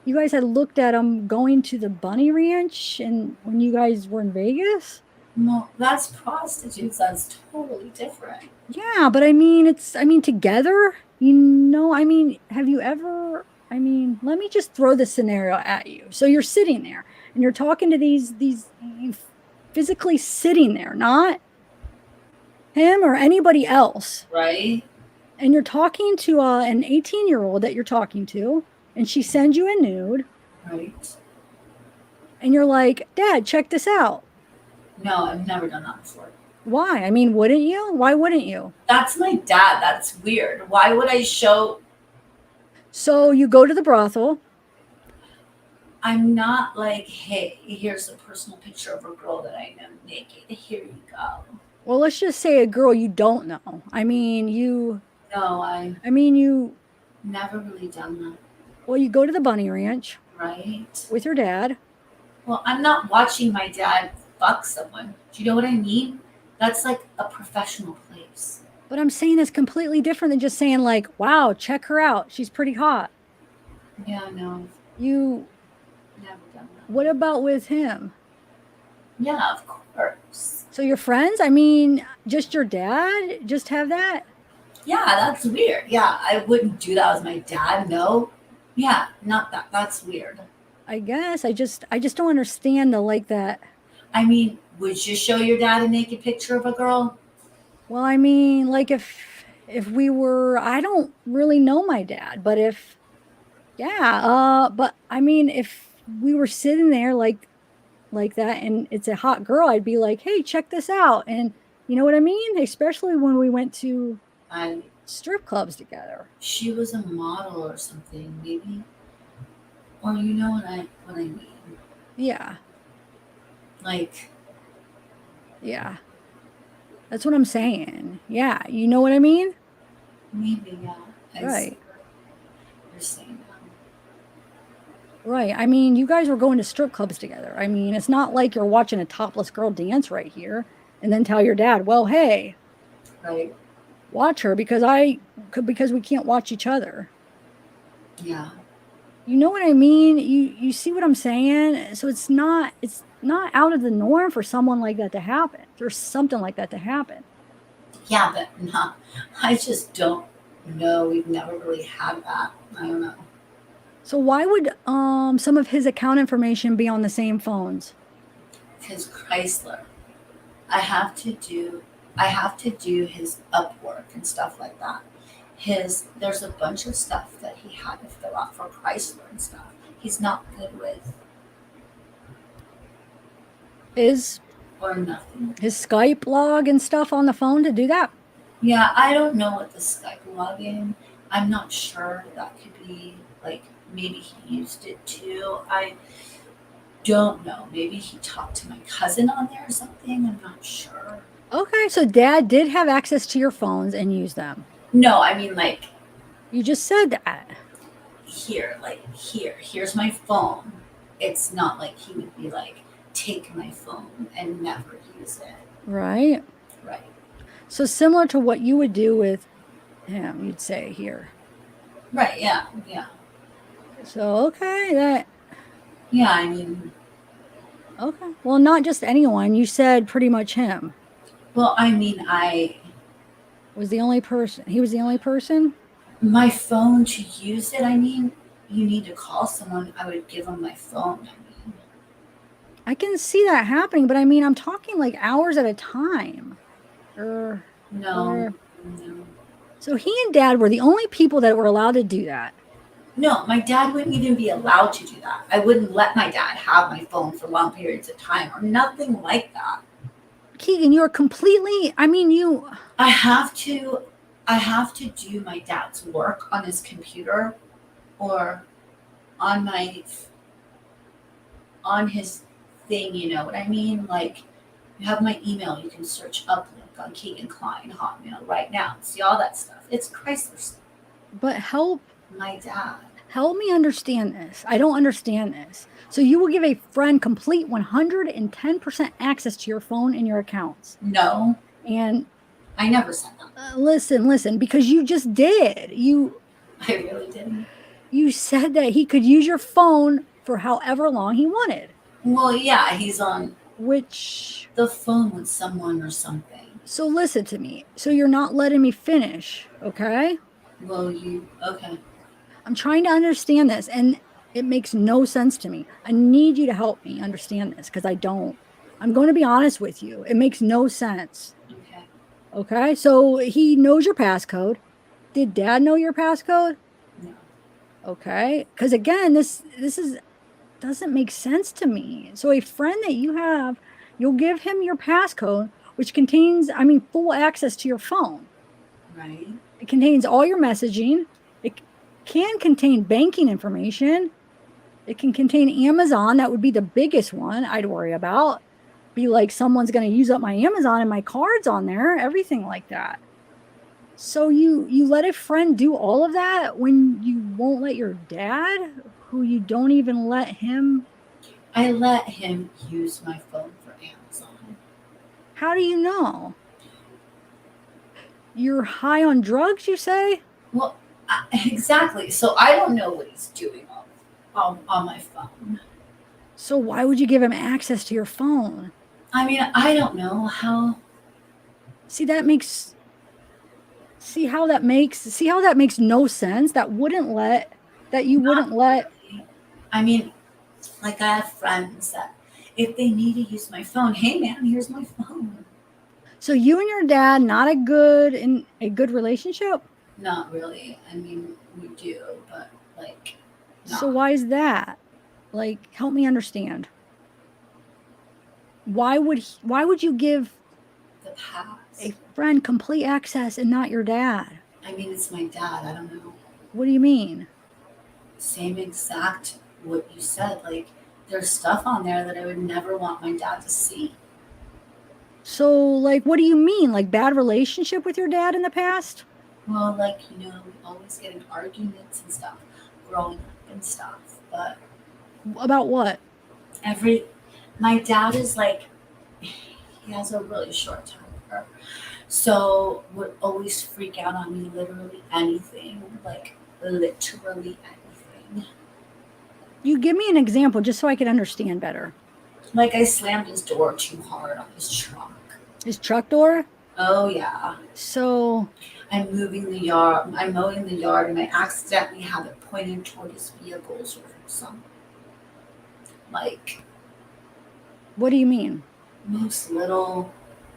Speaker 2: you guys had looked at going to the bunny ranch and when you guys were in Vegas.
Speaker 1: No, that's prostitutes. That's totally different.
Speaker 2: Yeah, but I mean, together, you know, I mean, have you ever, I mean, let me just throw this scenario at you. So you're sitting there and you're talking to you physically sitting there, not him or anybody else.
Speaker 1: Right.
Speaker 2: And you're talking to an 18-year-old that you're talking to, and she sends you a nude.
Speaker 1: Right.
Speaker 2: And you're like, Dad, check this out.
Speaker 1: No, I've never done that before.
Speaker 2: Why? I mean, wouldn't you? Why wouldn't you?
Speaker 1: That's my dad. That's weird. Why would I show?
Speaker 2: So you go to the brothel.
Speaker 1: I'm not like, hey, here's a personal picture of a girl that I know naked. Here you go.
Speaker 2: Well, let's just say a girl you don't know. I mean, you.
Speaker 1: No,
Speaker 2: you.
Speaker 1: Never really done that.
Speaker 2: Well, you go to the bunny ranch.
Speaker 1: Right.
Speaker 2: With your dad.
Speaker 1: Well, I'm not watching my dad fuck someone. Do you know what I mean? That's like a professional place.
Speaker 2: But I'm saying that's completely different than just saying like, wow, check her out. She's pretty hot.
Speaker 1: Yeah, no.
Speaker 2: You.
Speaker 1: Never done that.
Speaker 2: What about with him?
Speaker 1: Yeah, of course.
Speaker 2: So you're friends? I mean, just your dad? Just have that?
Speaker 1: Yeah, that's weird. Yeah, I wouldn't do that with my dad. No. Yeah, not that. That's weird.
Speaker 2: I guess. I just don't understand the like that.
Speaker 1: I mean, would you show your dad a naked picture of a girl?
Speaker 2: Well, I mean, like if we were, I don't really know my dad, but if yeah, but I mean, if we were sitting there like that and it's a hot girl, I'd be like, "Hey, check this out." And you know what I mean? Especially when we went to
Speaker 1: I
Speaker 2: strip clubs together.
Speaker 1: She was a model or something, maybe. Or you know what I mean?
Speaker 2: Yeah.
Speaker 1: Like,
Speaker 2: Yeah. That's what I'm saying. Yeah, you know what I mean?
Speaker 1: maybe, yeah. I see
Speaker 2: Right.
Speaker 1: what you're saying now.
Speaker 2: Right. I mean, you guys were going to strip clubs together. I mean, it's not like you're watching a topless girl dance right here and then tell your dad, "Well, hey,
Speaker 1: Right?
Speaker 2: watch her because we can't watch each other."
Speaker 1: Yeah.
Speaker 2: You know what I mean? You see what I'm saying? So it's not out of the norm for someone like that to happen. There's something like that to happen.
Speaker 1: Yeah, but no, I just don't know. We've never really had that. I don't know.
Speaker 2: So why would some of his account information be on the same phones?
Speaker 1: Because Chrysler, I have to do I have to do his Upwork and stuff like that. There's a bunch of stuff that he had to fill out for Chrysler and stuff. He's not good with
Speaker 2: Is
Speaker 1: or nothing.
Speaker 2: his Skype log and stuff on the phone to do that?
Speaker 1: Yeah, I don't know what the Skype login. I'm not sure. That could be like maybe he used it too. I don't know. Maybe he talked to my cousin on there or something. I'm not sure.
Speaker 2: Okay, so dad did have access to your phones and use them.
Speaker 1: No, I mean like
Speaker 2: You just said that.
Speaker 1: here's my phone. It's not like he would be like, take my phone and never use it.
Speaker 2: Right?
Speaker 1: Right.
Speaker 2: So similar to what you would do with him, you'd say here.
Speaker 1: Right, yeah, yeah.
Speaker 2: So okay.
Speaker 1: Yeah, I mean,
Speaker 2: Okay. Well, not just anyone. You said pretty much him
Speaker 1: well, I mean,
Speaker 2: was the only person. He was the only person?
Speaker 1: my phone to use it, I mean, you need to call someone, I would give them my phone. I mean,
Speaker 2: I can see that happening, but I mean, I'm talking like hours at a time. Or
Speaker 1: no,
Speaker 2: or
Speaker 1: no.
Speaker 2: so he and dad were the only people that were allowed to do that.
Speaker 1: No, my dad wouldn't even be allowed to do that. I wouldn't let my dad have my phone for long periods of time or nothing like that.
Speaker 2: Kegan, you're completely, I mean,
Speaker 1: I have to do my dad's work on his computer or on his thing, you know what I mean? Like you have my email, you can search uplink on Kegan Kline Hotmail right now. See all that stuff. It's Chrysler stuff.
Speaker 2: but
Speaker 1: My dad.
Speaker 2: help me understand this. I don't understand this. So you will give a friend complete 110% access to your phone and your accounts.
Speaker 1: No,
Speaker 2: And
Speaker 1: I never said that.
Speaker 2: listen, because you just did.
Speaker 1: I really didn't.
Speaker 2: You said that he could use your phone for however long he wanted,
Speaker 1: Well, yeah, he's on
Speaker 2: which
Speaker 1: the phone with someone or something.
Speaker 2: so listen to me. So you're not letting me finish, okay?
Speaker 1: Well, okay.
Speaker 2: I'm trying to understand this and it makes no sense to me. I need you to help me understand this because I don't. I'm going to be honest with you. It makes no sense.
Speaker 1: Okay.
Speaker 2: Okay? So he knows your passcode. Did dad know your passcode?
Speaker 1: No.
Speaker 2: Okay? Cuz again, this is doesn't make sense to me. So a friend that you have, you'll give him your passcode which contains, I mean, full access to your phone.
Speaker 1: Right.
Speaker 2: It contains all your messaging. It can contain banking information. It can contain Amazon. That would be the biggest one I'd worry about. Be like someone's going to use up my Amazon and my cards on there, everything like that. So you let a friend do all of that when you won't let your dad, who you don't even let him.
Speaker 1: I let him use my phone for Amazon.
Speaker 2: How do you know? You're high on drugs, you say?
Speaker 1: Well, exactly. So I don't know what he's doing on my phone.
Speaker 2: So why would you give him access to your phone?
Speaker 1: I mean, I don't know how.
Speaker 2: See, see how that makes no sense. That you wouldn't let.
Speaker 1: I mean, like I have friends that if they need to use my phone, hey man, here's my phone.
Speaker 2: So you and your dad not in a good relationship?
Speaker 1: Not really. I mean, we do, but like,
Speaker 2: So
Speaker 1: not.
Speaker 2: why is that? Like, help me understand. Why would you give
Speaker 1: The past.
Speaker 2: a friend complete access and not your dad?
Speaker 1: I mean, it's my dad. I don't know.
Speaker 2: What do you mean?
Speaker 1: Same exact what you said. Like, there's stuff on there that I would never want my dad to see.
Speaker 2: So, like, what do you mean? Like, bad relationship with your dad in the past?
Speaker 1: Well, like, we always get in arguments and stuff growing up and stuff. But
Speaker 2: About what?
Speaker 1: every, my dad is like, he has a really short temper. So would always freak out on me, literally anything. Like, literally anything.
Speaker 2: You give me an example just so I can understand better.
Speaker 1: Like, I slammed his door too hard on his truck.
Speaker 2: His truck door?
Speaker 1: Oh, yeah.
Speaker 2: So,
Speaker 1: I'm moving the yard, I'm mowing the yard, and I accidentally have it pointed toward his vehicles or something. Like,
Speaker 2: what do you mean?
Speaker 1: most little,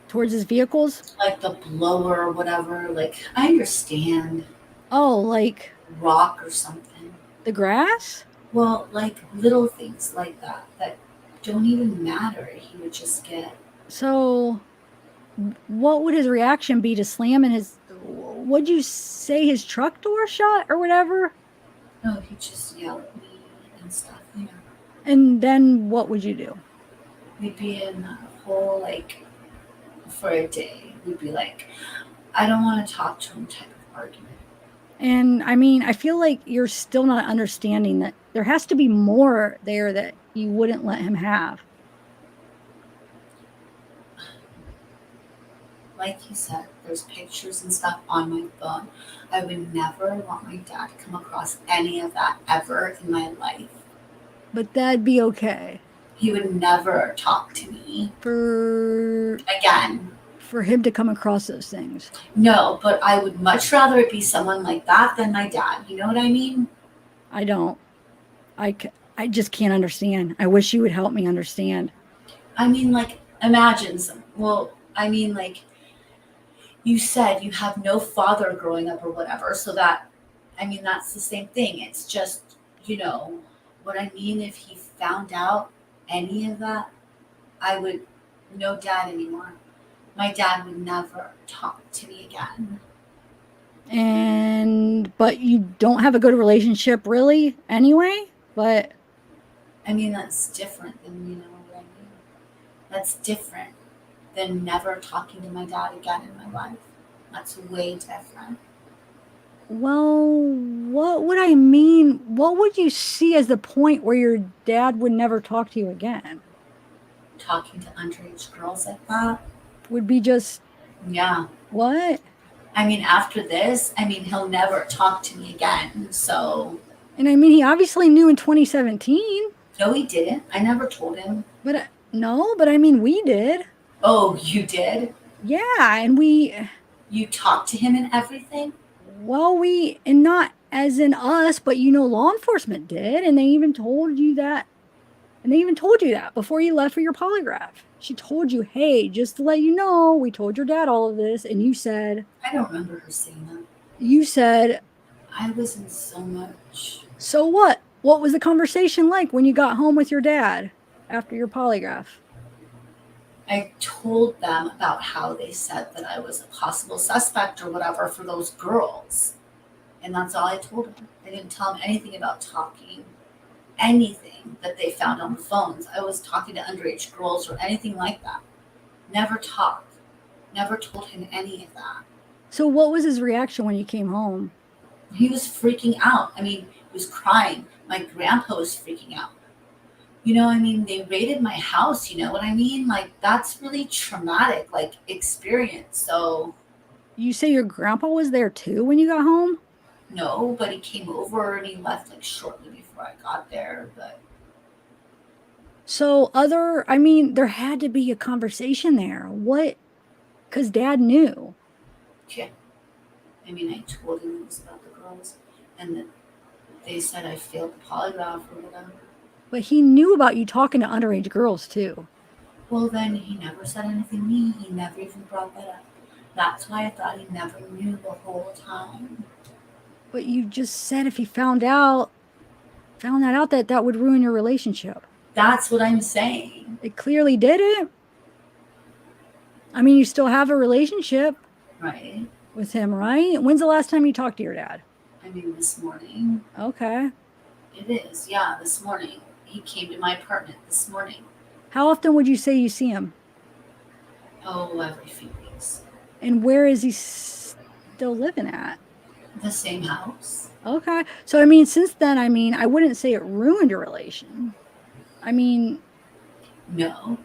Speaker 2: Towards his vehicles?
Speaker 1: like the blower or whatever. Like, I understand.
Speaker 2: Oh, like
Speaker 1: Rock or something.
Speaker 2: the grass?
Speaker 1: Well, like little things like that that don't even matter. He would just get.
Speaker 2: So, what would his reaction be to slamming would you say his truck door shut or whatever?
Speaker 1: No, he'd just yell at me and stuff.
Speaker 2: And then what would you do?
Speaker 1: We'd be in a whole, like, for a day. We'd be like, I don't want to talk to him type of argument.
Speaker 2: And I mean, I feel like you're still not understanding that there has to be more there that you wouldn't let him have.
Speaker 1: Like you said, there's pictures and stuff on my phone. I would never want my dad to come across any of that ever in my life.
Speaker 2: But that'd be okay.
Speaker 1: He would never talk to me
Speaker 2: For
Speaker 1: again.
Speaker 2: For him to come across those things.
Speaker 1: No, but I would much rather it be someone like that than my dad. You know what I mean?
Speaker 2: I don't. I just can't understand. I wish you would help me understand.
Speaker 1: I mean, like, imagine some. Well, I mean, like, you said you have no father growing up or whatever. So that, I mean, that's the same thing. It's just, what I mean. If he found out any of that, I would, no dad anymore. My dad would never talk to me again.
Speaker 2: But you don't have a good relationship really anyway, but
Speaker 1: I mean, that's different than, what I mean. That's different than never talking to my dad again in my life. That's way different.
Speaker 2: Well, what would I mean? What would you see as the point where your dad would never talk to you again?
Speaker 1: Talking to underage girls like that?
Speaker 2: Would be just.
Speaker 1: Yeah.
Speaker 2: What?
Speaker 1: I mean, after this, he'll never talk to me again, so.
Speaker 2: And I mean, he obviously knew in 2017.
Speaker 1: No, he didn't. I never told him.
Speaker 2: But no, but I mean, we did.
Speaker 1: Oh, you did?
Speaker 2: Yeah, and
Speaker 1: You talked to him and everything?
Speaker 2: Well, and not as in us, but law enforcement did, and they even told you that. And they even told you that before you left for your polygraph. She told you, hey, just to let you know, we told your dad all of this. And you said.
Speaker 1: I don't remember her saying that.
Speaker 2: You said.
Speaker 1: I was in so much.
Speaker 2: So what? What was the conversation like when you got home with your dad after your polygraph?
Speaker 1: I told them about how they said that I was a possible suspect or whatever for those girls. And that's all I told them. I didn't tell them anything about talking. Anything that they found on the phones. I was talking to underage girls or anything like that. Never talked. Never told him any of that.
Speaker 2: So what was his reaction when you came home?
Speaker 1: He was freaking out. He was crying. My grandpa was freaking out. They raided my house, you know what I mean? Like, that's really traumatic, like, experience. So.
Speaker 2: You say your grandpa was there too when you got home?
Speaker 1: No, but he came over and he left, like, shortly before I got there, but.
Speaker 2: So there had to be a conversation there. What? Because Dad knew.
Speaker 1: Yeah. I mean, I told him it was about the girls, and that they said I failed the polygraph or whatever.
Speaker 2: But he knew about you talking to underage girls too.
Speaker 1: Well, then he never said anything to me. He never even brought that up. That's why I thought he never knew the whole time.
Speaker 2: But you just said if he found that out, that would ruin your relationship.
Speaker 1: That's what I'm saying.
Speaker 2: It clearly didn't. I mean, you still have a relationship
Speaker 1: Right?
Speaker 2: with him, right? When's the last time you talked to your dad?
Speaker 1: I mean, this morning.
Speaker 2: Okay.
Speaker 1: It is, yeah, this morning. He came to my apartment this morning.
Speaker 2: How often would you say you see him?
Speaker 1: Oh, every few weeks.
Speaker 2: And where is he still living at?
Speaker 1: The same house.
Speaker 2: Okay. So, I mean, since then, I wouldn't say it ruined your relation. I mean,
Speaker 1: No.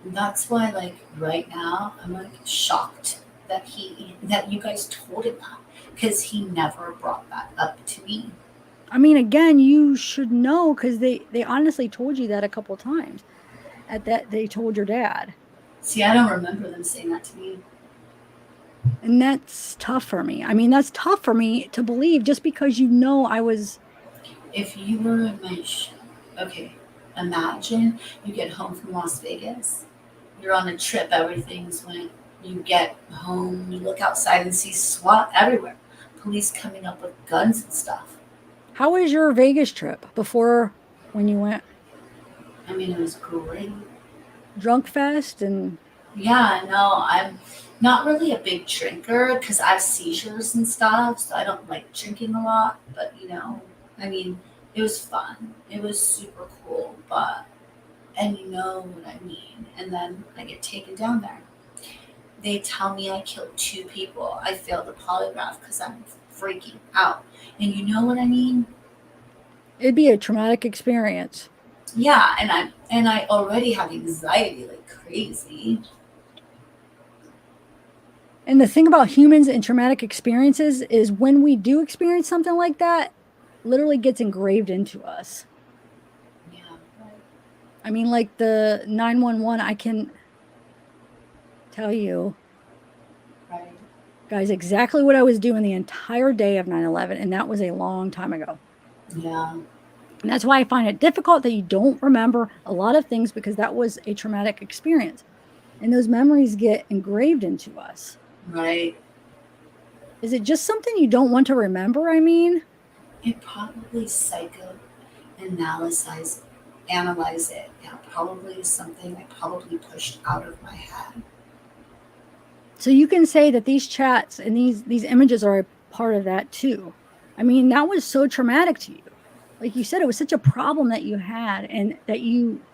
Speaker 1: That's why, like, right now, I'm, like, shocked that you guys told him that. Because he never brought that up to me.
Speaker 2: I mean, again, you should know because they honestly told you that a couple times. They told your dad.
Speaker 1: See, I don't remember them saying that to me.
Speaker 2: And that's tough for me. I mean, that's tough for me to believe just because you know I was.
Speaker 1: If you were in my okay, imagine you get home from Las Vegas. You're on a trip, everything's went. You get home, you look outside and see SWAT everywhere. Police coming up with guns and stuff.
Speaker 2: How was your Vegas trip before when you went?
Speaker 1: I mean, it was great.
Speaker 2: Drunk fest and.
Speaker 1: Yeah, no, I'm not really a big drinker because I have seizures and stuff, so I don't like drinking a lot. But, I mean, it was fun. It was super cool, and you know what I mean. And then I get taken down there. They tell me I killed 2 people. I failed the polygraph because I'm freaking out. And you know what I mean?
Speaker 2: It'd be a traumatic experience.
Speaker 1: Yeah, and I already have anxiety like crazy.
Speaker 2: And the thing about humans and traumatic experiences is when we do experience something like that, literally gets engraved into us.
Speaker 1: Yeah, right.
Speaker 2: I mean, like the 911, I can tell you,
Speaker 1: Right.
Speaker 2: guys, exactly what I was doing the entire day of 9/11, and that was a long time ago.
Speaker 1: Yeah.
Speaker 2: And that's why I find it difficult that you don't remember a lot of things because that was a traumatic experience. And those memories get engraved into us.
Speaker 1: Right.
Speaker 2: Is it just something you don't want to remember? I mean,
Speaker 1: It probably analyze it. Yeah, probably something I probably pushed out of my head.
Speaker 2: so you can say that these chats and these images are a part of that too. I mean, that was so traumatic to you. Like you said, it was such a problem that you had, and that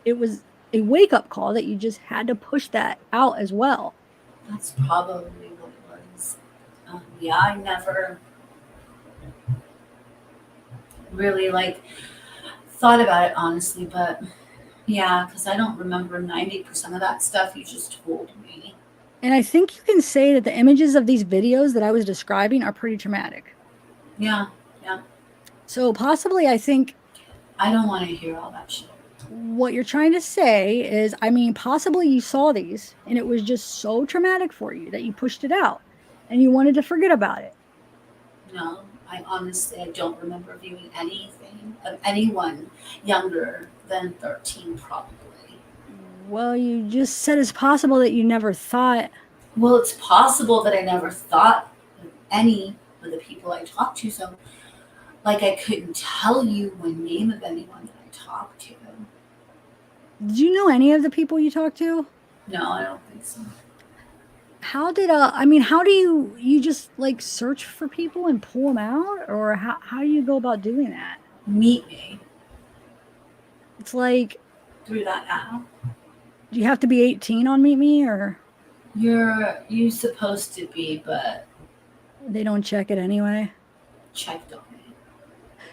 Speaker 2: it was a wake-up call that you just had to push that out as well.
Speaker 1: That's probably what it was. Yeah, I never really thought about it honestly, but yeah, because I don't remember 90% of that stuff you just told me.
Speaker 2: And I think you can say that the images of these videos that I was describing are pretty traumatic.
Speaker 1: Yeah.
Speaker 2: So possibly, I think
Speaker 1: I don't want to hear all that shit.
Speaker 2: what you're trying to say is, I mean, possibly you saw these and it was just so traumatic for you that you pushed it out and you wanted to forget about it.
Speaker 1: No, I don't remember viewing anything of anyone younger than 13, probably.
Speaker 2: Well, you just said it's possible that you never thought.
Speaker 1: Well, it's possible that I never thought of any of the people I talked to, so I couldn't tell you one name of anyone that I talked to.
Speaker 2: Did you know any of the people you talked to?
Speaker 1: No, I don't think so.
Speaker 2: How do you just search for people and pull them out, or how do you go about doing that?
Speaker 1: Meet me.
Speaker 2: It's like
Speaker 1: Through that app.
Speaker 2: Do you have to be 18 on Meet Me, or
Speaker 1: You supposed to be, but
Speaker 2: they don't check it anyway?
Speaker 1: checked on me.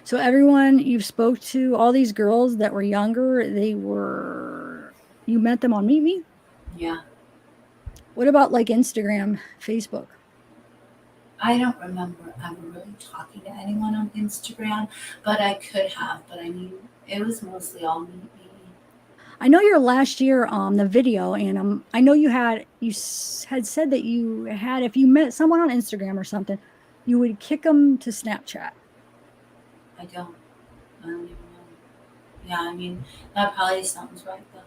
Speaker 2: So everyone you've spoke to, all these girls that were younger, you met them on Meet Me?
Speaker 1: Yeah.
Speaker 2: What about Instagram, Facebook?
Speaker 1: I don't remember ever really talking to anyone on Instagram, but I could have. But I mean, it was mostly all Meet Me.
Speaker 2: I know your last year the video, and I know had said that you had, if you met someone on Instagram or something, you would kick them to Snapchat.
Speaker 1: I don't even know. Yeah, I mean, that probably sounds right though.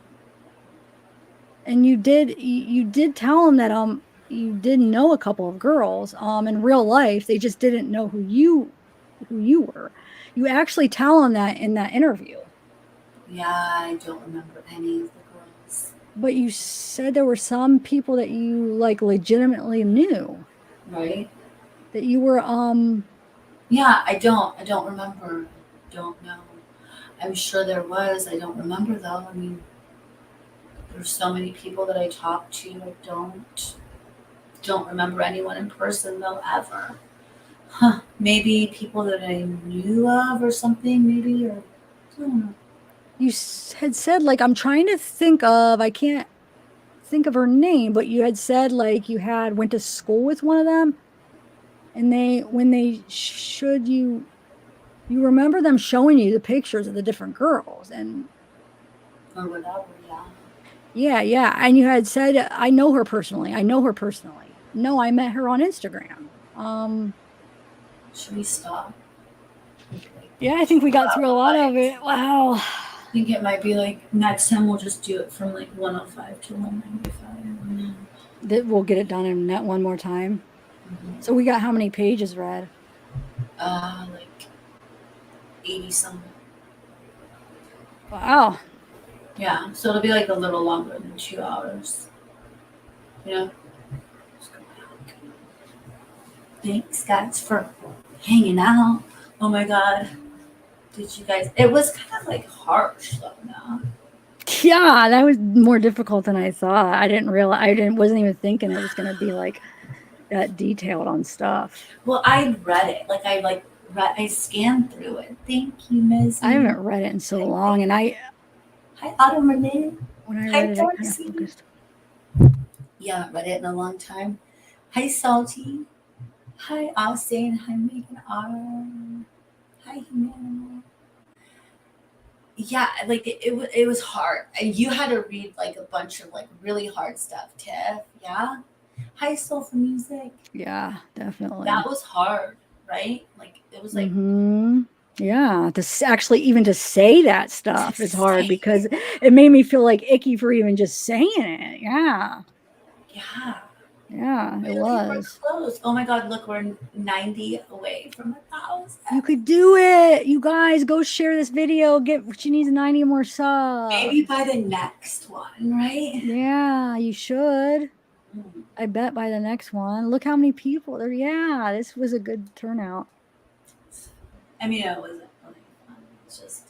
Speaker 2: And you did tell them that you did know a couple of girls in real life. They just didn't know who you were. You actually tell them that in that interview.
Speaker 1: Yeah, I don't remember any of the girls.
Speaker 2: But you said there were some people that you like legitimately knew.
Speaker 1: Right?
Speaker 2: That you were
Speaker 1: Yeah, I don't remember. Don't know. I'm sure there was. I don't remember though. I mean, there's so many people that I talked to. I don't remember anyone in person though ever. Huh. Maybe people that I knew of or something, maybe, or I don't know.
Speaker 2: You had said, like, I'm trying to think of, I can't think of her name, but you had said like you had went to school with one of them, and when they showed you remember them showing you the pictures of the different girls, and
Speaker 1: Or whatever,
Speaker 2: yeah, and you had said, I know her personally. No, I met her on Instagram.
Speaker 1: Should we stop?
Speaker 2: Yeah, I think we got through a lot of it. Wow.
Speaker 1: I think it might be like next time we'll just do it from like 105 to 195.
Speaker 2: That we'll get it done in that one more time. Mm-hmm. So we got how many pages read?
Speaker 1: Like 80 something.
Speaker 2: Wow.
Speaker 1: Yeah, so it'll be like a little longer than 2 hours. Yeah. Thanks, guys, for hanging out. Oh my god. Did you guys? It was kind of like harsh though, no?
Speaker 2: Yeah, that was more difficult than I thought. I didn't realize. Wasn't even thinking it was going to be like that detailed on stuff.
Speaker 1: Well, I read it. I scanned through it. Thank you, Ms.
Speaker 2: I haven't read it in so long, and
Speaker 1: Hi, Autumn Renee.
Speaker 2: When I read it, I kind of focused.
Speaker 1: Yeah, haven't read it in a long time. Hi, Salty. Hi, Austin. Hi, Megan R. Hi, Humana. Yeah, like it was hard. And you had to read like a bunch of like really hard stuff, Tiff. Yeah. Hi, Soulful Music.
Speaker 2: Yeah, definitely.
Speaker 1: That was hard, right? Like it was like.
Speaker 2: Mm-hmm. Yeah, even to say that stuff is hard because it made me feel like icky for even just saying it. Yeah.
Speaker 1: Yeah.
Speaker 2: Yeah, it was.
Speaker 1: We're close. Oh my God, look, we're 90 away from 1,000.
Speaker 2: You could do it. You guys, go share this video. She needs 90 more subs.
Speaker 1: Maybe by the next one, right?
Speaker 2: Yeah, you should. I bet by the next one. Look how many people there. Yeah, this was a good turnout.
Speaker 1: I mean, it wasn't really fun. It's just,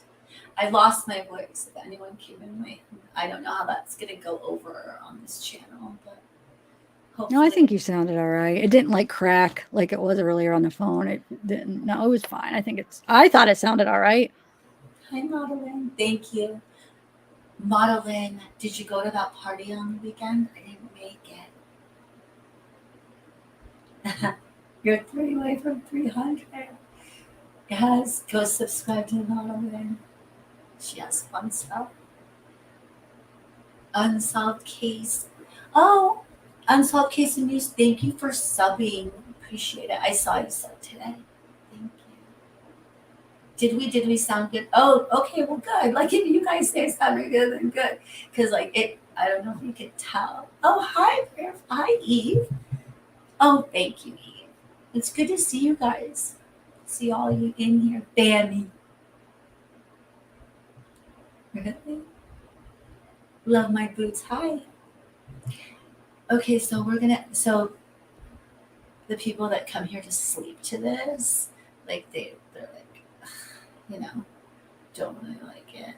Speaker 1: I lost my voice. If anyone came in I don't know how that's going to go over on this channel, but hopefully.
Speaker 2: No, I think you sounded all right. It didn't like crack like it was earlier on the phone. It didn't. No, it was fine. I thought it sounded all right.
Speaker 1: Hi, Madeline. Thank you. Madeline, did you go to that party on the weekend? I didn't make it. You're 3 away from 300. Yes, go subscribe to Madeline. She has fun stuff. Unsolved Case. Oh, Unsolved Case of News. Thank you for subbing. Appreciate it. I saw you sub today. Thank you. Did we sound good? Oh, okay. Well, good. Like if you guys say sounding good, then good. Because I don't know if you could tell. Oh, hi, Eve. Oh, thank you, Eve. It's good to see you guys. See all of you in here. Bammy. Really? Love my boots. Hi. Okay, so so the people that come here to sleep to this, like they're like, don't really like it.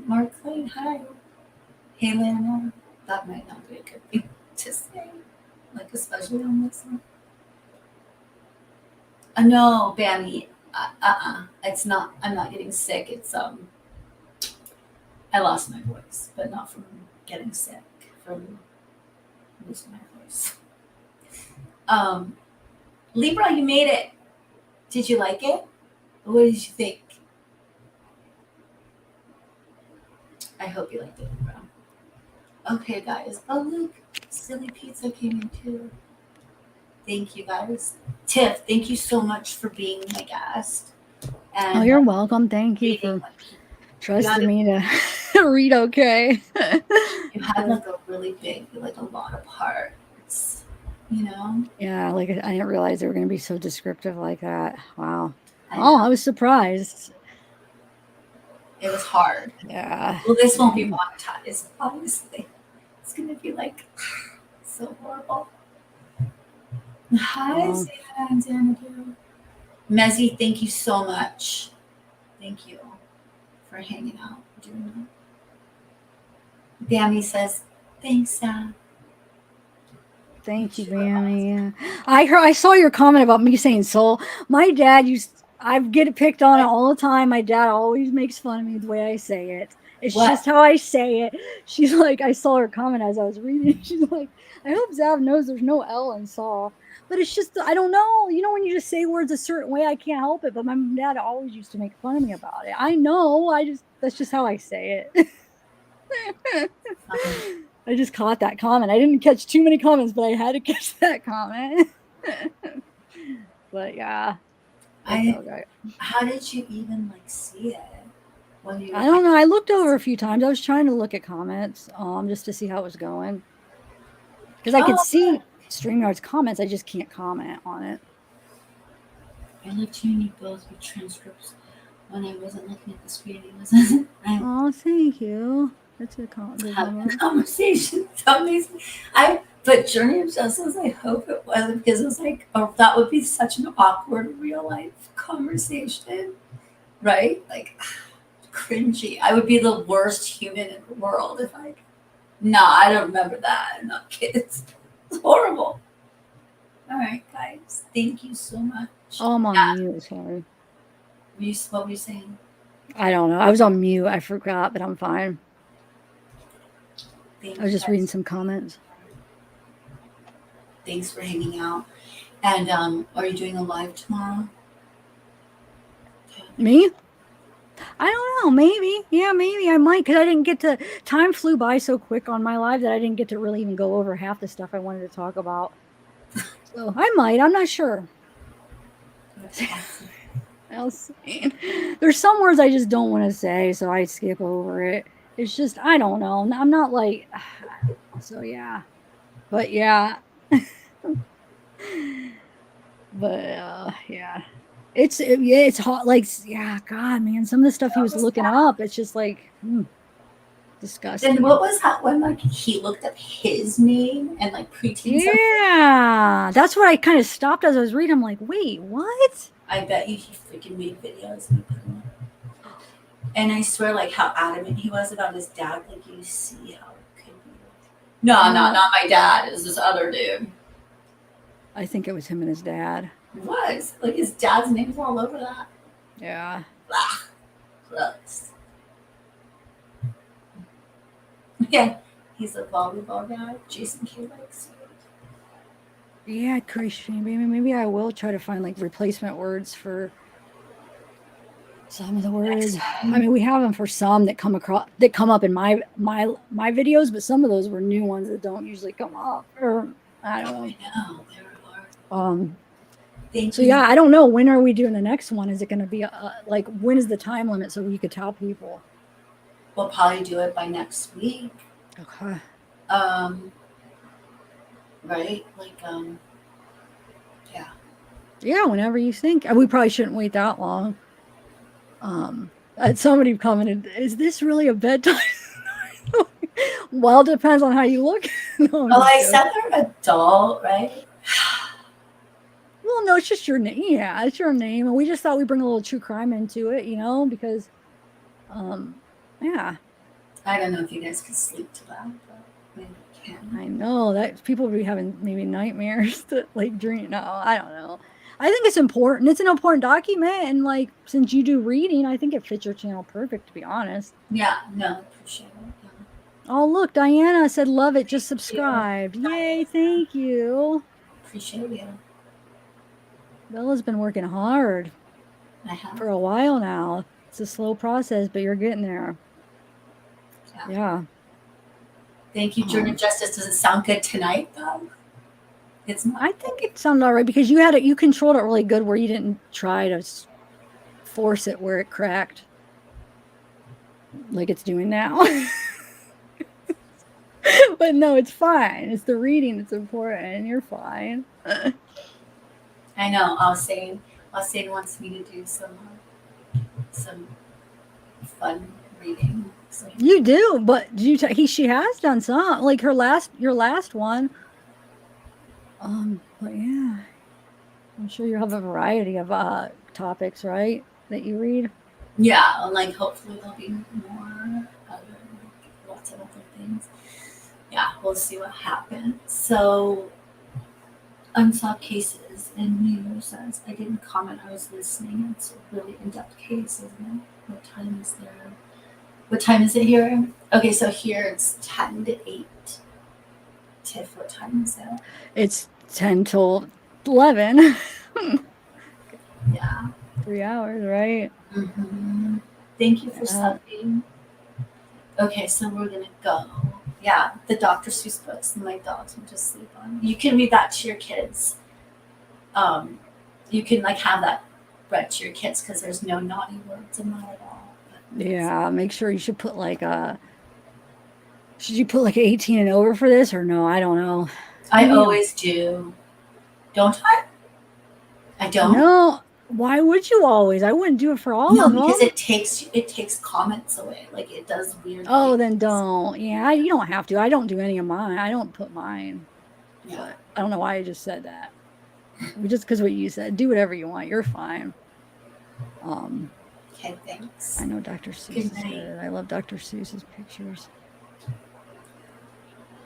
Speaker 1: Mark Lane, hi. Hey, Lana. That might not be a good thing to say, like especially on this one. No, Bammy. It's not. I'm not getting sick. It's I lost my voice, but not from getting sick. From losing my voice. Libra, you made it. Did you like it? What did you think? I hope you liked it, bro. Okay, guys. Oh, look. Silly Pizza came in too. Thank you, guys. Tiff, thank you so much for being my guest.
Speaker 2: Oh,
Speaker 1: And
Speaker 2: you're welcome. Thank you
Speaker 1: reading.
Speaker 2: for trusting me to read okay.
Speaker 1: You had like a really big, like a lot of parts, you know?
Speaker 2: Yeah, like I didn't realize they were going to be so descriptive like that. Wow.
Speaker 1: I
Speaker 2: Oh,
Speaker 1: know.
Speaker 2: I was surprised.
Speaker 1: It was hard.
Speaker 2: Yeah.
Speaker 1: Well, this won't be monetized, obviously. It's going to be like so horrible. Hi,
Speaker 2: Oh.
Speaker 1: Zana and Xanadu. Mezzy, thank you so much. Thank you for hanging out. Doing that. Bammy says, thanks, Sam.
Speaker 2: Thank you, Bammy. I saw your comment about me saying soul. My dad I get picked on it all the time. My dad always makes fun of me the way I say it. It's just how I say it. She's like, I saw her comment as I was reading. She's like, I hope Zav knows there's no L in Saul. But it's just, I don't know. You know, when you just say words a certain way, I can't help it. But my dad always used to make fun of me about it. I know. That's just how I say it. I just caught that comment. I didn't catch too many comments, but I had to catch that comment. But yeah.
Speaker 1: How did you even like see it?
Speaker 2: I don't know. I looked over a few times. I was trying to look at comments, just to see how it was going. Because I could see StreamYard's comments, I just can't comment on it.
Speaker 1: I love to you both with transcripts when I wasn't looking at the screen.
Speaker 2: Oh, thank you. That's a comment.
Speaker 1: Conversation. But Journey of Justice, I hope it wasn't, because it was like, oh, that would be such an awkward real life conversation, right? Like, cringy. I would be the worst human in the world if I. No, I don't remember that. I'm not kids. It's horrible. All right, guys. Thank you so much.
Speaker 2: Oh, I'm on mute. Sorry.
Speaker 1: What were you saying?
Speaker 2: I don't know. I was on mute. I forgot, but I'm fine. I was just reading some comments.
Speaker 1: Thanks for hanging out. And are you doing a live tomorrow?
Speaker 2: Me? I don't know. Maybe. Yeah, maybe I might, because I didn't get to. Time flew by so quick on my live that I didn't get to really even go over half the stuff I wanted to talk about. So I might. I'm not sure. I'll see. There's some words I just don't want to say, so I skip over it. It's just, I don't know. I'm not like. So yeah. But yeah. But yeah. It's hot. Like, yeah, God, man, some of the stuff he was looking up, it's just like disgusting.
Speaker 1: Then what was that when like he looked up his name and like preteen?
Speaker 2: Yeah, that's what I kind of stopped as I was reading. I'm like, wait, what?
Speaker 1: I bet you he freaking made videos and put them up. And I swear, like how adamant he was about his dad. Like, you see how it could be. No, not my dad. It was this other dude.
Speaker 2: I think it was him and his dad.
Speaker 1: It was like his dad's name's all over that.
Speaker 2: Yeah.
Speaker 1: Blah. Gross. Yeah, he's a volleyball guy. Jason K likes you.
Speaker 2: Yeah, Christian. Maybe I will try to find like replacement words for some of the words. I mean, we have them for some that come up in my videos, but some of those were new ones that don't usually come up. Or I don't know.
Speaker 1: I know, they were hard.
Speaker 2: So yeah, I don't know. When are we doing the next one? Is it going to be like, when is the time limit so we could tell people?
Speaker 1: We'll probably do it by next week.
Speaker 2: Okay.
Speaker 1: Right? Like, yeah.
Speaker 2: Yeah, whenever you think. We probably shouldn't wait that long. Somebody commented, "Is this really a bedtime?" Well, it depends on how you look.
Speaker 1: No, well, I said they're adult, right?
Speaker 2: Well, no, it's just your name. Yeah, it's your name, and we just thought we'd bring a little true crime into it, because, yeah.
Speaker 1: I don't know if you guys can sleep to that, but maybe you can.
Speaker 2: I know that people would be having maybe nightmares to like dream. No, I don't know. I think it's important. It's an important document, and like, since you do reading, I think it fits your channel perfect, to be honest.
Speaker 1: Yeah, no, appreciate it. Yeah.
Speaker 2: Oh, look, Diana said, love it, just subscribed. Yay, thank you.
Speaker 1: Appreciate you.
Speaker 2: Bella's been working hard for a while now. It's a slow process, but you're getting there. Yeah.
Speaker 1: Thank you, Journey of Justice. Does it sound good tonight, though? It's not.
Speaker 2: I think it sounded all right because you controlled it really good where you didn't try to force it where it cracked like it's doing now. But no, it's fine. It's the reading that's important, and you're fine.
Speaker 1: I know. Austin wants me to do some fun reading. So.
Speaker 2: You do, but she has done some, like your last one. But yeah, I'm sure you have a variety of topics, right? That you read.
Speaker 1: Yeah, like hopefully there'll be more lots of other things. Yeah, we'll see what happens. So, unsolved cases and news says I didn't comment. I was listening. It's a really in-depth case, isn't it? What time is there? What time is it here? Okay, so here it's 10 to 8. Tiff, what time is it?
Speaker 2: It's 10 till 11.
Speaker 1: Yeah.
Speaker 2: 3 hours, right?
Speaker 1: Mm-hmm. Thank you for subbing. Okay, so we're gonna go. Yeah, the Dr. Seuss books my dogs will just sleep on. You can read that to your kids. You can like have that read to your kids because there's no naughty words in that at all.
Speaker 2: Yeah, make sure you should put like should you put like 18 and over for this or no? I don't know.
Speaker 1: I always do. Don't I? I don't.
Speaker 2: No. Why would you always? I wouldn't do it for all of them.
Speaker 1: No, because it takes comments away. Like it does weird.
Speaker 2: Oh,
Speaker 1: things.
Speaker 2: then don't. Yeah, you don't have to. I don't do any of mine. I don't put mine. Yeah. But I don't know why I just said that. Just because what you said. Do whatever you want. You're fine.
Speaker 1: Okay, thanks.
Speaker 2: I know Dr. Seuss is good. I love Dr. Seuss's pictures.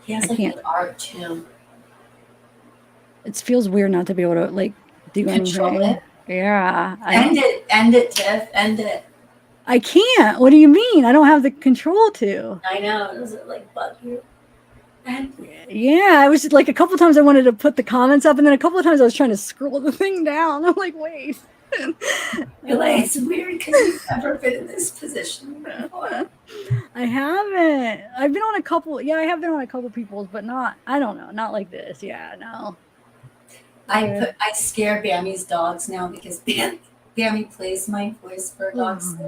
Speaker 1: He has like good art too.
Speaker 2: It feels weird not to be able to like do
Speaker 1: control
Speaker 2: anything.
Speaker 1: It.
Speaker 2: Yeah.
Speaker 1: End it, Tiff. End it.
Speaker 2: I can't. What do you mean? I don't have the control to.
Speaker 1: I know. Does it like bug you?
Speaker 2: Yeah, I was like a couple times I wanted to put the comments up, and then a couple of times I was trying to scroll the thing down. I'm like, wait.
Speaker 1: You're like, it's weird because you've never been in this position before.
Speaker 2: I haven't. I've been on a couple. Yeah, I have been on a couple people's, but not. I don't know. Not like this. Yeah, no.
Speaker 1: I scare Bammy's dogs now because Bammy plays my voice for dogs. So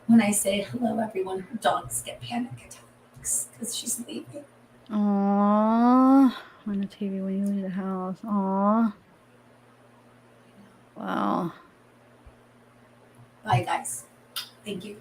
Speaker 1: when I say hello, everyone, her dogs get panic attacks because she's leaving.
Speaker 2: Aww. On the TV when you leave the house. Aww. Wow.
Speaker 1: Bye, guys. Thank you.